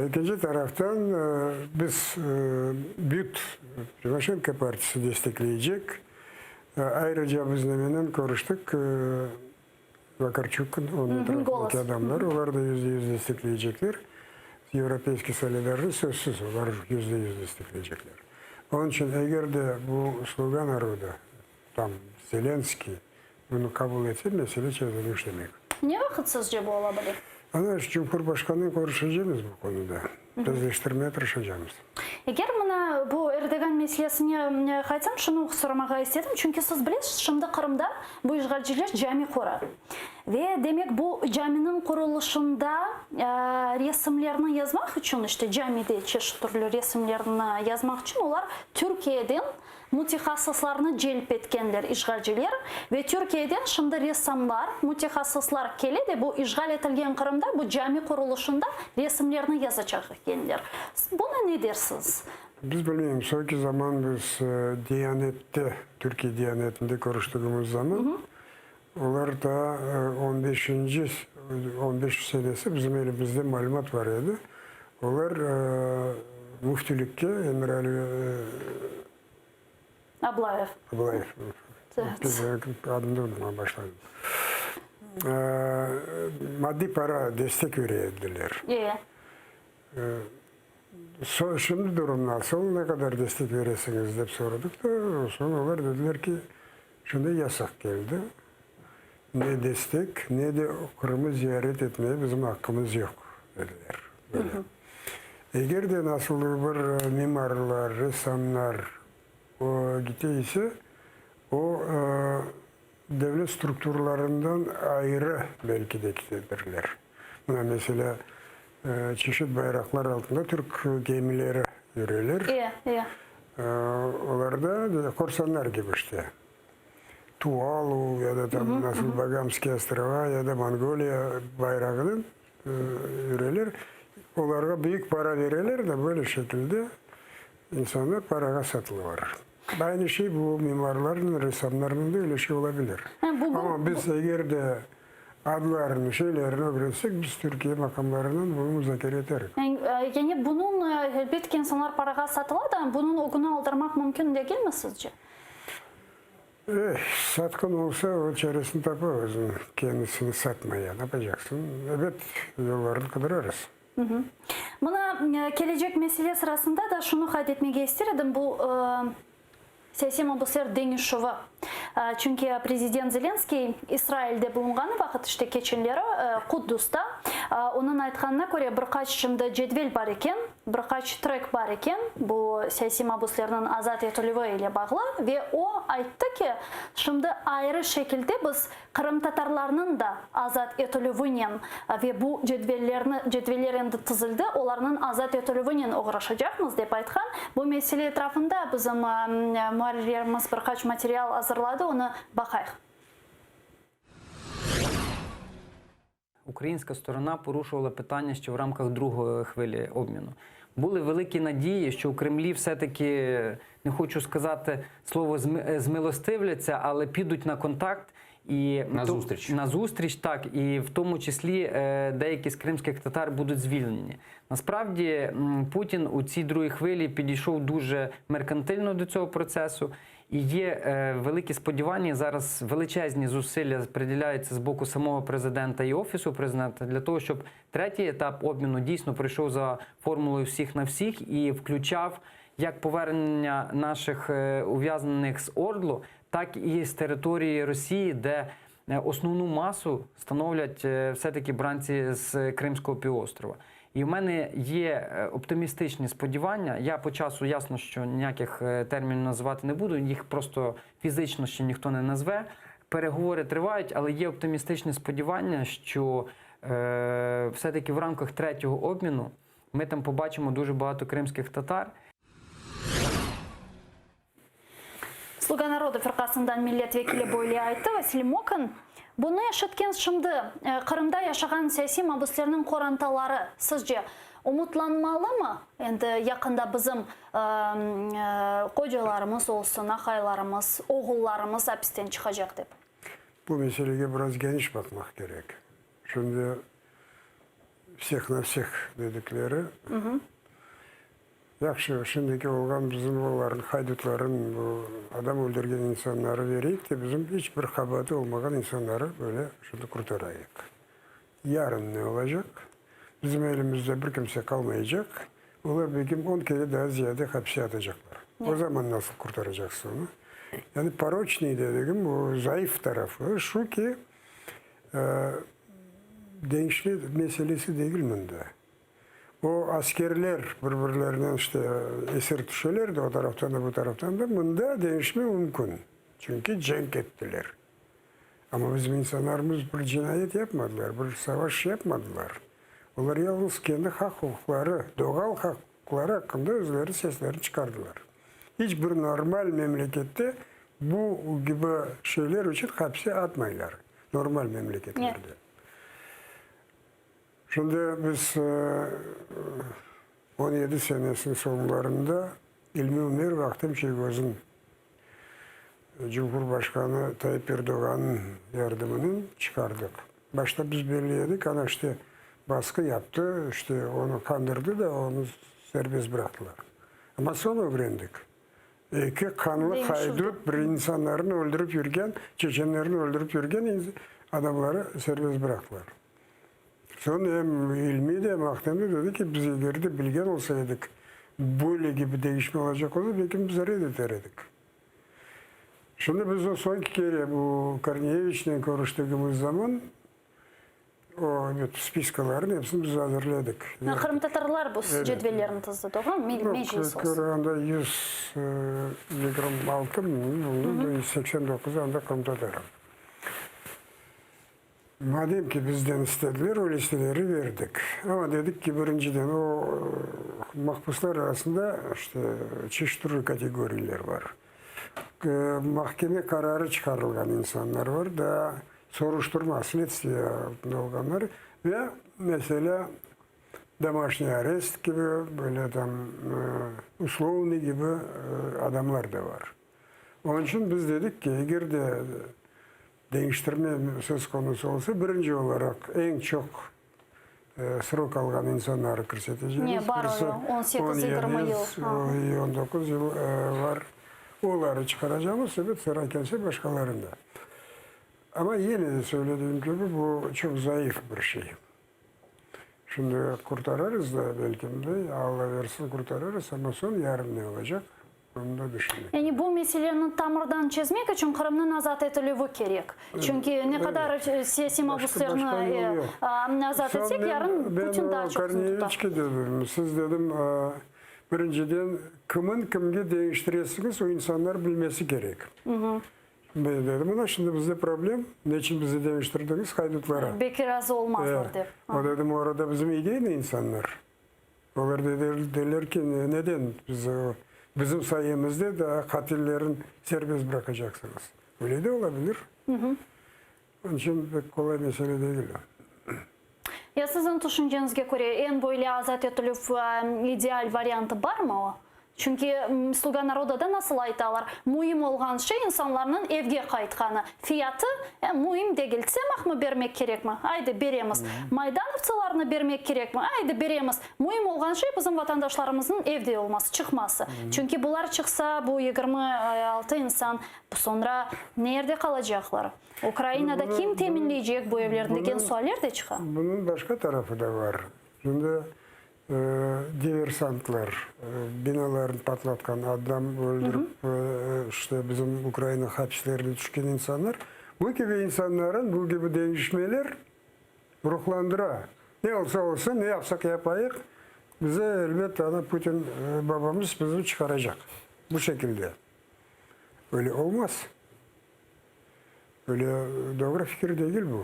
İkinci taraftan biz büyük Poroshenko Partisi destekleyecek. Ayrıca biz neyle konuştuk. Vakarchuk'un onun tarafındaki adamlar. Onlar da %100 destekleyecekler. Европейский solidarlığı sözsüz. Onlar %100 destekleyecekler. Onun için eğer de bu Sluga Народа tam Zelenskiy bunu kabul etse mesele çözülmüş demek. Ne vakit sizce bu olabilir? Ana Cumhurbaşkanı'nın konuşacağımız bu konuda. Düzleştirmeye çalışacağımız. Eğer bana bu Erdogan meselesine kaysam şunu sormağa istedim. Çünkü siz bilirsiniz şimdi Kırım'da bu işgalciler cami kurar. Ve demek bu caminin kuruluşunda resimlerini yazmak için işte camide çeşitli türlü resimlerini yazmak için onlar Türkiye'den mütehassıslarını celp etkenler işgalciler ve Türkiye'den şimdi ressamlar, mütehassıslar geldi de bu işgal edilen Kırım'da bu cami kuruluşunda resimlerini yazacak kendiler. Buna ne dersiniz? Biz bilmiyorum. Sonraki zaman biz Diyanet'te, Türkiye Diyanet'inde konuştuğumuz zaman onlar da 15 senesi bizim elimizde malumat var idi. Onlar müftülükte Emir Ali Ablayev. Adını unutmaya başladım. Maddi para destek veriyordular. Şimdi durum nasıl, ne kadar destek verirsiniz diye sorduk da sonra onlar dediler ki şimdi yasak geldi. Ne destek ne de Kırım'ı ziyaret etmeye bizim hakkımız yok dediler. Böyle. Eğer de nasıl bir mimarlar, ressamlar o gittiyse o devlet strukturlarından ayrı belki de gittirirler. Buna mesela çeşit bayraklar altında Türk gemileri yürüyorlar. Onlar da korsanlar gibi işte. Tuvalu ya da tam nasıl Bagamski Ostrova ya da Mongolia bayrağının yürüyorlar. Onlara büyük para verirler de böyle şekilde insanlar paraga satılıyor. Aynı şey bu mimarların, ressamların da öyle şey olabilir. Ama biz eğer de adlarını, şeylerini öğrensek biz Türkiye makamlarının bunu müzakere ederiz. Yani bunun elbette insanlar paraga satılır da bunun okunu aldırmak mümkün değil mi sizce? Satkın olsa o çaresini tapar özün. Kendisini satmaya ne yapacaksın? Evet, yollarını kıdırarız. Buna gelecek mesele sırasında da şunu kaydetmeye istedim. Bu siyasi mabuslar Deniz Şovu. Çünkü Prezident Zelenskiy İsrail'de bulunğanı vakit işte geçenleri Kuddus'ta onun aytkanına göre birkaç şimdi cedvel var iken, birkaç track var iken bu siyasi mabuslarının azat etilivi ile bağlı ve o ayttı ki şimdi ayrı şekilde biz Kırım Tatarlarının da azat etilivinin ve bu cedvellerin de tızıldı, onların azat etilivinin uğraşacakmız deyip aytkan. Bu mesele etrafında bizim muharrirlerimiz birkaç material hazırladı, onu bakayıq. Українська сторона порушувала питання ще в рамках другої хвилі обміну. Були великі надії, що у Кремлі все-таки, не хочу сказати слово змилостивляться, але підуть на контакт. І на зустріч, так, і в тому числі деякі з кримських татар будуть звільнені. Насправді Путін у цій другій хвилі підійшов дуже меркантильно до цього процесу. І є великі сподівання, зараз величезні зусилля приділяються з боку самого президента і Офісу президента для того, щоб третій етап обміну дійсно пройшов за формулою всіх на всіх і включав як повернення наших ув'язнених з Ордлу, так і з території Росії, де основну масу становлять все-таки бранці з Кримського півострова. І в мене є оптимістичні сподівання. Я по часу ясно, що ніяких термінів називати не буду, їх просто фізично ще ніхто не назве. Переговори тривають, але є оптимістичні сподівання, що все-таки в рамках третього обміну ми там побачимо дуже багато кримських татар. Слуга народа фиркасындан милләтвекиле Бойли айтты, Василий Мокин. Бұны yaşatken şimdi Kırım'da yaşagan siyasi mabuslarının korantалары sizce umutlanmalı mı? Endi yakında bizim kocalarımız olsun, akaylarımız, oğullarımız hapisten çıkacak deb. Bu meseleye biraz geniş bakmak gerek. Şimdi всех на всех dedikleri Yaxşı, şimdiki olgan bizim onların haydutların, bu adam öldürgen insanları vereyik de bizim hiçbir kabahati olmayan insanları böyle şimdi kurtarayık. Yarın ne olacak? Bizim elimizde bir kimse kalmayacak. Onlar belki 10 kere daha ziyade hapse atacaklar. O zaman nasıl kurtaracaksın onu? Yani paroçni dediğim bu zayıf tarafı şu ki gençlik meselesi değil miydi? O askerler birbirlerinden işte esir düşüyorlar da o taraftan da bu taraftan da bunda değişme mümkün. Çünkü cenk ettiler. Ama bizim insanlarımız bir cinayet yapmadılar, bir savaş yapmadılar. Onlar yalnız kendi hak hukukları, doğal hakları hakkında özleri seslerini çıkardılar. Hiçbir normal memlekette bu gibi şeyler için hapse atmaylar. Normal memleketlerde. Şimdi biz 17 senesinin sonlarında İlmi Ömer Vaktim Şeygöz'ün Cumhurbaşkanı Tayyip Erdoğan'ın yardımının çıkardık. Başta biz belirledik ama işte baskı yaptı, işte onu kandırdı da onu serbest bıraktılar. Ama sonra öğrendik. İki kanlı haydut bir insanların öldürüp yürüyen, Çeçenlerin öldürüp yürüyen adamları serbest bıraktılar. Sonra hem ilmi de mahkemede dedi ki biz ileride bilgen olsaydık böyle gibi değişme olacak olsa belki biz reddederdik. Şimdi biz o son kere bu Korneyeviç'le konuştuğumuz zaman o spiskaların hepsini biz hazırladık. Kırım Tatarlar bu cedvellerini tızdı, doğru mu? Meclis olsun. Kırım'da 126 mı? 89 anda Kırım Tatarım. Madem ki bizden istediler, o listeleri verdik. Ama dedik ki birinciden o mahpuslar arasında işte çeşitli kategoriler var. Mahkeme kararı çıkarılan insanlar var da soruşturma, следствие altında olanlar ve mesela домашний арест gibi, böyle там условный gibi adamlar da var. Onun için biz dedik ki eğer de değiştirme söz konusu olsa birinci olarak en çok sırok algan insanları kırseteceğiz. Ne var o? 18-20 yıl. 19 yıl var. Onları çıkaracağımız sebep sıra gelse başkalarında. Ama yine de söylediğim gibi bu çok zayıf bir şey. Şimdi kurtarırız da belki de Allah versin kurtarırız ama son yarın ne olacak? Onu da düşünün. Yani bu meselenin tamırdan çözmek için Kırım'ın azat edilmesi gerek. Çünkü ne kadar siyasi mahpuslarını azat etsek yarın Putin daha çok tutar. Dedim. Siz dedim birinciden kimin kimge değiştirirsiniz o insanlar bilmesi gerek. Ben dedim ona şimdi bizde problem. Ne için bizi değiştirdiniz haydutlara? Belki razı olmazlar deyip. O dedim orada bizim iyi değil mi insanlar? Onlar dediler ki neden bizim sayemizde de katillerin serbest bırakacaksınız. Öyle de olabilir. Onun için pek kolay mesele değil. Ya sizin düşüncenize göre en böyle azat edilip ideal variantı var mı o? Çünkü Sluga Naroda'da nasıl aytalar? Muhim olgan şey insanların evge kaytkanı. Fiyatı muhim degilse mı vermek gerek mi? Haydi beremiz. Maydanovçılarını vermek gerek mi? Haydi beremiz. Muhim olgan şey bizim vatandaşlarımızın evde olması, çıkması. Çünkü bunlar çıksa bu 26 insan sonra nerede kalacaklar? Ukrayna'da kim teminleyecek bu evlerin degen sualler de çıkar. Bunun başka tarafı da var. Şimdi diversantlar, binalarını patlatkan adam öldürüp işte bizim Ukrayna hapislerine düşken insanlar. Bu gibi insanların bu gibi değişmeler ruhlandıra. Ne olsa olsun ne yapsak yapayık bize elbette Putin babamız bizi çıkaracak. Bu şekilde. Öyle olmaz. Öyle doğru fikir değil bu.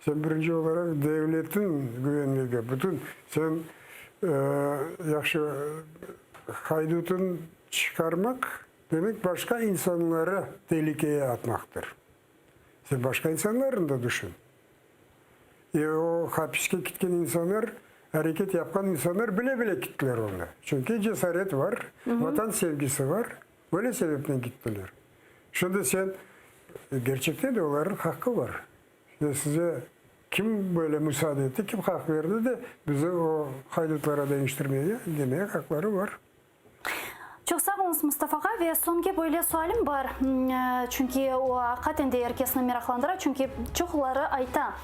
Sen birinci olarak devletin güvenliği, bütün sen yaxşı haydutun çıkarmak demek başka insanları tehlikeye atmaktır. Sen başka insanların da düşün. O hapiste gitken insanlar, hareket yapan insanlar bile bile gittiler onu. Çünkü cesaret var, vatan sevgisi var. Böyle sebeple gittiler. Şimdi sen gerçekten de onların hakkı var. Size kim böyle müsaade etti, kim hak verdi de bizi o haydutlara değiştirmeye, demeye hakları var. Çok sağ olun Mustafa'ga ve sonki böyle sualim var. Çünkü o hakikaten de herkesini meraklandırar. Çünkü çokları ayta.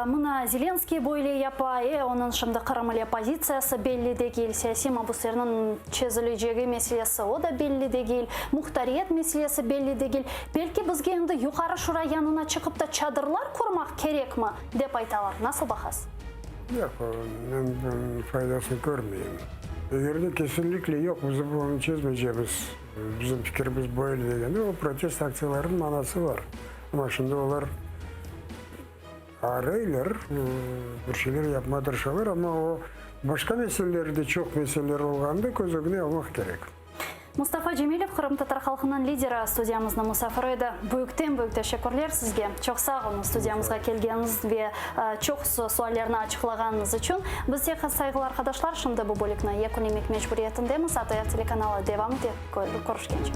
Mına Zelenskiy böyle yapay, onun şimdi Kırım ile pozisiyası belli değil. Siyasi mahpuslarının çözüleceği meselesi o da belli değil. Muhtariyet meselesi belli değil. Belki bizge endi yukarı şura yanına çıkıp da çadırlar kurmak gerek mi? Dep aytalar. Nasıl bakasın? Yok, ben faydasını görmeyeyim. Eğer de kesinlikle yok, bizim onu çözmeyeceğimiz, bizim fikrimiz böyle degende o protest aksiyaların manası var. Ama şimdi onlar araylar, bir şeyler yapmaya çalışıyorlar ama o başka meselelerde çok meseleler olganda göz önüne almak gerek. Mustafa Cemilov, Kırım Tatar halkının lideri stüdyamızda misafir edi. Büyük teşekkürler sizge. Çok sağ olun stüdyamızga kelgeniz ve çok suallarını açıklagannız için. Biz size saygılı arkadaşlar, şimdi bu bölükne ekonomik mecburiyetindemiz. ATR teлеканалы devam edip görüşkence.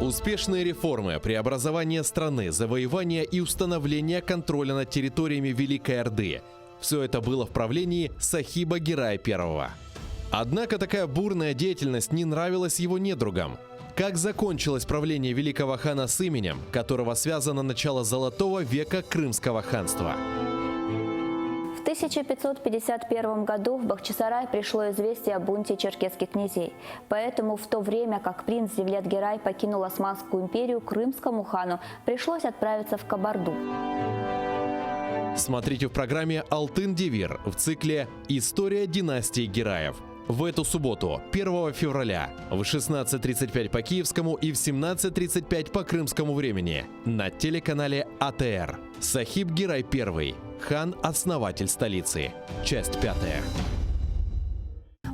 Успешные реформы, преобразование страны, завоевание и установление контроля над территориями Великой Орды – все это было в правлении Сахиба Гирая I. Однако такая бурная деятельность не нравилась его недругам. Как закончилось правление великого хана с именем, которого связано начало Золотого века Крымского ханства? В 1551 году в Бахчисарай пришло известие о бунте черкесских князей. Поэтому в то время, как принц Девлет-Герай покинул Османскую империю, крымскому хану пришлось отправиться в Кабарду. Смотрите в программе «Алтын-Девир» в цикле «История династии Гираев». В эту субботу, 1 февраля, в 16:35 по киевскому и в 17:35 по крымскому времени на телеканале АТР. Сахиб Гирай I. Хан – основатель столицы. Часть 5.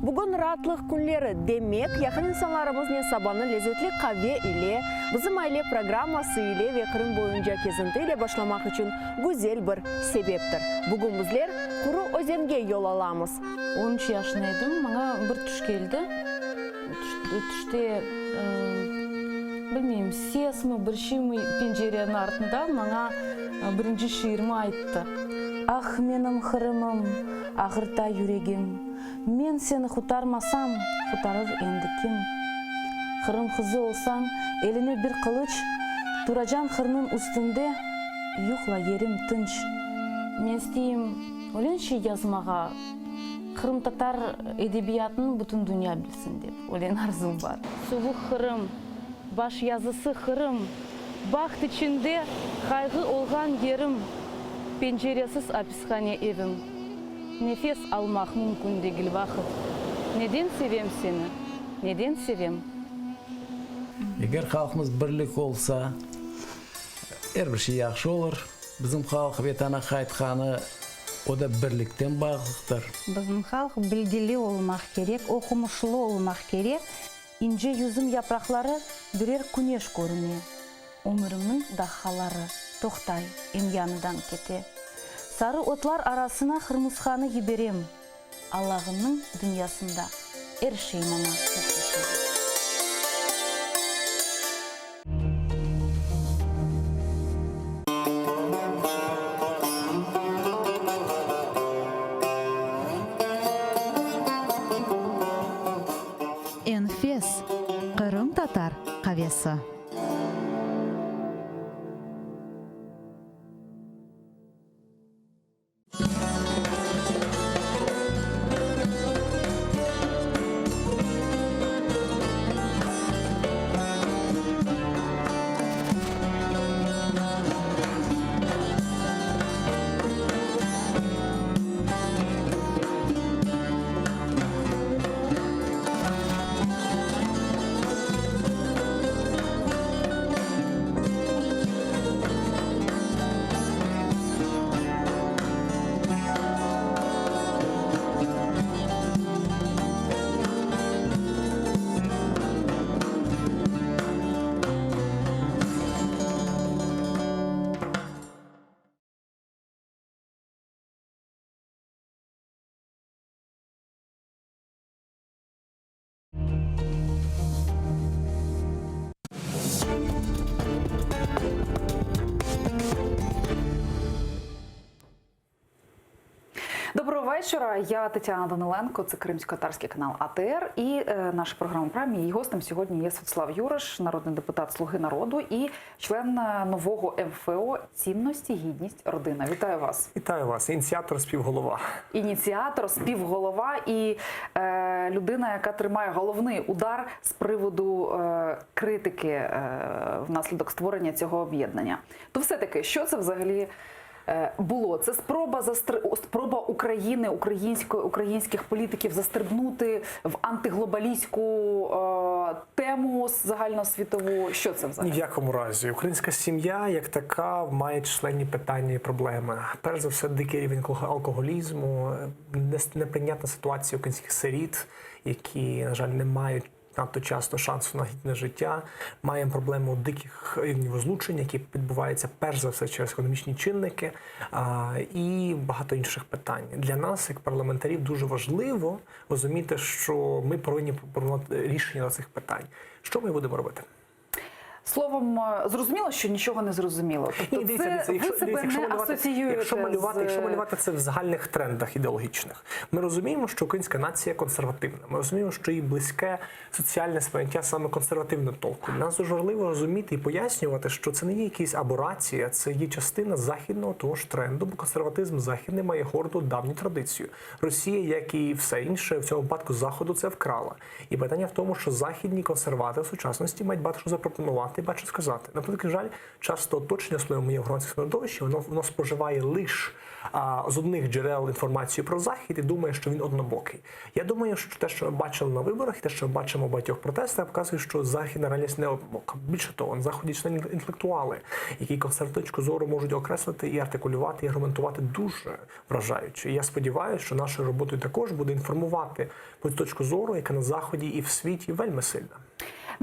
Бүгін ратлық күнлері демек, яқын инсанларымыз не сабаны лезетлі қаве иле, бізім айле программасы иле ве Қырым бойынша кезінті иле башламақ үшін güzel бір себептір. Бүгін біздер құру өзенге yol аламыз. 13 yaşındaydım, bana bir tuş geldi. Tuşte, bilmeyeyim, ses mi, bir şey mi pencerenin ardında bana birinci şiirimi ayttı. Ah menim Kırımım, ağırta yüreğim. Men seni xutarmasam, xutarır endi kim? Kırım kızı olsam, eline bir kılıç, duracan kırının üstünde, yuhla yerim tınç. Men isteyim, ölen şey yazmağa, Kırım Tatar edebiyatını bütün dünya bilsin dep, ölen arzum var. Soğuk Kırım, baş yazısı Kırım, baxt içinde kaygı olgan yerim, penceresiz hapishane evim. Nefes almak mümkün değil vakit. Neden sevem seni? Neden sevem? Eğer halkımız birlik olsa, her bir şey yaxşı olur. Bizim halk vatana qaytqаны, o da birlikten bağlıqdır. Bizim halk bilgili olmak gerek, okumuşlu olmak gerek. İnce yüzüm yaprakları birer güneş görünüyor. Ömrümün dahaları toktay, yanından kete. Sarı otlar arasına Hırmızxanı yiberem. Allah'ımın dünyasında her şey bana muhteşem. Enfes Kırım Tatar Kavesi. Доброго вечора. Я Тетяна Даниленко, це кримсько-татарський канал АТР. І наша програма «Прайм». Її гостем сьогодні є Святослав Юраш, народний депутат «Слуги народу» і член нового МФО «Цінності, гідність, родина». Вітаю вас. Вітаю вас. Ініціатор, співголова. Ініціатор, співголова і людина, яка тримає головний удар з приводу критики внаслідок створення цього об'єднання. То все-таки, що це взагалі було? Це спроба України, українських політиків застрибнути в антиглобалістську тему загальносвітову. Що це взагалі? Ні в якому разі. Українська сім'я, як така, має численні питання і проблеми. Перш за все, дикий рівень алкоголізму, неприйнятна ситуація українських сиріт, які, на жаль, не мають надто часто шансу на гідне життя. Маємо проблему диких рівнів розлучень, які відбуваються перш за все через економічні чинники і багато інших питань. Для нас, як парламентарів, дуже важливо розуміти, що ми повинні пропонувати рішення цих питань. Що ми будемо робити? Словом, зрозуміло, що нічого не зрозуміло. Тобто якщо малювати це в загальних трендах ідеологічних, ми розуміємо, що українська нація консервативна. Ми розуміємо, що їй близьке соціальне сприйняття саме консервативного толку. Нас дуже важливо розуміти і пояснювати, що це не є якась аборація, це є частина західного того ж тренду, бо консерватизм західний має горду давню традицію. Росія, як і все інше, в цьому випадку Заходу це вкрала. І питання в тому, що західні консерватори в сучасності мають багато що запропонувати і бачить сказати. На превеликий жаль, часто оточення своєму є в громадському середовищі, воно споживає лише з одних джерел інформацію про Захід і думає, що він однобокий. Я думаю, що те, що ми бачили на виборах, і те, що ми бачимо в багатьох протестах, показує, що західна реальність не однобока. Більше того, на Заході члени інтелектуали, які консервативну точку зору можуть окреслити і артикулювати, і аргументувати дуже вражаюче. І я сподіваюся, що нашою роботою також буде інформувати про точку зору, яка на Заході і в світі вельми сильна.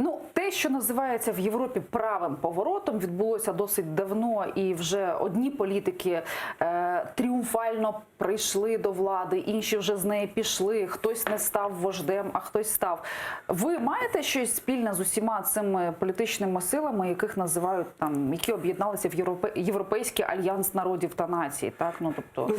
Ну, те, що називається в Європі правим поворотом, відбулося досить давно, і вже одні політики тріумфально прийшли до влади, інші вже з неї пішли, хтось не став вождем, а хтось став. Ви маєте щось спільне з усіма цими політичними силами, яких називають там, які об'єдналися в Європейський альянс народів та націй, так? Ну, тобто,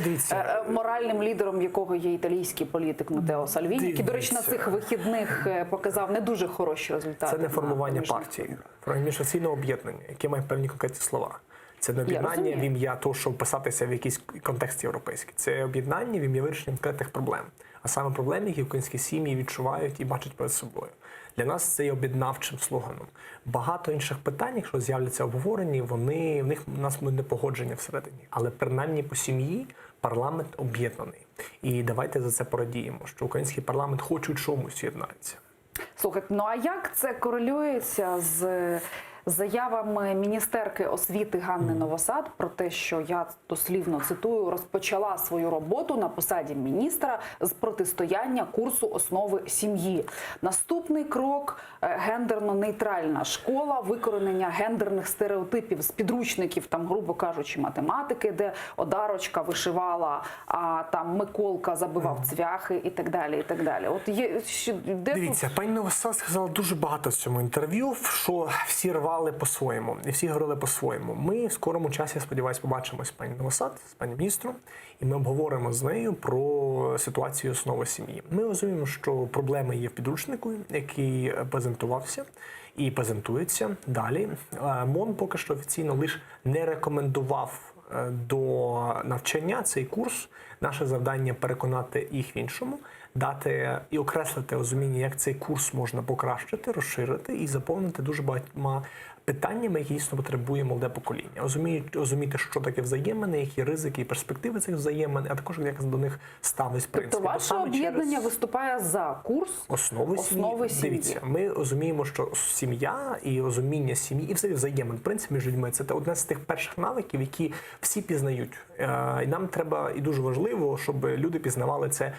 моральним лідером якого є італійський політик Матео Сальвіні, який, до речі, на цих вихідних показав не дуже хороші результати. Це не формування партії, міжфракційне об'єднання, яке має певні конкретні слова. Це не об'єднання в ім'я того, щоб вписатися в якийсь контекст європейський. Це об'єднання в ім'я вирішення конкретних проблем. А саме проблеми, які українські сім'ї відчувають і бачать перед собою. Для нас це є об'єднавчим слоганом. Багато інших питань, якщо з'являться обговорені, в них у нас буде непогодження всередині. Але принаймні по сім'ї парламент об'єднаний. І давайте за це порадіємо, що український парламент хоч у чомусь єднається. Слухайте, ну а як це корелюється з заявами міністерки освіти Ганни Новосад про те, що, я дослівно цитую, розпочала свою роботу на посаді міністра з протистояння курсу основи сім'ї. Наступний крок – гендерно-нейтральна школа, викоренення гендерних стереотипів з підручників, там, грубо кажучи, математики, де Одарочка вишивала, а там Миколка забивав цвяхи і так далі, і так далі. От є, дивіться, пані Новосад сказала дуже багато в цьому інтерв'ю, що всі рвали по-своєму, і всі говорили по-своєму. Ми в скорому часі, я сподіваюся, побачимось з пані Новосад, з пані міністром, і ми обговоримо з нею про ситуацію основи сім'ї. Ми розуміємо, що проблеми є в підручнику, який презентувався і презентується далі. МОН поки що офіційно лише не рекомендував до навчання цей курс. Наше завдання переконати їх в іншому, дати і окреслити розуміння, як цей курс можна покращити, розширити і заповнити дуже багатьма питаннями, які дійсно потребує молоде покоління. Розуміти, що таке взаємини, які ризики і перспективи цих взаємин, а також як до них ставить принцип. Тобто ваше об'єднання виступає за курс основи сім'ї. Дивіться, ми розуміємо, що сім'я і розуміння сім'ї, і взагалі взаємин, принцип між людьми, це одне з тих перших навиків, які всі пізнають. І нам треба, і дуже важливо, щоб люди пізнавали це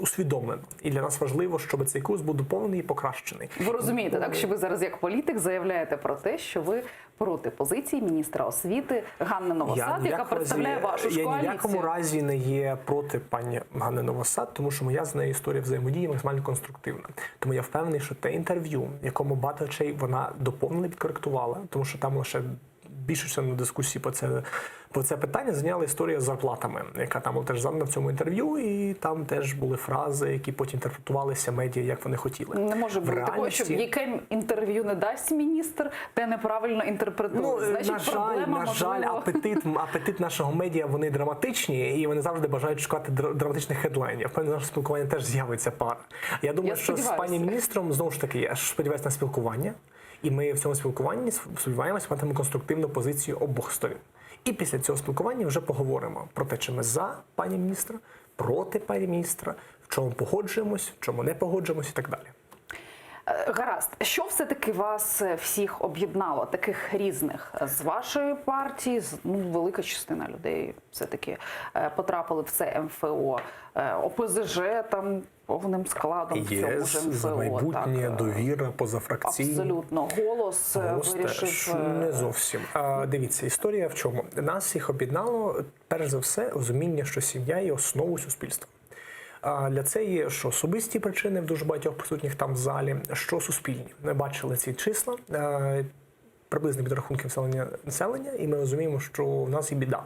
усвідомлено. І для нас важливо, щоб цей курс був доповнений і покращений. Ви розумієте, так, що ви зараз як політик заявляєте про те, що ви проти позиції міністра освіти Ганни Новосад, яка представляє вашу ж коаліцію. Я ні в якому разі не є проти пані Ганни Новосад, тому що моя з нею історія взаємодії максимально конструктивна. Тому я впевнений, що те інтерв'ю, в якому багато речей вона доповнила і підкоректувала, тому що там лише більше на дискусії про це питання зайняла історія з зарплатами, яка там була теж задана в цьому інтерв'ю, і там теж були фрази, які потім інтерпретувалися медіа, як вони хотіли. Не може бути такого, що яке інтерв'ю не дасть міністр, те неправильно інтерпретує. Ну, значить, на жаль, апетит нашого медіа, вони драматичні, і вони завжди бажають шукати драматичних хедлайнів. Впевнений, наше спілкування теж з'явиться пара. Я думаю, що з пані міністром, знову ж таки, я сподіваюся на спілкування, і ми в цьому спілкуванні сподіваємося матимемо конструктивну позицію обох сторін. І після цього спілкування вже поговоримо про те, чи ми за пані міністра, проти пані міністра, в чому погоджуємось, в чому не погоджуємось і так далі. Гаразд. Що все-таки вас всіх об'єднало, таких різних? З вашої партії, велика частина людей все-таки потрапили в це МФО. ОПЗЖ там повним складом в цьому ж МФО. «За майбутнє», «Довіра», позафракційні. Абсолютно. «Голос» вирішив... Не зовсім. Дивіться, історія в чому? Нас всіх об'єднало, перш за все, розуміння, що сім'я є основою суспільства. Для це є що особисті причини в дуже багатьох присутніх там в залі, що суспільні. Ми бачили ці числа, приблизно підрахунки населення, і ми розуміємо, що в нас є біда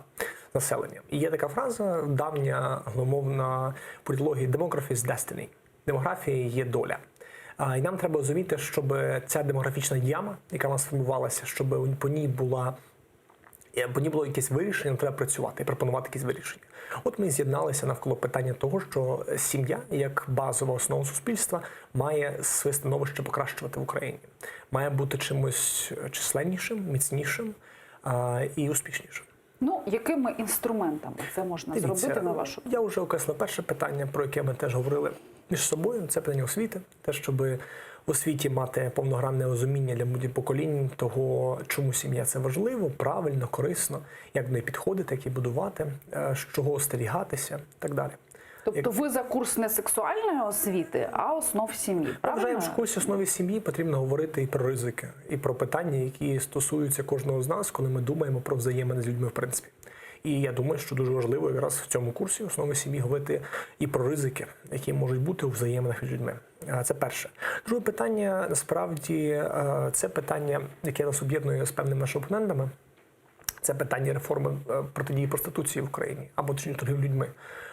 населення. І є така фраза давня англомовна політології «demography is destiny». Демографія є доля. І нам треба розуміти, щоб ця демографічна яма, яка в нас сформувалася, щоб по ній була Бо не було якесь вирішення, треба працювати і пропонувати якісь вирішення. От ми з'єдналися навколо питання того, що сім'я, як базова основа суспільства, має своє становище покращувати в Україні. Має бути чимось численнішим, міцнішим і успішнішим. Ну, якими інструментами це можна зробити, на вашу думку? Я вже окреслив перше питання, про яке ми теж говорили між собою. Це питання освіти. Те, щоб в освіті мати повногранне розуміння для будь-яких поколінь того, чому сім'я це важливо, правильно, корисно, як до неї підходити, як її будувати, з чого остерігатися і так далі. Тобто ви за курс не сексуальної освіти, а основ сім'ї, правильно? Вважаємо, що в курсі основі сім'ї потрібно говорити і про ризики, і про питання, які стосуються кожного з нас, коли ми думаємо про взаємини з людьми, в принципі. І я думаю, що дуже важливо якраз в цьому курсі основи сім'ї говорити і про ризики, які можуть бути у взаєминах між людьми. Це перше. Друге питання, насправді, це питання, яке нас об'єднує з певними нашими опонентами. Це питання реформи протидії проституції в Україні, або точніше торгівлі людьми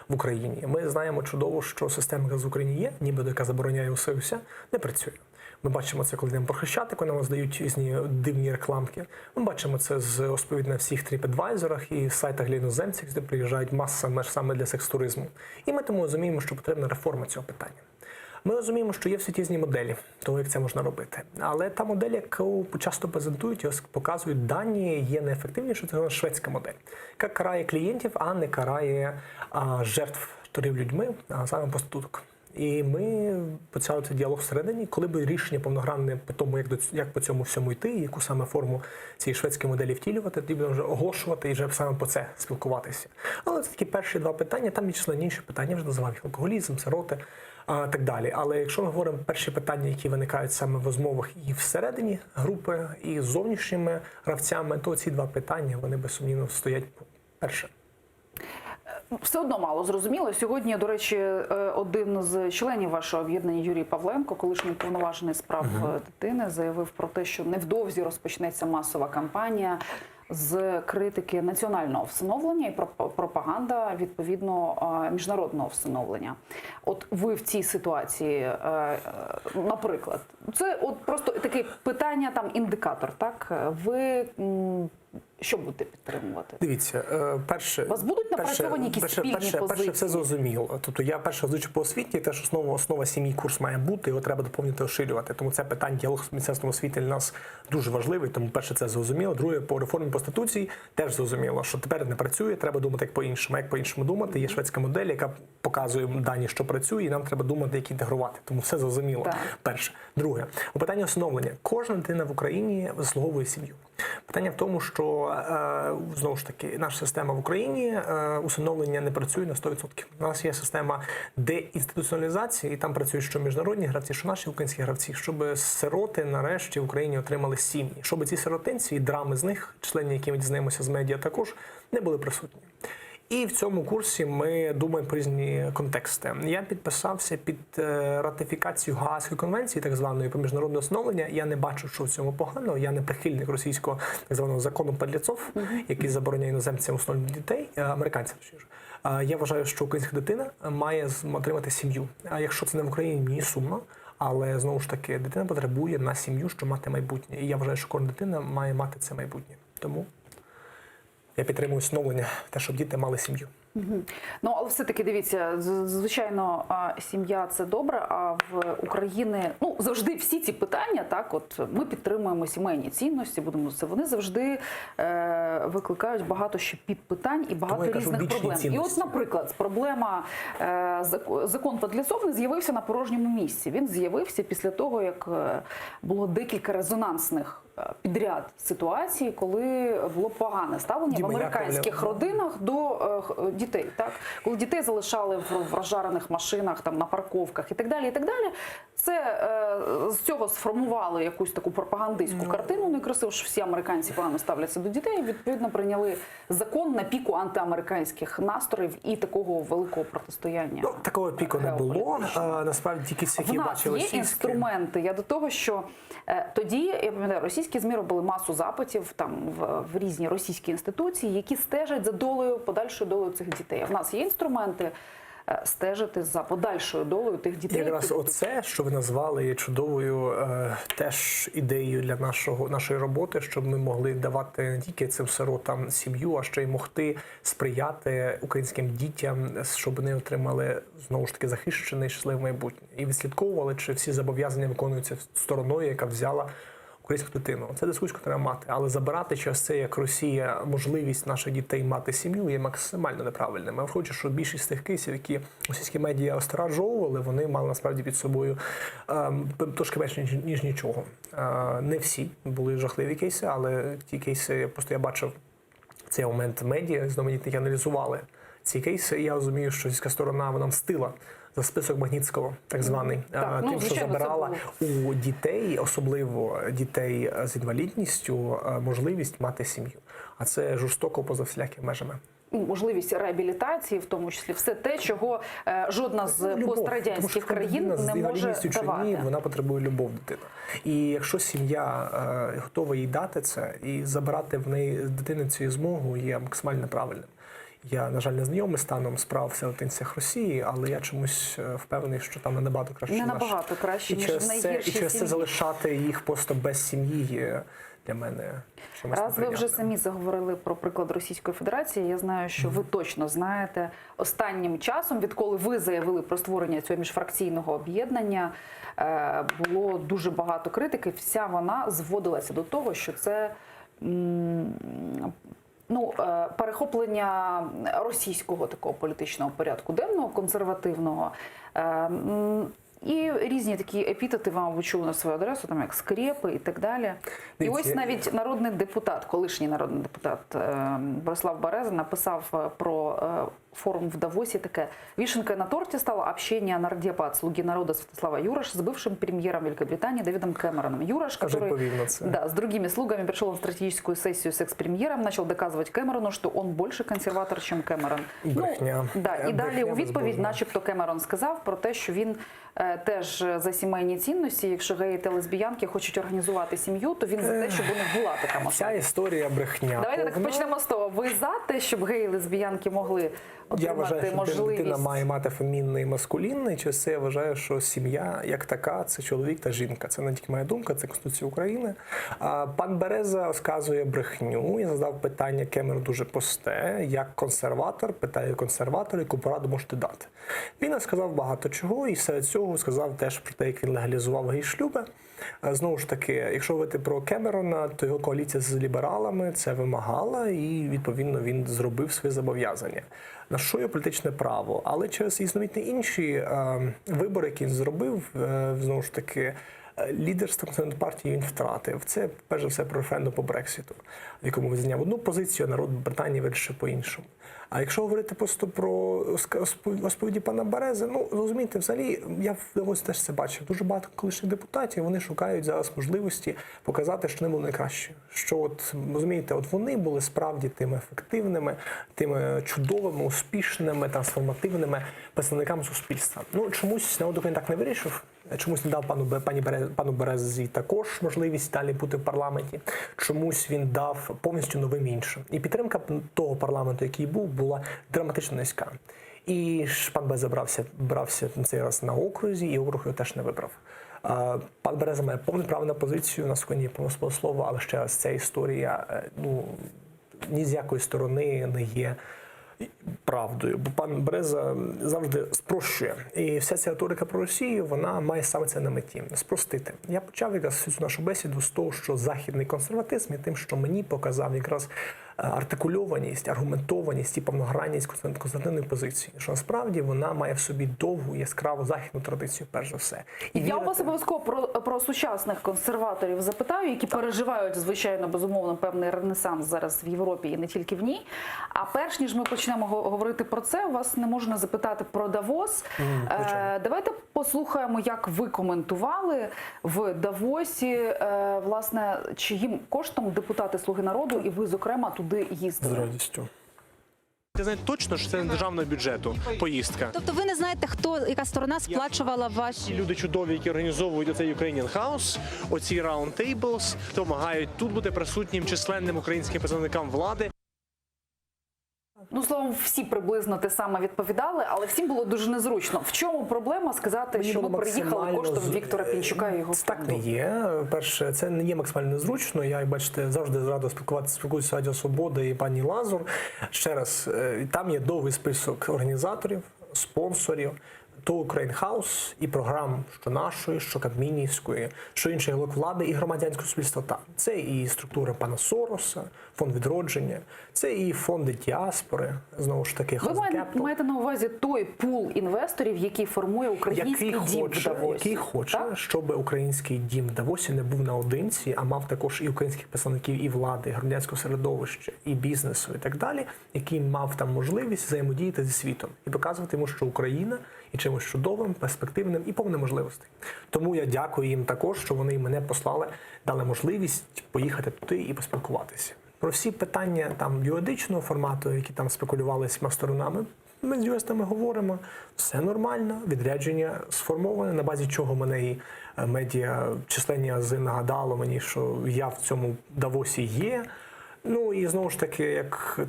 в Україні. Ми знаємо чудово, що система, яка в Україні є, ніби яка забороняє усе і вся, не працює. Ми бачимо це, коли йдемо про Хрещатик, коли нам здають різні дивні рекламки. Ми бачимо це з розповідь на всіх TripAdvisor'ах і сайтах для іноземців, де приїжджають маса саме для секс-туризму. І ми тому розуміємо, що потрібна реформа цього питання. Ми розуміємо, що є в світі різні моделі того, як це можна робити. Але та модель, яку часто презентують і показують дані, є неефективнішою, це шведська модель, яка карає клієнтів, а не карає жертв торгівлі людьми, а саме проституток. І ми почали цей діалог всередині, коли би рішення повногранне по тому, як по цьому всьому йти, яку саме форму цієї шведської моделі втілювати, тоді будемо вже оголошувати і вже саме по це спілкуватися. Але це такі перші два питання, там є численніші питання, я вже називав їх алкоголізм, сироти, так далі. Але якщо ми говоримо перші питання, які виникають саме в розмовах і всередині групи, і з зовнішніми гравцями, то ці два питання, вони безсумнівно стоять перше. Все одно мало зрозуміло. Сьогодні, до речі, один з членів вашого об'єднання, Юрій Павленко, колишній уповноважений з прав дитини, заявив про те, що невдовзі розпочнеться масова кампанія з критики національного всиновлення і пропаганда, відповідно, міжнародного всиновлення. От ви в цій ситуації, наприклад, це от просто таке питання, там, індикатор, так? Ви що будете підтримувати? Дивіться, перше... У вас будуть напрацьовані якісь спільні позиції? Перше, все зрозуміло. Тобто я перше озвучу по освіті, те, що основа сім'ї курс має бути, його треба доповнити, розширювати. Тому це питання діалогу з Міністерством освіти для нас дуже важливий, тому перше це зрозуміло. Друге, по реформі проституції теж зрозуміло, що тепер не працює, треба думати як по-іншому. Як по-іншому думати? Є шведська модель, яка показує дані, що працює, і нам треба думати, як інтегрувати. Тому все зрозуміло. Так. Перше. Друге, у питанні усиновлення. Кожна дитина в Україні заслуговує сім'ю. Питання в тому, що знову ж таки, наша система в Україні усиновлення не працює на 100%. У нас є система деінституціоналізації, і там працюють що міжнародні гравці, що наші українські гравці, щоб сироти нарешті в Україні отримали сім'ї. Щоб ці сиротинці і драми з них, члени, які ми дізнаємося з медіа також, не були присутні. І в цьому курсі ми думаємо про різні контексти. Я підписався під ратифікацію Гаазької конвенції, так званої, про міжнародне усиновлення. Я не бачу, що в цьому поганого. Я не прихильник російського так званого закону падліцов, який забороняє іноземцям усиновлювати дітей, американцям. Я вважаю, що українська дитина має отримати сім'ю. А якщо це не в Україні, мені сумно. Але, знову ж таки, дитина потребує на сім'ю, щоб мати майбутнє. І я вважаю, що кожна дитина має мати це майбутнє. Тому я підтримую усиновлення, те, щоб діти мали сім'ю. Ну, але все-таки, дивіться, звичайно, сім'я – це добре, а в Україні, ну, завжди всі ці питання, так, от ми підтримуємо сімейні цінності, будемо це, вони завжди викликають багато ще підпитань і багато різних проблем. І от, наприклад, проблема закон Падліцов не з'явився на порожньому місці. Він з'явився після того, як було декілька резонансних підряд ситуацій, коли було погане ставлення в американських родинах до дітей, так? Коли дітей залишали в розжарених машинах, там, на парковках і так далі, і так далі. Це з цього сформували якусь таку пропагандистську картину некрасиву, що всі американці погано ставляться до дітей, і відповідно прийняли закон на піку антиамериканських настроїв і такого великого протистояння. Ну, такого піку не було. Насправді тільки які бачили. В нас є інструменти. Я до того, що тоді, я пам'ятаю, російські ЗМІ робили масу запитів там в різні російські інституції, які стежать за долею, подальшою долею цих дітей. А в нас є інструменти стежити за подальшою долею тих дітей. Якраз оце, що ви назвали, є чудовою теж ідеєю для нашої роботи, щоб ми могли давати не тільки цим сиротам сім'ю, а ще й могти сприяти українським дітям, щоб вони отримали, знову ж таки, захищене і щасливе майбутнє. І відслідковували, чи всі зобов'язання виконуються стороною, яка взяла українську дитину. Це дискусію треба мати, але забирати через це, як Росія, можливість наших дітей мати сім'ю є максимально неправильним. Я хочу, щоб більшість тих кейсів, які російські медіа остражовували, вони мали насправді під собою трошки менше, ніж нічого. Не всі були жахливі кейси, але ті кейси, просто я бачив цей момент медіа, зноманітних аналізували ці кейси, і я розумію, що російська сторона, вона мстила за список Магнітського, так званий, тим, що забирала у дітей, особливо дітей з інвалідністю, можливість мати сім'ю. А це жорстоко поза всілякими межами. Можливість реабілітації, в тому числі все те, чого жодна з пострадянських країн не може давати. Вона потребує любов дитина. І якщо сім'я готова їй дати це, і забирати в неї з дитини цю змогу є максимально правильним. Я, на жаль, не знайомий станом справ в сиротинцях Росії, але я чомусь впевнений, що там не набагато краще. Не набагато краще, ніж в найгіршій сім'ї. І через це залишати їх просто без сім'ї є для мене. Раз ви вже самі заговорили про приклад Російської Федерації, я знаю, що ви точно знаєте, останнім часом, відколи ви заявили про створення цього міжфракційного об'єднання, було дуже багато критики. Вся вона зводилася до того, що це перехоплення російського такого політичного порядку денного, консервативного. І різні такі епітети вам ви чули на свою адресу, там як скрепи і так далі. І ось навіть народний депутат, колишній народний депутат Борислав Береза написав про форум в Давосе таке: «Вишенкой на торте стало общение нардепа от «Слуги народа» Святослава Юраш с бывшим премьером Великобритании Дэвидом Кэмероном. Юраш, который с другими слугами пришел на стратегическую сессию с экс-премьером, начал доказывать Кэмерону, что он больше консерватор, чем Кэмерон». І далі у відповідь начебто Кемерон сказав про те, що він теж за сімейні цінності. Якщо геї та лесбіянки хочуть організувати сім'ю, то він за те, щоб у них була така можливість. Ця історія брехня. Давайте так почнемо з того. Ви за те, щоб геї і лесбіянки могли отримати можливість? Я вважаю, що дитина має мати фемінне і маскулінне, і через це я вважаю, що сім'я як така – це чоловік та жінка. Це не тільки моя думка, це Конституція України. А пан Береза розказує брехню. Я задав питання Кемерону дуже просте. Як консерватор, питаю консерватора, яку пораду можете дати. Він сказав багато чого, і серед цього сказав теж про те, як він легалізував гей-шлюби. Знову ж таки, якщо говорити про Кемерона, то його коаліція з лібералами це вимагала, і, відповідно, він зробив свої зобов'язання. На що є політичне право. Але через різноманітні інші вибори, які він зробив, знову ж таки, лідерство Консервативної партії він втратив. Це, перш за все, про референдум по Брекситу, в якому він зайняв одну позицію, а народ Британії вирішив по-іншому. А якщо говорити просто про розповіді пана Берези, розумієте, взагалі, я ось теж це бачив. Дуже багато колишніх депутатів, вони шукають зараз можливості показати, що вони були найкращі. Що, розумієте, вони були справді тими ефективними, тими чудовими, успішними, трансформативними представниками суспільства. Чомусь народ України так не вирішив. Чомусь не дав пану Березі також можливість далі бути в парламенті. Чомусь він дав повністю новим іншим. І підтримка того парламенту, який був, була драматично низька. І пан Береза брався на цей раз на окрузі, і округ його теж не вибрав. Пан Береза має повне право на позицію, на сьогодні промислового слова, але ще раз ця історія ні з якої сторони не є правдою, бо пан Береза завжди спрощує. І вся ця риторика про Росію, вона має саме це на меті – спростити. Я почав якраз цю нашу бесіду з того, що західний консерватизм є тим, що мені показав якраз артикульованість, аргументованість і повногранність консервативної позиції. Що насправді вона має в собі довгу, яскраву західну традицію, перш за все. Я у вас обов'язково про сучасних консерваторів запитаю, які переживають, звичайно, безумовно, певний ренесанс зараз в Європі і не тільки в ній. А перш ніж ми почнемо говорити про це, у вас не можна запитати про Давос. Давайте послухаємо, як ви коментували в Давосі, власне, чиїм коштом депутати «Слуги народу» і ви, зокрема, туди їздили. З радістю. Ти знаєте точно, що це не державного бюджету поїздка? Тобто ви не знаєте, яка сторона сплачувала ваші... Люди чудові, які організовують оцей Ukrainian House, оці Round Tables, допомагають тут бути присутнім численним українським представникам влади. Ну, словом, всі приблизно те саме відповідали, але всім було дуже незручно. В чому проблема сказати, Мені що ви було приїхали максимально коштом Віктора Пінчука і його Так не фонду? є. Перше, це не є максимально незручно. Я, як бачите, завжди радо спілкуюся з Радіо Свобода і пані Лазур. Ще раз, там є довгий список організаторів, спонсорів, то Ukraine House і програм, що нашої, що Кабмінівської, що інших гілок влади і громадянського суспільства там. Це і структура пана Сороса, фонд відродження, це і фонди діаспори, знову ж таки, Ви маєте на увазі той пул інвесторів, який формує український дім в Давосі? Який хоче, щоб український дім в Давосі не був наодинці, а мав також і українських представників і влади, і громадянського середовища, і бізнесу, і так далі, який мав там можливість взаємодіяти зі світом і показувати йому, що Україна і чимось чудовим, перспективним і повним можливостей. Тому я дякую їм також, що вони мене послали, дали можливість поїхати туди і поспілкуватися. Про всі питання там юридичного формату, які там спекулювали з сторонами, ми з юристами говоримо, все нормально, відрядження сформоване, на базі чого мене і медіа численні рази нагадало мені, що я в цьому Давосі є. Ну і знову ж таки, як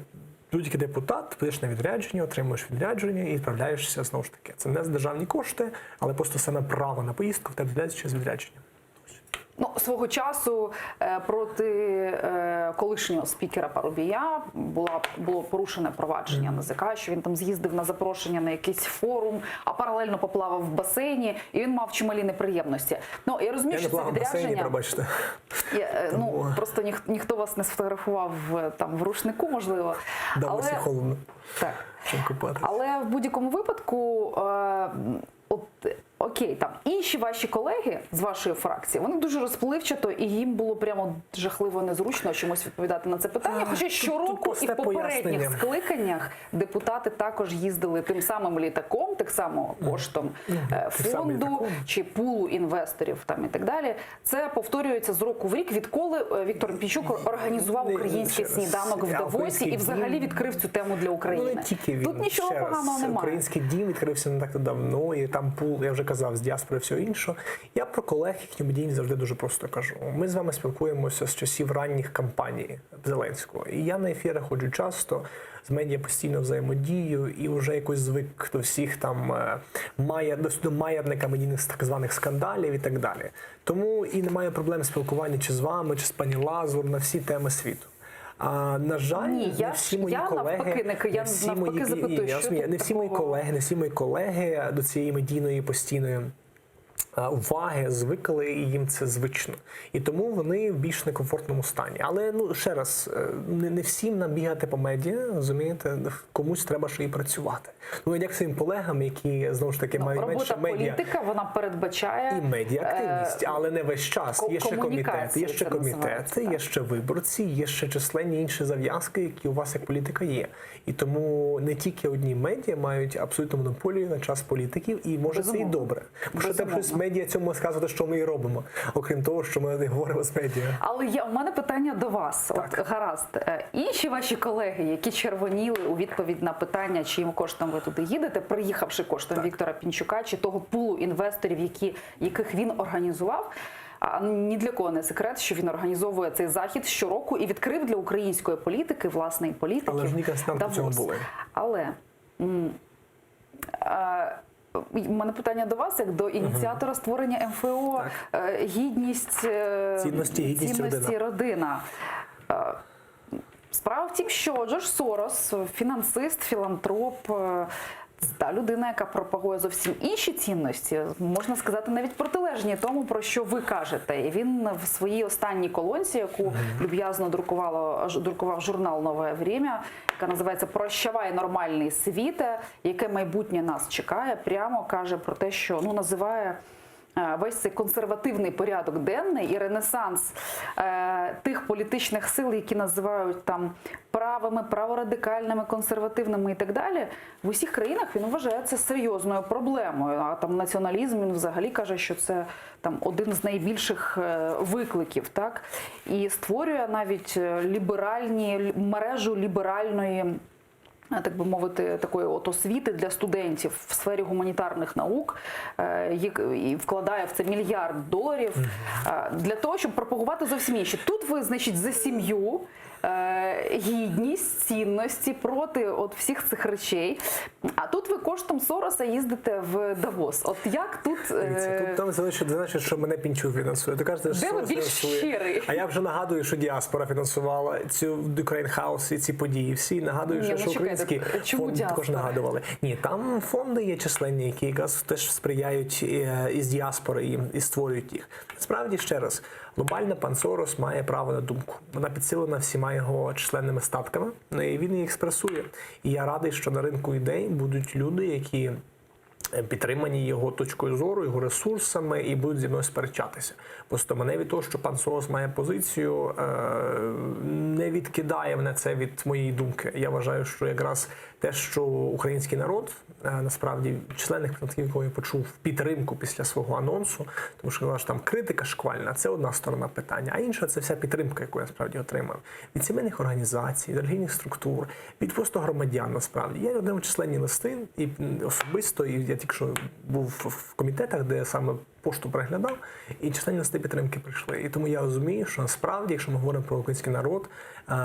будь-який депутат, підеш на відрядження, отримуєш відрядження і відправляєшся знову ж таки. Це не з державні кошти, але просто саме право на поїздку в тебе віддається через відрядження. Ну, свого часу проти колишнього спікера Парубія було порушене провадження НАЗК, що він там з'їздив на запрошення на якийсь форум, а паралельно поплавав в басейні, і він мав чималі неприємності. Ну, я розумію, що це відрядження. Пробачте. Ну, просто ніхто вас не сфотографував там в рушнику, можливо. Давосі холодно. Так. Чим купатися. Але в будь-якому випадку, окей, там інші ваші колеги з вашої фракції, вони дуже розпливчато, і їм було прямо жахливо незручно чомусь відповідати на це питання. Хоча щороку і в попередніх скликаннях депутати також їздили тим самим літаком, так само коштом фонду чи пулу інвесторів там і так далі. Це повторюється з року в рік, відколи Віктор Пінчук організував український сніданок в Давосі і взагалі відкрив цю тему для України. Тут нічого поганого немає. Український дім відкрився не так давно, і там пул, я вже казав, з діаспори і всього іншого. Я про колег їхню медійність завжди дуже просто кажу. Ми з вами спілкуємося з часів ранніх кампаній Зеленського. І я на ефіри ходжу часто, з медіа постійно взаємодію, і вже якось звик до всіх там до маятника медійних так званих скандалів і так далі. Тому і немає проблем спілкування чи з вами, чи з пані Лазур на всі теми світу. А на жаль, не всі мої колеги, не всі мої колеги до цієї медійної постійної уваги звикли, і їм це звично. І тому вони в більш некомфортному стані. Але, ну, ще раз, не всім нам бігати по медіа, розумієте, комусь треба ще і працювати. Ну, як своїм колегам, які, знову ж таки, мають менше медіа. Робота політика, вона передбачає... І медіа-активність, але не весь час. Є ще комітети, є ще виборці, є ще численні інші зав'язки, які у вас як політика є. І тому не тільки одні медіа мають абсолютну монополію на час політиків, і може це і добре. Може там щось медіа цьому сказати, що ми і робимо, окрім того, що ми не говоримо з медіа. Але у мене питання до вас. От, гаразд. Інші ваші колеги, які червоніли у відповідь на питання, чиїм коштом ви туди їдете, приїхавши коштом Віктора Пінчука, чи того пулу інвесторів, яких він організував, ні для кого не секрет, що він організовує цей захід щороку і відкрив для української політики, власне, і політиків, але ж ні константи в цьому були. Але... У мене питання до вас, як до ініціатора створення МФО «Гідність, цінності, родина». Справа в тім, що Джордж Сорос, фінансист, філантроп, та людина, яка пропагує зовсім інші цінності, можна сказати, навіть протилежні тому, про що ви кажете. І він в своїй останній колонці, яку люб'язно друкував журнал «Нове время», яка називається «Прощавай, нормальний світе», яке майбутнє нас чекає, прямо каже про те, що, ну, називає весь цей консервативний порядок денний і ренесанс тих політичних сил, які називають там правими, праворадикальними, консервативними і так далі, в усіх країнах він вважає це серйозною проблемою. А там націоналізм, він взагалі каже, що це там один з найбільших викликів, так? І створює навіть мережу ліберальної, так би мовити, такої от освіти для студентів в сфері гуманітарних наук, і вкладає в це $1 мільярд для того, щоб пропагувати зовсім інші. Тут ви, значить, за сім'ю, гідність, цінності, проти от всіх цих речей. А тут ви коштом Сороса їздите в Давос. От як тут... Тут там залишить, що мене Пінчук фінансує. То кажете, що Де ви Сорос більш фінансує. щирий? А я вже нагадую, що діаспора фінансувала цю Ukraine House і ці події. Всі нагадую, Ні, що українські фонди також нагадували. Ні, там фонди є численні, які якраз теж сприяють із діаспори і створюють їх. Насправді, ще раз, глобально пан Сорос має право на думку. Вона підсилена всіма його численними статками, і він її експресує. І я радий, що на ринку ідей будуть люди, які підтримані його точкою зору, його ресурсами і будуть зі мною сперечатися. Просто мене від того, що пан Сорос має позицію, не відкидає мене це від моєї думки. Я вважаю, що якраз те, що український народ, насправді, численних представників, якого я почув підтримку після свого анонсу, тому що там критика шквальна, це одна сторона питання, а інша – це вся підтримка, яку я справді отримав. Від сімейних організацій, від релігійних структур, від просто громадян, насправді. Я отримав численні листи, і особисто, і я тільки що був в комітетах, де саме пошту переглядав, і численні листи підтримки прийшли. І тому я розумію, що насправді, якщо ми говоримо про український народ,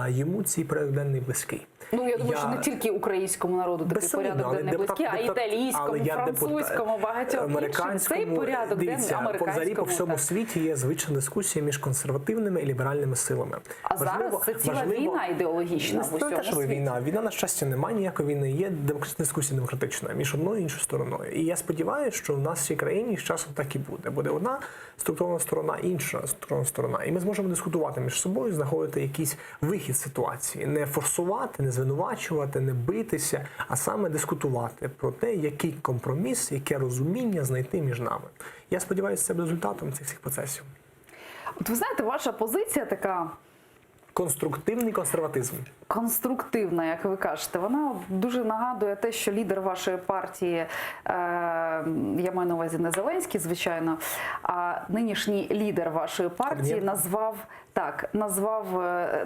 йому цей порядок денний близький. Ну, я думаю, що не тільки українському народу такий порядок денний близький, а італійському, французькому, багатьом іншим. Цей порядок денний американському. Взагалі по всьому світі є звична дискусія між консервативними і ліберальними силами. А зараз це ціла війна ідеологічна в усьому світі. Війна, на щастя, немає ніякої війни, є дискусія демократична між одною і іншою стороною. І я сподіваюся, що в нас в цій країні з часом так і буде. Буде одна структурна сторона, інша структурна сторона. І ми зможемо дискутувати між собою, знаходити якийсь вихід з ситуації. Не форсувати, не звинувачувати, не битися, а саме дискутувати про те, який компроміс, яке розуміння знайти між нами. Я сподіваюся, це буде результатом цих всіх процесів. От ви знаєте, ваша позиція така... Конструктивний консерватизм. Конструктивна, як ви кажете. Вона дуже нагадує те, що лідер вашої партії, я маю на увазі не Зеленський, звичайно, а нинішній лідер вашої партії назвав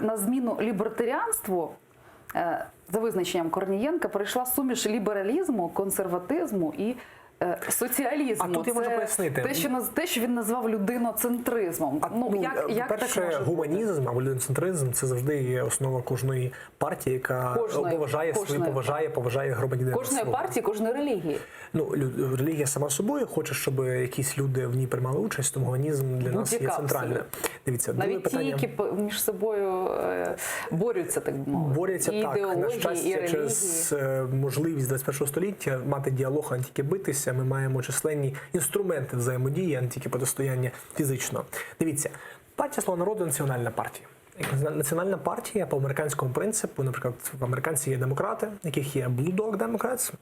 на зміну лібертаріанству, за визначенням Корнієнка, прийшла суміш лібералізму, консерватизму і соціалізму. А тут я можу пояснити. Те, що він назвав людиноцентризмом. По-перше, гуманізм або людиноцентризм – це завжди є основа кожної партії, яка поважає громадянина. Кожної партії, кожної релігії. Ну, релігія сама собою хоче, щоб якісь люди в ній приймали участь, тому гуманізм для нас є центральним. Дивіться, навіть ті, які між собою борються, так би мовити. Борються так. На щастя, через можливість 21 століття мати діалог, а не тільки битися, ми маємо численні інструменти взаємодії, а не тільки протистояння фізично. Дивіться, партія «Слуга народу» – національна партія. Національна партія по американському принципу, наприклад, в американці є демократи, яких є Blue Dog Democrats,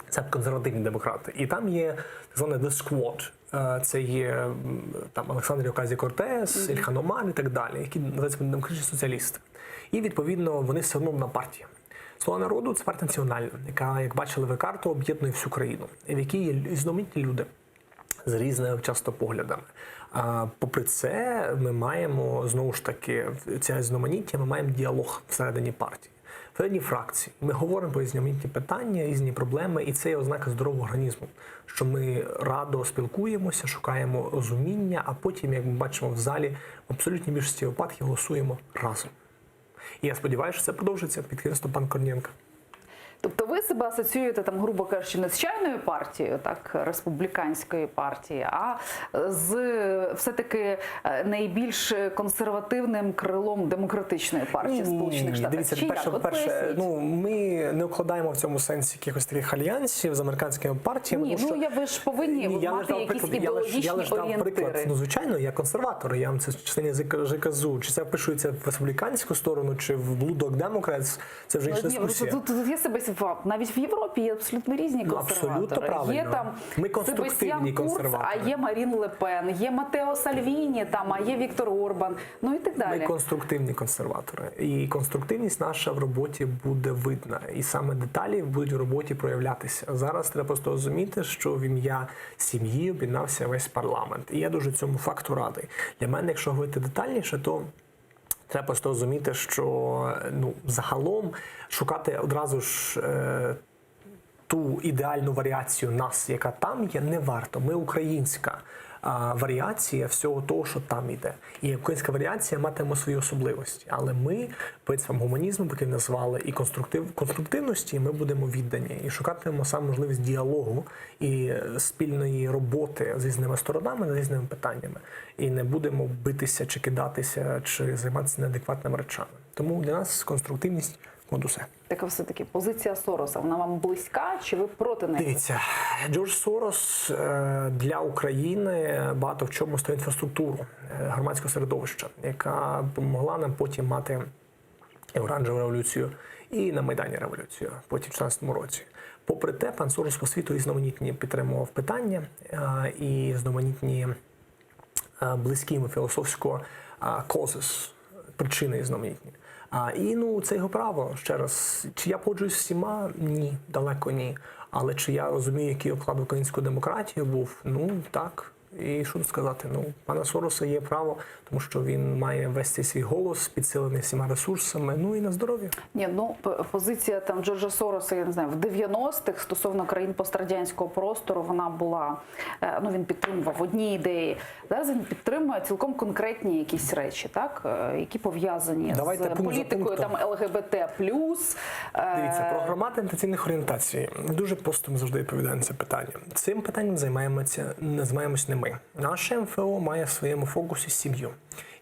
це консервативні демократи. І там є так зване The Squad. Це є там Олександр Оказіо-Кортес, Ільхан Омар і так далі, які називаються демократичні соціалісти. І, відповідно, вони все одно на партія. «Слуга народу» – це партія національна, яка, як бачили ви карту, об'єднує всю країну, в якій є різноманітні люди з різними часто поглядами. Попри це, ми маємо, знову ж таки, це різноманіття, ми маємо діалог всередині партії, всередині фракції. Ми говоримо про різноманітні питання, різні проблеми, і це є ознака здорового організму, що ми радо спілкуємося, шукаємо розуміння, а потім, як ми бачимо в залі, в абсолютній більшості випадків голосуємо разом. І я сподіваюся, що це продовжиться під керівництвом пана Корнієнка. Тобто ви себе асоціюєте, там, грубо кажучи, не з чайною партією, так, республіканської партії, а з все-таки найбільш консервативним крилом демократичної партії Сполучених Штатів. Дивіться, перше, ми не укладаємо в цьому сенсі якихось таких альянсів з американськими партіями. Ні, ви ж повинні мати якісь ідеологічні орієнтири. Ну, звичайно, я консерватор, я вам це численні вже кажу. Чи це впишується в республіканську сторону, чи в Blue Dog Democrats, це вже інша дискусія. Тут є себе навіть в Європі є абсолютно різні консерватори. Абсолютно правильно. Є там ми конструктивні консерватори. А є Марін Ле Пен, є Матео Сальвіні, там, а є Віктор Орбан, ну і так далі. Ми конструктивні консерватори. І конструктивність наша в роботі буде видна. І саме деталі будуть в роботі проявлятися. Зараз треба просто розуміти, що в ім'я сім'ї об'єднався весь парламент. І я дуже цьому факту радий. Для мене, якщо говорити детальніше, то треба просто розуміти, що загалом шукати одразу ж ту ідеальну варіацію нас, яка там є, не варто. Ми українська варіація всього того, що там йде. І українська варіація матиме свої особливості. Але ми принципам гуманізму, який назвали, і конструктивності, ми будемо віддані. І шукатимемо саме можливість діалогу і спільної роботи з різними сторонами, з різними питаннями. І не будемо битися, чи кидатися, чи займатися неадекватними речами. Тому для нас конструктивність – от усе. Така все-таки позиція Сороса, вона вам близька, чи ви проти неї? Дивіться, Джордж Сорос для України багато в чому створив інфраструктуру громадського середовища, яка допомогла нам потім мати і оранжеву революцію, і на Майдані революцію, потім в 2014 році. Попри те, пан Сорос по світу різноманітні підтримував питання і різноманітні близькі йому філософсько causes, причини різноманітні. І це його право, ще раз. Чи я погоджуюсь з всіма? Ні, далеко ні. Але чи я розумію, який вклад в українську демократію був? Так. І що тут сказати? Пана Сороса є право, тому що він має весь цей свій голос, підсилений всіма ресурсами, і на здоров'я. Ні, позиція там Джорджа Сороса, я не знаю, в 90-х стосовно країн пострадянського простору, вона була, він підтримував одні ідеї. Зараз він підтримує цілком конкретні якісь речі, так? Які пов'язані з політикою там ЛГБТ+. Дивіться, про громади інтеграційних орієнтацій. Дуже просто ми завжди відповідаємо на це питання. Цим питанням займаємося не ми. Наше МФО має в своєму фокусі сім'ю.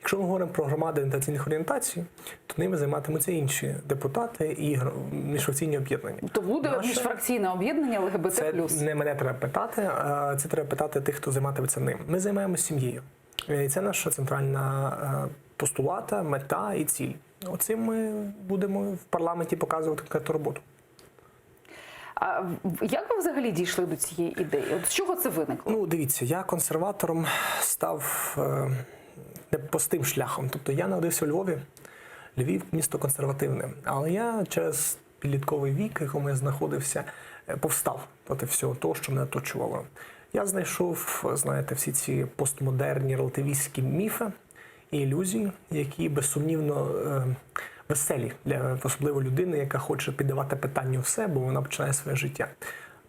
Якщо ми говоримо про громади орієнтаційних орієнтацій, то ними займатимуться інші депутати і міжфракційні об'єднання. То буде міжфракційне об'єднання ЛГБТ+. Це не мене треба питати, це треба питати тих, хто займатиметься ним. Ми займаємося сім'єю. І це наша центральна постулата, мета і ціль. Оцим ми будемо в парламенті показувати конкретну роботу. А як ви взагалі дійшли до цієї ідеї? З чого це виникло? Дивіться, я консерватором став непростим шляхом. Тобто я народився у Львові. Львів – місто консервативне. Але я через підлітковий вік, в якому я знаходився, повстав проти всього того, що мене оточувало. Я знайшов, всі ці постмодерні релативістські міфи і ілюзії, які безсумнівно веселі для особливо людини, яка хоче піддавати питанню все, бо вона починає своє життя.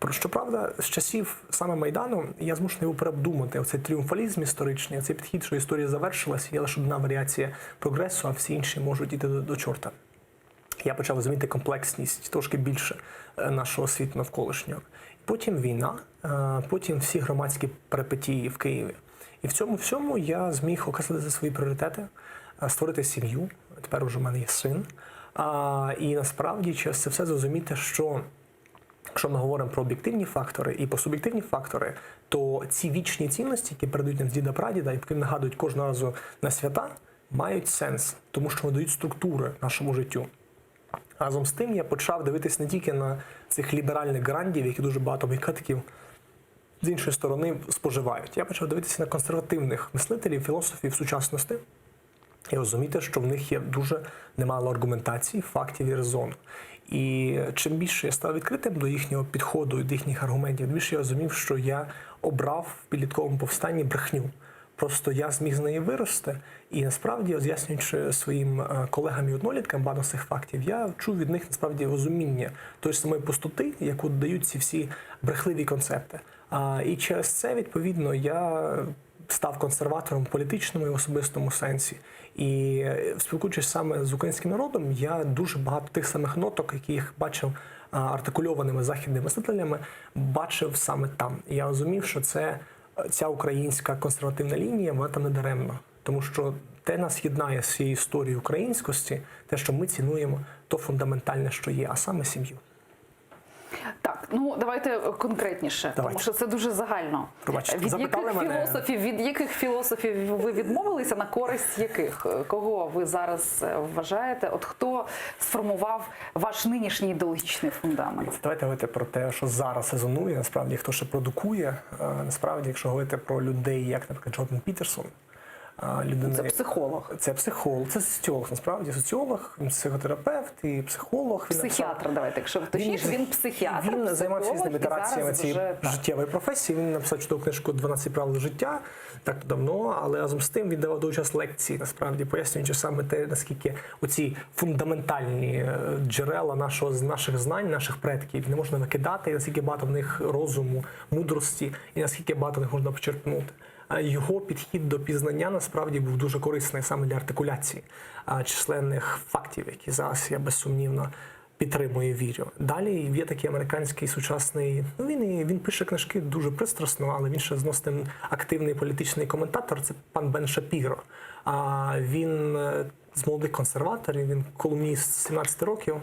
Щоправда, з часів саме Майдану я змушений був переобдумати оцей тріумфалізм історичний, оцей підхід, що історія завершилась, є лише одна варіація прогресу, а всі інші можуть йти до чорта. Я почав розуміти комплексність трошки більше нашого світу навколишнього. Потім війна, потім всі громадські перипетії в Києві. І в цьому всьому я зміг окреслити свої пріоритети, створити сім'ю. Тепер уже в мене є син. І насправді через це все зрозуміти, що якщо ми говоримо про об'єктивні фактори і про суб'єктивні фактори, то ці вічні цінності, які передають нам з діда-прадіда, які нагадують кожного разу на свята, мають сенс, тому що вони дають структури нашому життю. Разом з тим я почав дивитись не тільки на цих ліберальних грандів, які дуже багато критиків з іншої сторони споживають. Я почав дивитися на консервативних мислителів, філософів сучасності і розуміти, що в них є дуже немало аргументацій, фактів і резону. І чим більше я став відкритим до їхнього підходу і до їхніх аргументів, тим більше я розумів, що я обрав в підлітковому повстанні брехню. Просто я зміг з неї вирости, і насправді, роз'яснюючи своїм колегам і одноліткам багато цих фактів, я чув від них насправді розуміння тої ж самої пустоти, яку дають ці всі брехливі концепти. І через це, відповідно, я став консерватором в політичному і особистому сенсі. І спілкуючись саме з українським народом, я дуже багато тих самих ноток, які їх бачив артикульованими західними мислителями, бачив саме там. І я розумів, що ця українська консервативна лінія, вона там не даремна. Тому що те нас єднає з цією історією українськості, те, що ми цінуємо, то фундаментальне, що є, а саме сім'ю. Так, давайте конкретніше, тому що це дуже загально. Пробачте, Від яких філософів ви відмовилися, на користь яких? Кого ви зараз вважаєте? От хто сформував ваш нинішній ідеологічний фундамент? Давайте говорити про те, що зараз резонує, насправді, хто ще продукує. Насправді, якщо говорити про людей, як, наприклад, Джордан Пітерсон, це психолог. Це психолог, це соціолог, насправді. Соціолог, він психотерапевт і психолог. Психіатр, давайте, якщо точніше, він психіатр. Він займався різними ітераціями цієї життєвої професії. Він написав чудову книжку «12 правил життя», так давно, але разом з тим він давав довгий час лекції, насправді, пояснюючи саме те, наскільки оці фундаментальні джерела наших знань, наших предків не можна викидати, і наскільки багато в них розуму, мудрості, і наскільки багато в них можна почерпнути. його підхід до пізнання насправді був дуже корисний саме для артикуляції численних фактів, які зараз я безсумнівно підтримую і вірю. Далі є такий американський сучасний, він пише книжки дуже пристрасно, але він ще зносить активний політичний коментатор, це пан Бен Шапіро. Він з молодих консерваторів, він колумніст з 17 років,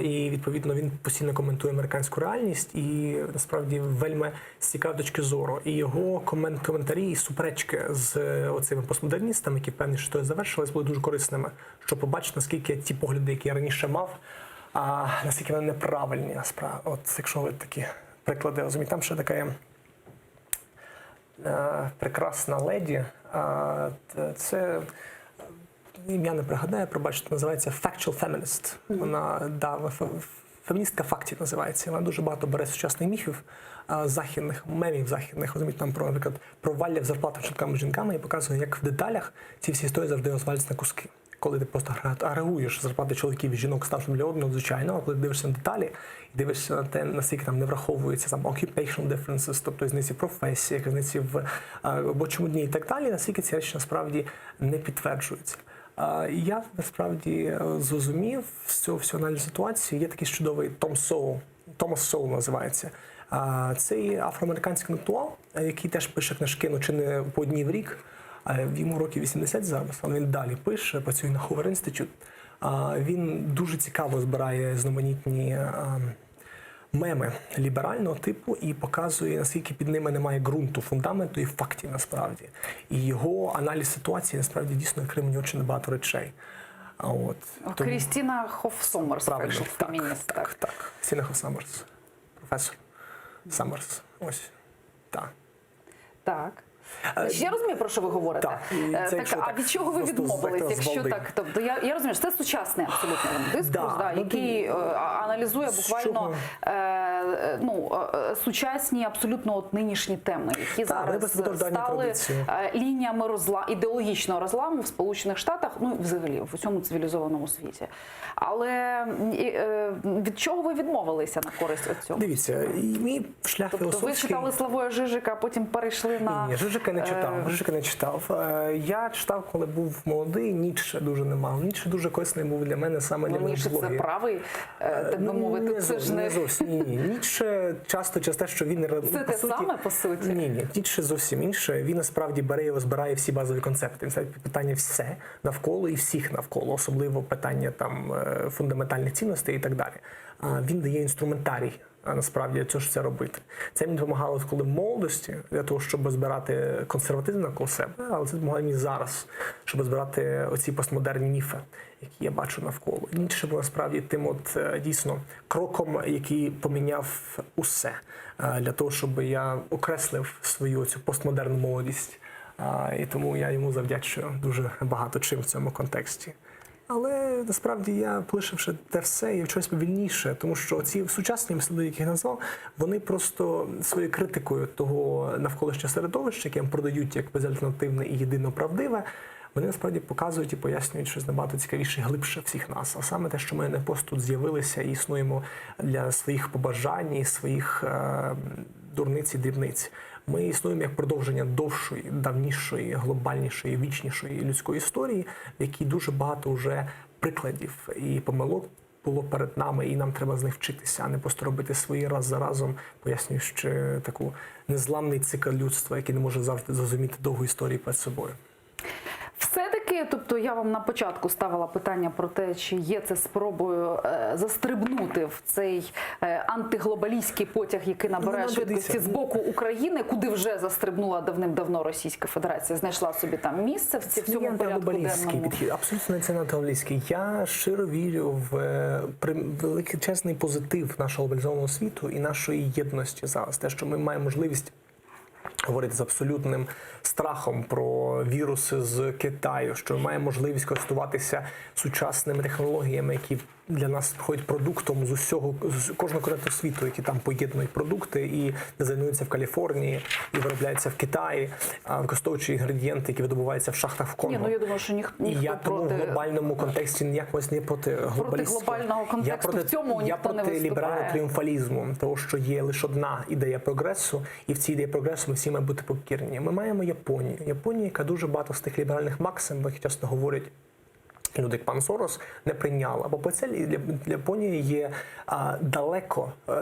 і відповідно він постійно коментує американську реальність і насправді вельми з цікавої точки зору. І його коментарі і суперечки з оцими постмодерністами, які певні, що завершились, були дуже корисними, щоб побачити, наскільки ті погляди, які я раніше мав, наскільки вони неправильні насправді. От якщо ви такі приклади розумієте, там ще така є прекрасна леді, це ім'я не пригадаю, пробачте, називається Factual Feminist. Вона, феміністка фактів називається. Вона дуже багато бере сучасних міфів, західних, мемів західних, розумієте, там про, наприклад, провалля в зарплатах чоловіками і жінками і показує, як в деталях ці всі історії завжди розваляться на куски. Коли ти просто агрегуєш зарплати чоловіків і жінок старшим для одного, звичайно, а коли дивишся на деталі і дивишся на те, наскільки там не враховується там occupational differences, тобто різниці в професіях, різниці в робочому дні і так далі, наскільки ці речі насправді не підтверджуються. Я насправді зрозумів з цього всього аналізу ситуації. Є такий чудовий Томас Соул називається. Це афроамериканський інтелектуал, який теж пише книжки, ну чи не по одній в рік. Йому років 80 зараз, але він далі пише, працює на Hoover Institute. Він дуже цікаво збирає різноманітні меми ліберального типу і показує, наскільки під ними немає ґрунту, фундаменту і фактів насправді. І його аналіз ситуації насправді дійсно відкрив мені дуже багато речей. Крістіна Хофф-Сомерс, фемініст. Так. Крістіна Хофф-Сомерс. Професор Саммерс. Ось. Так. Так. Я розумію, про що ви говорите. А від чого ви відмовились, якщо так? Тобто я розумію, що це сучасний абсолютно дискурс, який аналізує буквально сучасні абсолютно нинішні теми, які зараз стали лініями ідеологічного розламу в Сполучених Штатах, ну взагалі в усьому цивілізованому світі. Але від чого ви відмовилися на користь цього? Дивіться, мій шлях філософський... Тобто ви читали Славоя Жижика, а потім перейшли на... Ні, Жижика не читав. Я читав, коли був молодий, Ніцше дуже не мав. Ніцше дуже корисний був для мене саме для Ніцше це правий, так би мовити, це ж не... зовсім, ні. Ніцше часто через те, що він... Це те саме, по суті? Ні, Ніцше зовсім інше. Він насправді бере і розбирає всі базові концепти. Він ставить питання все навколо і всіх навколо, особливо питання там фундаментальних цінностей і так далі. Він дає інструментарій насправді для цього ж це робити. Це мені допомагало коли в молодості, для того, щоб збирати консерватизм навколо себе, але це допомагає мені зараз, щоб збирати оці постмодерні міфи, які я бачу навколо. Ніцше був насправді тим от дійсно кроком, який поміняв усе, для того, щоб я окреслив свою цю постмодерну молодість. І тому я йому завдячую дуже багато чим в цьому контексті. Але насправді я, полишивши те все, я щось повільніше, тому що ці сучасні мислителі, які я назвав, вони просто своєю критикою того навколишнього середовища, яке їм продають як безальтернативне і єдино правдиве, вони насправді показують і пояснюють щось набагато цікавіше і глибше всіх нас. А саме те, що ми не просто тут з'явилися і існуємо для своїх побажань і своїх дурниць і дрібниць. Ми існуємо як продовження довшої, давнішої, глобальнішої, вічнішої людської історії, в якій дуже багато вже прикладів і помилок було перед нами, і нам треба з них вчитися, а не просто робити свої раз за разом, пояснюючи таку незламний цикл людства, який не може завжди зрозуміти довгу історію перед собою. Все-таки, тобто я вам на початку ставила питання про те, чи є це спробою застрибнути в цей антиглобалістський потяг, який набирає швидкості з боку України, куди вже застрибнула давним-давно Російська Федерація, знайшла собі там місце в цьому порядку денному. Абсолютно не це антиглобалістський. Я щиро вірю в величезний позитив нашого глобалізованого світу і нашої єдності зараз. Те, що ми маємо можливість говорити з абсолютним страхом про віруси з Китаю, що має можливість користуватися сучасними технологіями, які для нас виходить продуктом з кожного континенту світу, які там поєднують продукти і дизайнуються в Каліфорнії, і виробляються в Китаї, використовуючи інгредієнти, які видобуваються в шахтах в Конго. Ні, ну я думаю, що ніхто І я тому в глобальному контексті ніякось не проти глобалістів. глобального контексту в цьому ніхто не Я проти виступає. ліберального тріумфалізму, того, що є лише одна ідея прогресу, і в цій ідеї прогресу ми всі маємо бути покірні. Ми маємо Японію. Японія, яка дуже багато з тих ліберальних максим, які часто говорять люди, як пан Сорос, не прийняла. Бо це для Японії є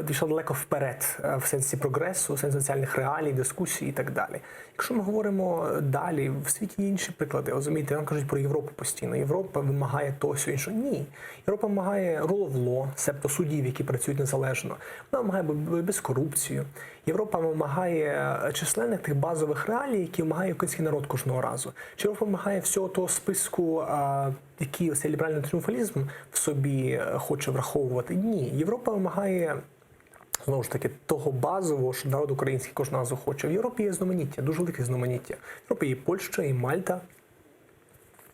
дійшла далеко вперед в сенсі прогресу, в сенсі соціальних реалій, дискусій і так далі. Якщо ми говоримо далі, в світі є інші приклади. Розумієте, нам кажуть про Європу постійно. Європа вимагає того, всього іншого. Ні. Європа вимагає rule of law, себто суддів, які працюють незалежно. Вона вимагає без корупцію. Європа вимагає численних тих базових реалій, які вимагає український народ кожного разу. Чи Європа вимагає всього того списку, який ось ліберальний тріумфалізм в собі хоче враховувати? Ні. Європа вимагає, знову ж таки, того базового, що народ український кожного разу хоче. В Європі є знаманіття, дуже велике знаманіття. В Європі є Польща, і Мальта.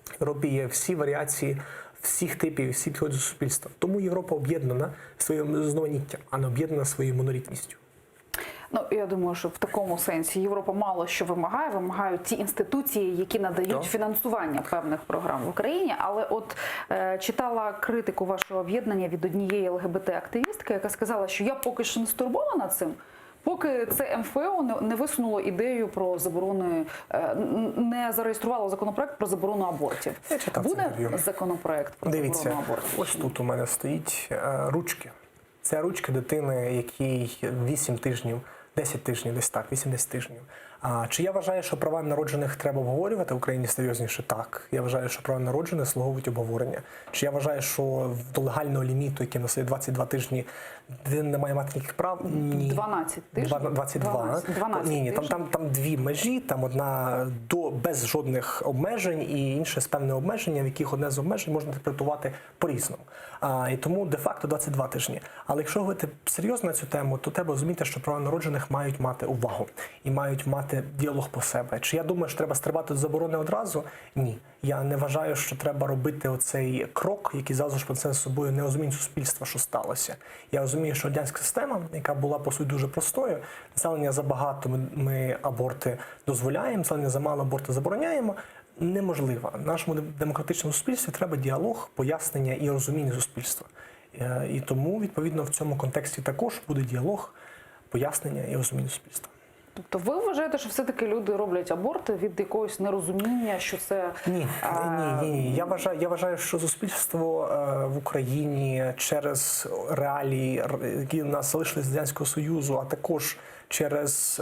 В Європі є всі варіації всіх типів, всі підходи до суспільства. Тому Європа об'єднана своїм знаманіттям, а не об'єднана своєю монолітністю. Ну, я думаю, що в такому сенсі Європа мало що вимагають ті інституції, які надають фінансування певних програм в Україні. Але от читала критику вашого об'єднання від однієї ЛГБТ-активістки, яка сказала, що я поки що не стурбована цим, поки це МФО не висунуло ідею про заборону, не зареєструвало законопроект про заборону абортів. Буде законопроект про заборону абортів? Ось тут у мене стоїть ручки. Це ручки дитини, якій 8 тижнів, 10 тижнів, десь так, 8-10 тижнів. Чи я вважаю, що права народжених треба обговорювати в Україні серйозніше? Так. Я вважаю, що права народжених заслуговують обговорення. Чи я вважаю, що до легального ліміту, який носить 22 тижні, дитина не має мати ніяких прав? Ні. 12 тижнів? 22. 12 Ні, там дві межі, там одна без жодних обмежень і інша з певними обмеженнями, в яких одне з обмежень можна інтерпретувати по-різному. І тому де-факто 22 тижні. Але якщо говорити серйозно на цю тему, то треба розуміти, що права народжених мають мати увагу і мають мати діалог по себе. Чи я думаю, що треба стрибати до заборони одразу? Ні. Я не вважаю, що треба робити оцей крок, який зразу ж понесе з собою нерозуміння суспільства, що сталося. Я розумію, що радянська система, яка була, по суті, дуже простою, населення забагато ми аборти дозволяємо, населення замало аборти забороняємо, неможливо. В нашому демократичному суспільстві треба діалог, пояснення і розуміння суспільства. І тому, відповідно, в цьому контексті також буде діалог, пояснення і розуміння суспільства. Тобто ви вважаєте, що все-таки люди роблять аборти від якогось нерозуміння, що це... Ні. Я вважаю, що суспільство в Україні через реалії, які в нас залишились з Радянського Союзу, а також через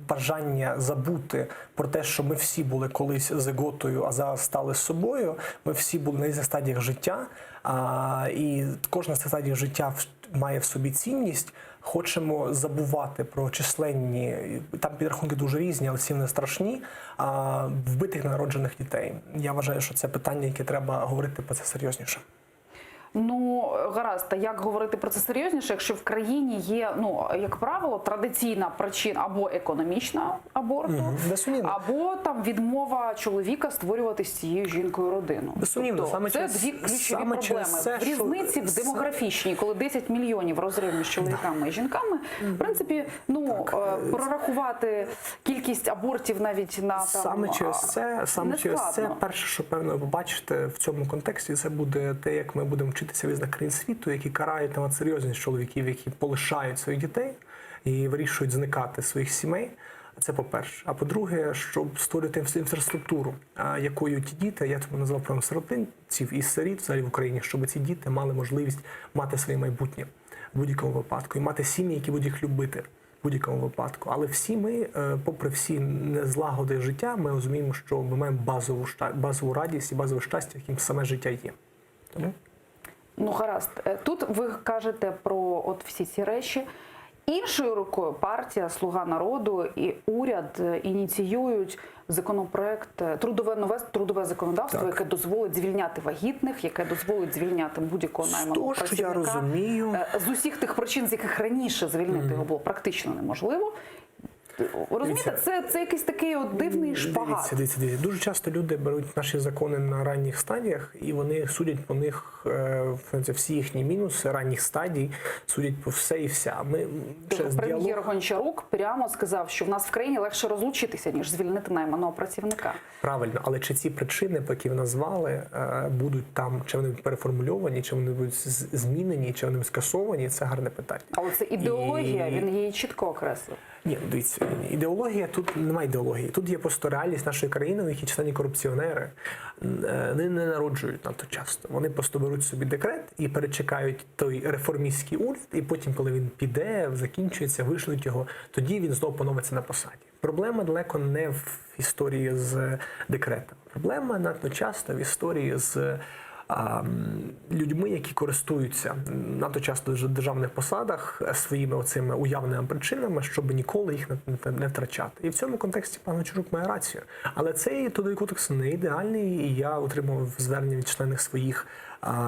бажання забути про те, що ми всі були колись зиготою, а зараз стали собою, ми всі були на різних стадіях життя, і кожна з цих стадій життя має в собі цінність, хочемо забувати про численні, там підрахунки дуже різні, але всі вони страшні, вбитих ненароджених дітей. Я вважаю, що це питання, яке треба говорити про це серйозніше. Ну, гаразд, а як говорити про це серйозніше, якщо в країні є, як правило, традиційна причина або економічна аборту, або там відмова чоловіка створювати з цією жінкою родину. Безсумнівно, тобто, це дві ключові проблеми. В різниці в демографічній, коли 10 мільйонів розрив між чоловіками і жінками, в принципі, прорахувати кількість абортів навіть на саме через це, перше, що певно ви побачите в цьому контексті, це буде те, як ми будемо вчитися в різних країн світу, які карають на серйозність чоловіків, які полишають своїх дітей і вирішують зникати з своїх сімей. Це по-перше. А по-друге, щоб створити інфраструктуру, якою ті діти, я тому назвав про сиротинців і сиріт взагалі в Україні, щоб ці діти мали можливість мати своє майбутнє в будь-якому випадку і мати сім'ї, які будуть їх любити в будь-якому випадку. Але всі ми, попри всі незлагоди життя, ми розуміємо, що ми маємо базову радість і базове щастя, яким саме життя є. Тому... Ну, гаразд. Тут ви кажете про всі ці речі. Іншою рукою партія «Слуга народу» і уряд ініціюють законопроект, нове трудове законодавство, яке дозволить звільняти вагітних, яке дозволить звільняти будь-якого найманого працівника. З усіх тих причин, з яких раніше звільнити його було практично неможливо. розумієте, це якийсь такий от дивний шпагат. Дивіться. Дуже часто люди беруть наші закони на ранніх стадіях, і вони судять по них всі їхні мінуси ранніх стадій, судять по все і вся. Прем'єр Гончарук прямо сказав, що в нас в країні легше розлучитися, ніж звільнити найманого працівника. Правильно, але чи ці причини, по які ви назвали, будуть там, чи вони будуть переформульовані, чи вони будуть змінені, чи вони будуть скасовані, це гарне питання. Але це ідеологія, він її чітко окреслив. Ні, дивіться, ідеологія, тут немає ідеології. Тут є просто реальність нашої країни, в якій численні корупціонери вони не народжують надто часто. Вони просто беруть собі декрет і перечекають той реформістський уряд, і потім, коли він піде, закінчується, вишлють його, тоді він знову поновиться на посаді. Проблема далеко не в історії з декретом. Проблема надто часто в історії з людьми, які користуються надто часто в державних посадах своїми оцими уявними причинами, щоб ніколи їх не втрачати. І в цьому контексті пан Гончарук має рацію. Але цей трудовий кодекс не ідеальний, і я отримав звернення від членів своїх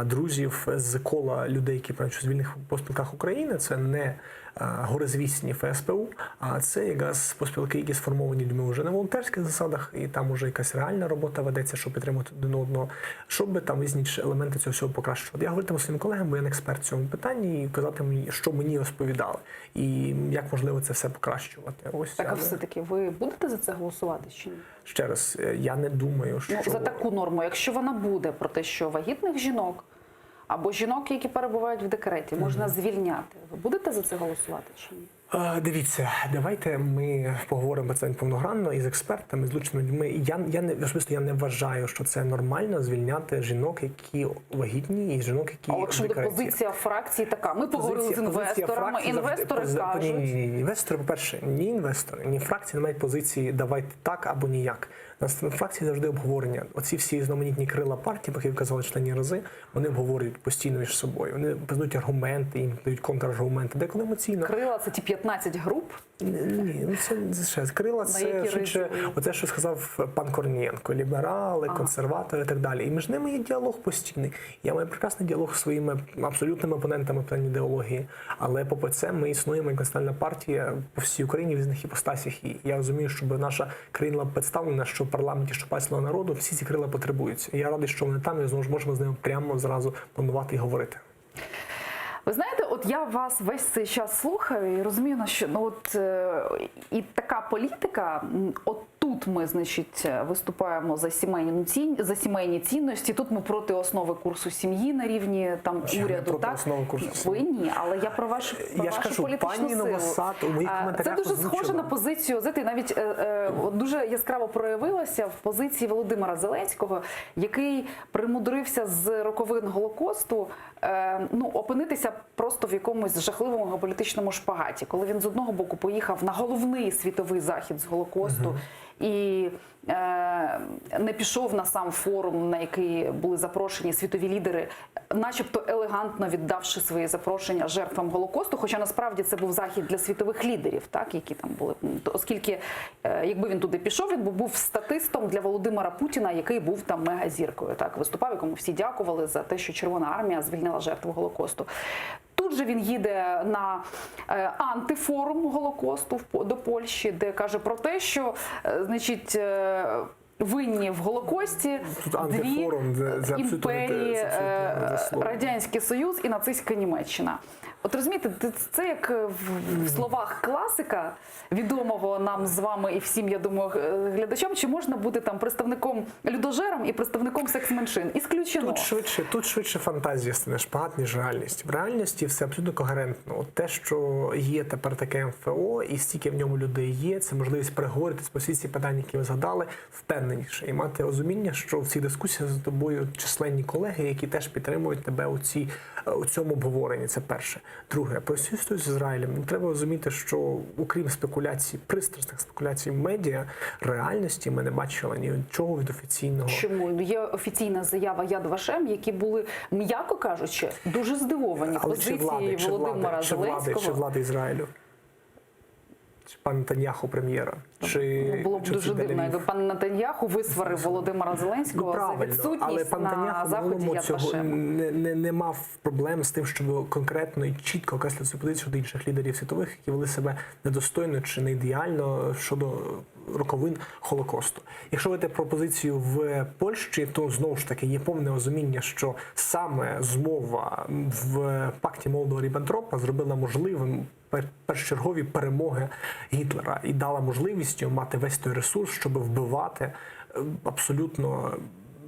друзів з кола людей, які працюють у звільних профспілках України. Це не горизвісні ФСПУ, а це якраз профспілки, які сформовані людьми вже на волонтерських засадах, і там вже якась реальна робота ведеться, щоб підтримати один одного, щоб там різні елементи цього всього покращувати. Я говоритиму своїм колегам, бо я не експерт в цьому питанні, і казати мені, що мені розповідали, і як можливо це все покращувати. Ось, так, а все-таки ви будете за це голосувати чи ні? Ще раз, я не думаю, що... за таку норму, якщо вона буде про те, що вагітних жінок або жінок, які перебувають в декреті, можна звільняти. Ви будете за це голосувати чи ні? Дивіться, давайте ми поговоримо це повногранно із експертами, з лучними людьми. Я не вважаю, що це нормально звільняти жінок, які вагітні, і жінок, які в декреті. Але якщо позиція фракції така, ми поговорили з інвесторами, інвестори кажуть... Ні, інвестори, по-перше, ні інвестори, ні фракції не мають позиції «давайте так або ніяк». На фракції завжди обговорення. Оці всі знаманітні крила партії, як ви казали членні рази, вони обговорюють постійно між собою. Вони познають аргументи, їм дають контраргументи, деколи емоційно. Крила – це ті 15 груп? Ні, це ще. Крила – це швидше, оце, що сказав пан Корнієнко. Ліберали, консерватори і так далі. І між ними є діалог постійний. Я маю прекрасний діалог зі своїми абсолютними опонентами питань ідеології. Але попри це ми існуємо як національна партія по всій Україні в різних іпостасях. І я розумію, щоб наша країна була представлена, що в парламенті, що партія «Слуга народу», всі ці крила потребуються. І я радий, що вони там, і знову ж можемо з ними прямо зразу планувати і говорити. Ви знаєте, от я вас весь цей час слухаю і розумію, що і така політика, от тут ми, значить, виступаємо за сімейні цінності, тут ми проти основи курсу сім'ї на рівні там уряду, так? Ви ні, але я про вашу політичну силу. Це дуже схоже на позицію, знаєте, навіть дуже яскраво проявилося в позиції Володимира Зеленського, який примудрився з роковин Голокосту опинитися просто в якомусь жахливому політичному шпагаті, коли він з одного боку поїхав на головний світовий захід з Голокосту і не пішов на сам форум, на який були запрошені світові лідери, начебто елегантно віддавши свої запрошення жертвам Голокосту, хоча насправді це був захід для світових лідерів, так, які там були. Оскільки, якби він туди пішов, він був статистом для Володимира Путіна, який був там мегазіркою, так, виступав, якому всі дякували за те, що Червона армія звільнила жертву Голокосту. Тут же він їде на антифорум Голокосту до Польщі, де каже про те, що, значить, винні в Голокості дві імперії, Радянський Союз і нацистська Німеччина. От розумієте, це як в словах класика, відомого нам з вами і всім, я думаю, глядачам, чи можна бути там представником людожером і представником секс-меншин? Ісключено. Тут швидше фантазія стане шпагат, ніж реальність. В реальності все абсолютно когерентно. От те, що є тепер таке МФО, і стільки в ньому людей є, це можливість переговорити про всі ці питання, які ви згадали, впевненіше. І мати розуміння, що в цих дискусіях з тобою численні колеги, які теж підтримують тебе у цьому обговоренні. Це перше. Друге, про цю історію з Ізраїлем. Треба розуміти, що окрім спекуляцій, пристрасних спекуляцій в медіа, реальності ми не бачили нічого від офіційного. Чому? Є офіційна заява Яд Вашем, які були, м'яко кажучи, дуже здивовані позицією Володимира Зеленського. Чи влади Ізраїлю? пан Нетаньяху прем'єра? Чи Було б дуже дивно, якби пан Нетаньяху висварив Володимира Зеленського за відсутність але пан на Нетаньяху заході цього Яд Вашем. не мав проблем з тим, щоб конкретно і чітко окреслити свою позицію щодо інших лідерів світових, які вели себе недостойно чи не ідеально щодо роковин Холокосту. Якщо говорити про позицію в Польщі, то знову ж таки є повне розуміння, що саме змова в пакті Молотова-Ріббентропа зробила можливим першочергові перемоги Гітлера і дала можливість мати весь той ресурс, щоб вбивати абсолютно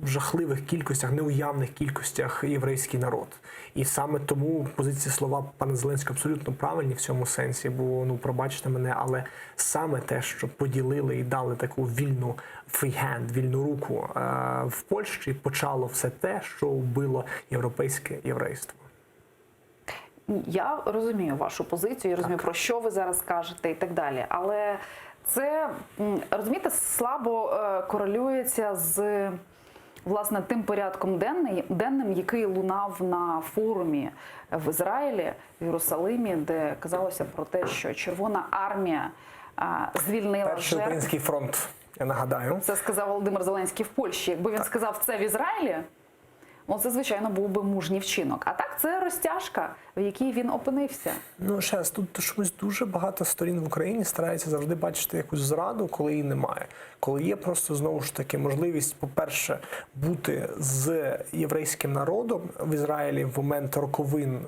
в жахливих кількостях, неуявних кількостях єврейський народ. І саме тому позиції слова пана Зеленського абсолютно правильні в цьому сенсі, бо, пробачте мене, але саме те, що поділили і дали таку вільну фріхенд, вільну руку в Польщі, почало все те, що вбило європейське єврейство. Я розумію вашу позицію, я розумію, про що ви зараз кажете і так далі. Але це, розумієте, слабо корелюється з, власне, тим порядком денним, який лунав на форумі в Ізраїлі, в Єрусалимі, де казалося про те, що Червона армія звільнила Перший український фронт, я нагадаю. Це сказав Володимир Зеленський в Польщі. Якби він сказав це в Ізраїлі, це, звичайно, був би мужній вчинок. А так, це розтяжка, в якій він опинився. Ще раз, тут чомусь дуже багато сторін в Україні стараються завжди бачити якусь зраду, коли її немає. Коли є просто, знову ж таки, можливість, по-перше, бути з єврейським народом в Ізраїлі в момент роковин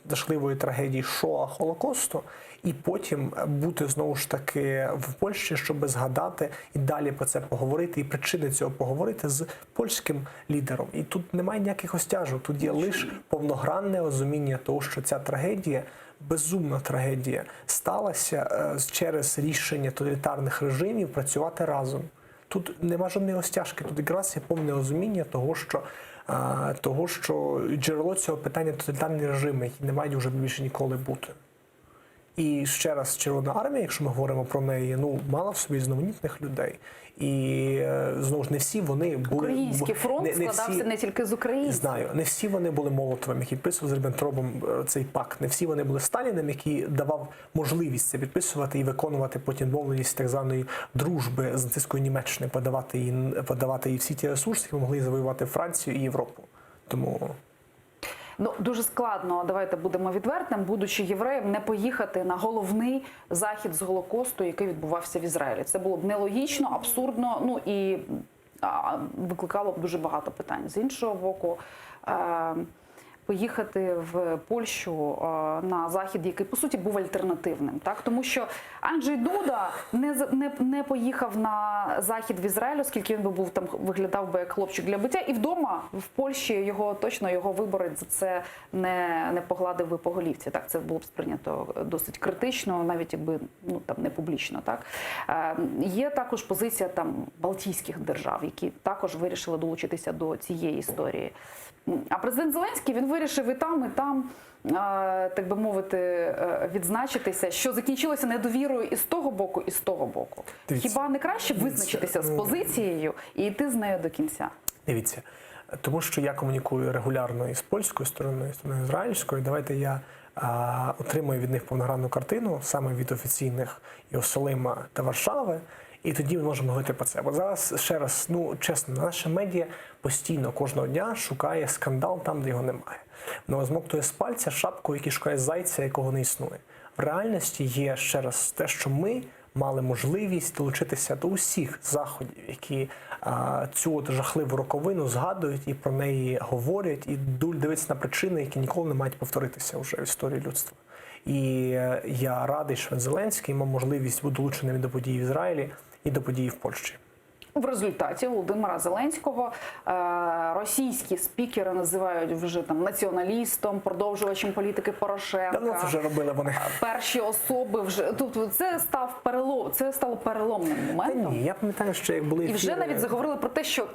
жахливої трагедії Шоа, Холокосту, і потім бути, знову ж таки, в Польщі, щоб згадати і далі про це поговорити, і причини цього поговорити з польським лідером. І тут немає ніяких розтяжок, тут є лише повногранне розуміння того, що ця трагедія, безумна трагедія, сталася через рішення тоталітарних режимів працювати разом. Тут нема жодної розтяжки, тут якраз є повне розуміння того, що джерело цього питання тоталітарні режими, які не мають вже більше ніколи бути. І ще раз, Червона армія, якщо ми говоримо про неї, мала в собі різноманітних людей. І, знову ж, не всі вони були... Український фронт складався не тільки з українців. Знаю. Не всі вони були Молотовим, який підписував з Ріббентропом цей пакт. Не всі вони були Сталіним, який давав можливість це підписувати і виконувати потім домовленість так званої дружби з нацистською Німеччиною, подавати їй всі ті ресурси, які могли завоювати Францію і Європу. Тому... Дуже складно, давайте будемо відвертим, будучи євреєм, не поїхати на головний захід з Голокосту, який відбувався в Ізраїлі. Це було б нелогічно, абсурдно, і викликало б дуже багато питань. З іншого боку, поїхати в Польщу на захід, який, по суті, був альтернативним. Так? Тому що Анджей Дуда не поїхав на захід в Ізраїль, оскільки він був там, виглядав би як хлопчик для биття, і вдома в Польщі його виборець за це не погладив би по голівці. Так? Це було б сприйнято досить критично, навіть якби не публічно. Так? Є також позиція Балтійських держав, які також вирішили долучитися до цієї історії. А президент Зеленський, він вирішив і там, так би мовити, відзначитися, що закінчилося недовірою і з того боку, і з того боку. Дивіться. Хіба не краще визначитися з позицією і йти з нею до кінця? Дивіться, тому що я комунікую регулярно і з польською стороною, і з стороною ізраїльською, давайте я отримую від них повногранну картину, саме від офіційних Єрусалима та Варшави, і тоді ми можемо говорити про це. Бо зараз, ще раз, чесно, наша медіа постійно, кожного дня шукає скандал там, де його немає. Воно змоктує з пальця шапку, який шукає зайця, якого не існує. В реальності є, ще раз, те, що ми мали можливість долучитися до усіх заходів, які цю жахливу роковину згадують і про неї говорять, і дивляться на причини, які ніколи не мають повторитися вже в історії людства. І я радий, що Зеленський мав можливість бути долученим до подій в Ізраїлі і до подій в Польщі. В результаті Володимира Зеленського російські спікери називають вже націоналістом, продовжувачем політики Порошенка. Давно це вже робили вони. Перші особи вже це стало переломним моментом. Ні, я пам'ятаю, що як були і вже навіть заговорили про те, що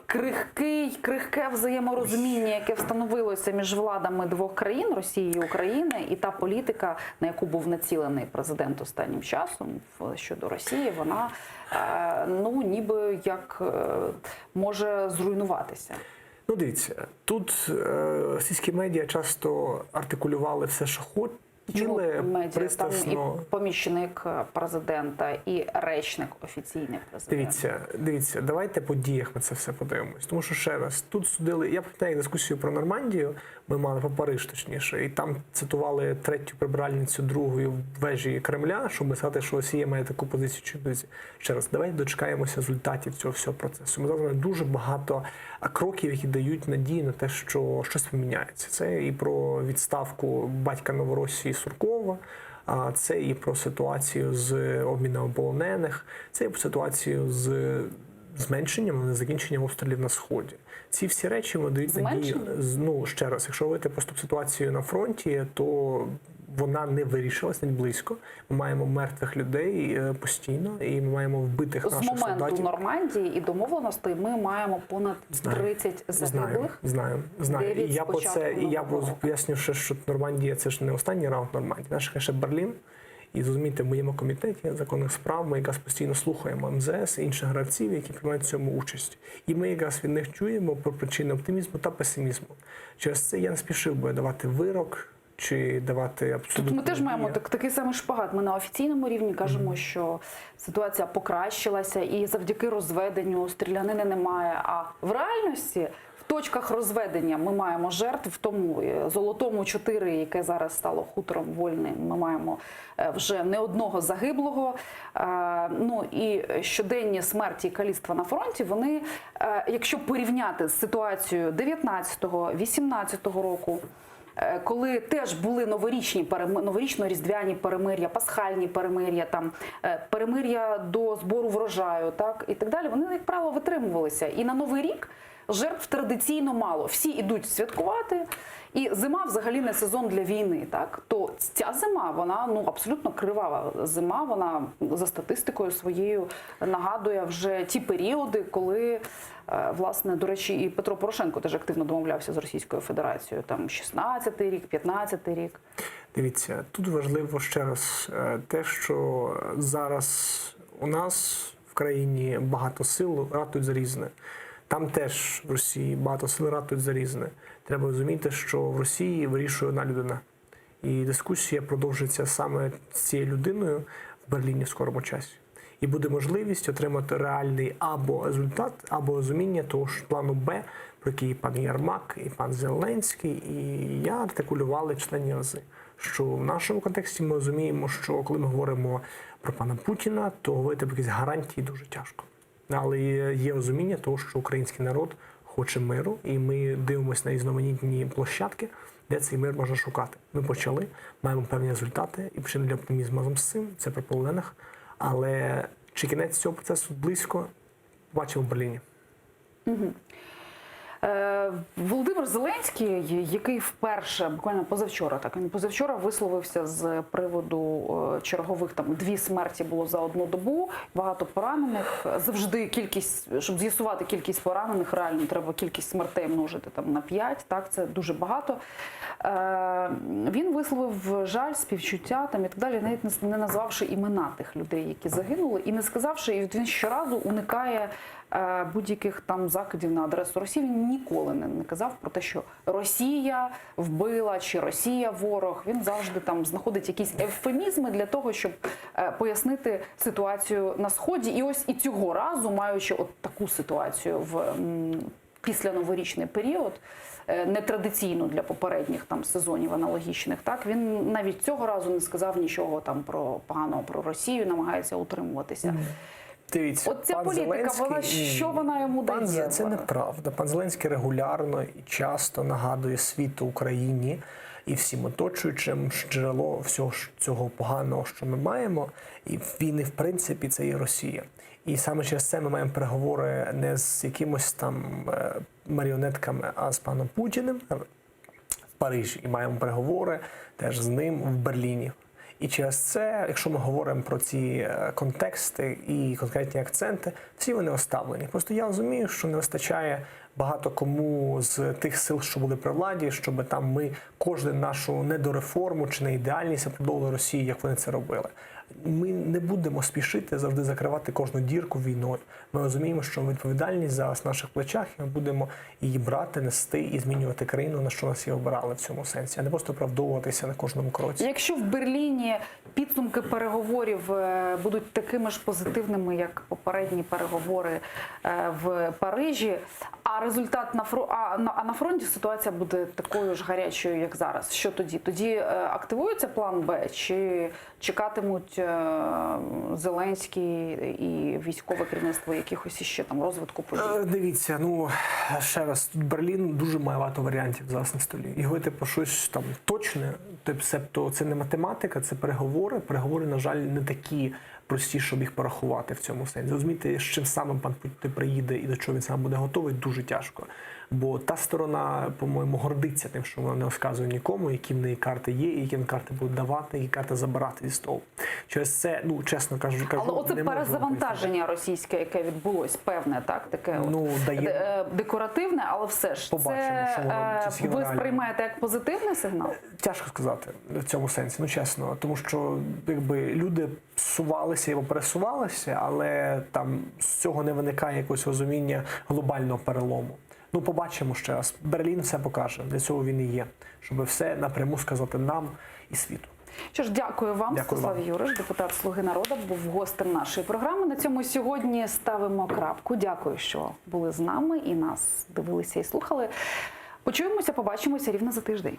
крихке взаєморозуміння, яке встановилося між владами двох країн, Росії і України, і та політика, на яку був націлений президент останнім часом щодо Росії, вона ніби як може зруйнуватися. Дивіться, тут російські медіа часто артикулювали все, що Чому хотіли медіа? Там пристрасно. і помічник президента, і речник офіційний президента. Дивіться, давайте по діях ми це все подивимось. Тому що ще раз, тут судили, я пам'ятаю дискусію про Нормандію, ми мали про Париж, точніше, і там цитували третю прибиральницю другої в вежі Кремля, щоб сказати, що Росія має таку позицію чи позицію. Ще раз, давайте дочекаємося результатів цього всього процесу. Ми зараз маємо дуже багато кроків, які дають надію на те, що щось поміняється. Це і про відставку батька Новоросії Суркова, а це і про ситуацію з обміном полонених, це і про ситуацію з зменшенням, а не закінченням обстрілів на Сході. Ці всі речі вони дають надію. Ну, ще раз, якщо говорити просто ситуацію на фронті, то вона не вирішилась навіть близько. Ми маємо мертвих людей постійно, і ми маємо вбитих наших солдатів. З моменту Нормандії і домовленостей ми маємо понад 30 загиблих. Знаю. І я по це, і я поясню, що Нормандія це ж не останній раунд Нормандії. Наш ще Берлін. І зрозумійте, в моєму комітеті законних справ ми якраз постійно слухаємо МЗС і інших гравців, які приймають в цьому участь. І ми якраз від них чуємо про причини оптимізму та песимізму. Через це я не спішив би давати вирок чи давати абсолютно. Тут ми теж маємо такий самий шпагат. Ми на офіційному рівні кажемо, що ситуація покращилася і завдяки розведенню стрілянини немає. А в реальності в точках розведення ми маємо жертв, в тому Золотому 4, яке зараз стало хутором Вольним, ми маємо вже не одного загиблого. Ну і щоденні смерті і каліцтва на фронті, вони, якщо порівняти з ситуацією 19-го, 18-го року, коли теж були новорічно-різдвяні перемир'я, пасхальні перемир'я, там перемир'я до збору врожаю, так і так далі, вони, як правило, витримувалися. І на Новий рік жертв традиційно мало. Всі йдуть святкувати, і зима взагалі не сезон для війни. Так? То ця зима, вона абсолютно кривава зима, вона за статистикою своєю нагадує вже ті періоди, коли, власне, до речі, і Петро Порошенко теж активно домовлявся з Російською Федерацією. Там 16-й рік, 15-й рік. Дивіться, тут важливо ще раз те, що зараз у нас в країні багато сил ратують за різне. Там теж в Росії багато сил ратують за різне. Треба розуміти, що в Росії вирішує одна людина. І дискусія продовжиться саме з цією людиною в Берліні в скорому часі. І буде можливість отримати реальний або результат, або розуміння того ж плану Б, про який і пан Єрмак, і пан Зеленський, і я артикулювали численні рази. Що в нашому контексті ми розуміємо, що коли ми говоримо про пана Путіна, то говорити про якісь гарантії дуже тяжко. Але є розуміння того, що український народ хоче миру, і ми дивимося на різноманітні площадки, де цей мир можна шукати. Ми почали, маємо певні результати, і причина для оптимізму разом з цим – це при полонених. Але чи кінець цього процесу близько, бачимо в Берліні. Володимир Зеленський, який вперше, буквально позавчора висловився з приводу чергових, там 2 смерті було за одну добу, багато поранених. Завжди кількість, щоб з'ясувати кількість поранених, реально треба кількість смертей множити там на 5, так, це дуже багато. Він висловив жаль, співчуття там і так далі, навіть не назвавши імена тих людей, які загинули, і не сказавши, і він щоразу уникає будь-яких там закидів на адресу Росії. Він ніколи не казав про те, що Росія вбила чи Росія ворог. Він завжди там знаходить якісь ефемізми для того, щоб пояснити ситуацію на Сході. І ось і цього разу, маючи от таку ситуацію в післяноворічний період, нетрадиційну для попередніх там сезонів аналогічних, так, він навіть цього разу не сказав нічого там про поганого про Росію, намагається утримуватися. Дивіться, от ця політика, вона, що вона йому дає? Це неправда. Пан Зеленський регулярно і часто нагадує світу, Україні і всім оточуючим джерело всього цього поганого, що ми маємо. І війни, в принципі, це і Росія. І саме через це ми маємо переговори не з якимось там маріонетками, а з паном Путіним в Парижі. І маємо переговори теж з ним в Берліні. І через це, якщо ми говоримо про ці контексти і конкретні акценти, всі вони оставлені. Просто я розумію, що не вистачає багато кому з тих сил, що були при владі, щоб там ми кожен нашу недореформу чи неідеальність продовжували Росії, як вони це робили. Ми не будемо спішити завжди закривати кожну дірку війною. Ми розуміємо, що відповідальність зараз на наших плечах, і ми будемо її брати, нести і змінювати країну, на що нас і обирали в цьому сенсі, а не просто оправдовуватися на кожному кроці. Якщо в Берліні підсумки переговорів будуть такими ж позитивними, як попередні переговори в Парижі, а результат на фронті ситуація буде такою ж гарячою, як зараз, що тоді? Тоді активується план Б, чи чекатимуть Зеленський і військове керівництво якихось іще там розвитку подій? Дивіться, ну ще раз, Берлін дуже має багато варіантів зараз на столі. І говорити про щось там точне, тобто це не математика, це переговори. Переговори, на жаль, не такі прості, щоб їх порахувати в цьому сенсі. Розумієте, з чим саме пан Путін приїде і до чого він сам буде готовий, дуже тяжко. Бо та сторона, по-моєму, гордиться тим, що вона не розказує нікому, які в неї карти є, і які карти будуть давати, які карти забирати зі столу. Через це, ну, чесно кажу, але оце перезавантаження російське, яке відбулось, певне, так, таке декоративне, але все ж. Побачимо, це ви сприймаєте як позитивний сигнал? Тяжко сказати в цьому сенсі, ну чесно, тому що якби люди сувалися або пересувалися, але там з цього не виникає якогось розуміння глобального перелому. Ну, побачимо ще раз. Берлін все покаже. Для цього він і є. Щоб все напряму сказати нам і світу. Що ж, дякую вам. Святослав Юраш, депутат «Слуги народу», був гостем нашої програми. На цьому сьогодні ставимо крапку. Дякую, що були з нами і нас дивилися і слухали. Почуємося, побачимося рівно за тиждень.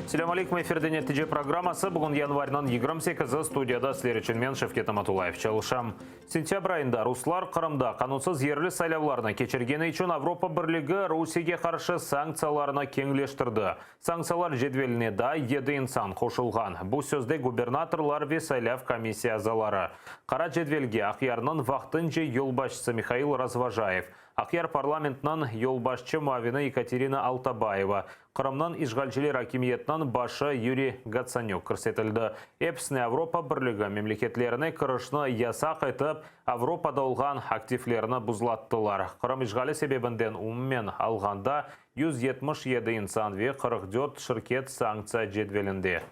Селям алейкум, эфирде нәтиже программасы. Бүгін январьнан 28 студияда Слереченмен Шевкет Аматулаев чалышам. Сентябрь айында руслар Қырымда қанунсыз ерлі сайлауларына кечергені үшін Европа бірлігі Русияге қаршы санкцияларына кеңлештірді. Санкциялар жедвеліне да 7 инсан қошылған. Бұл сөзде губернаторлар ве сайлав комиссия азалары. Қара жедвелге ақиярның вақтынче елбашысы Михаил Разважаев, Ақияр парламентнан елбашчы муавины Екатерина Алтабаева, Қырымнан ишгалчилер акимиетнан башы Юрий Гацанюк көрсетілді. Эпсіне Европа бірлігі мемлекетлеріне кырышны ясақ етіп, Европада олған активлеріні бұзлаттылар. Қырым ишгалі себебінден уммен алғанда 177 инсан ве 44 шirket санкция жедвелінде.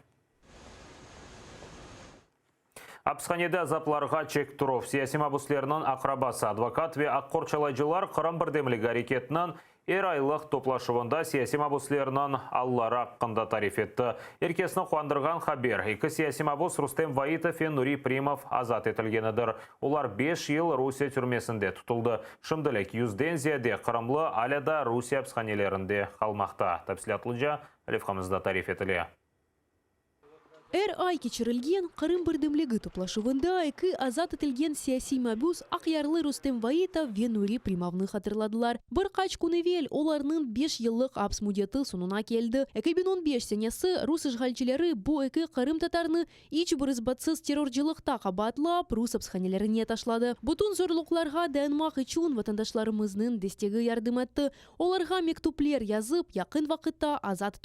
Апсханеде азапларға чек тұров. Сияси мабуслерінің ақрабасы адвокат ве аққорчалайжылар Қырым бірдемлігі әрекетінің айлық топлашуында сияси мабуслерінің аллары аққында тариф етті. Еркесіні қуандырған хабер. Екі сияси мабус Рустем Ваитов и Нури Примов азат етілгенідір. Олар 5 ел Русия түрмесінде тұтылды. Шымділік юзден зияде Қырымлы аляда Русия апсханелерінде қалмақта. Тәпсілетліжа Алифхамызда тариф етілі. Ай кечірілген Қырым бірдімлігі топлашуында екі азат етілген сияси мабус Ақярлы Рустем Ваитов ве Нури Примовны хатырладылар. Бір қач күневел оларның 5 еллық апс мудеті сонуна келді. 2015 сенесі рус ішғалчылары бұ екі Қырым татарны ич бір избатсыз терроржылықта қабатлап рус апсханелеріне ташлады. Бұтын зорлықларға дәнмақ үшін ватандашларымызның дестегі ярдым етті. Оларға мектуплер язып, яқын вақытта азат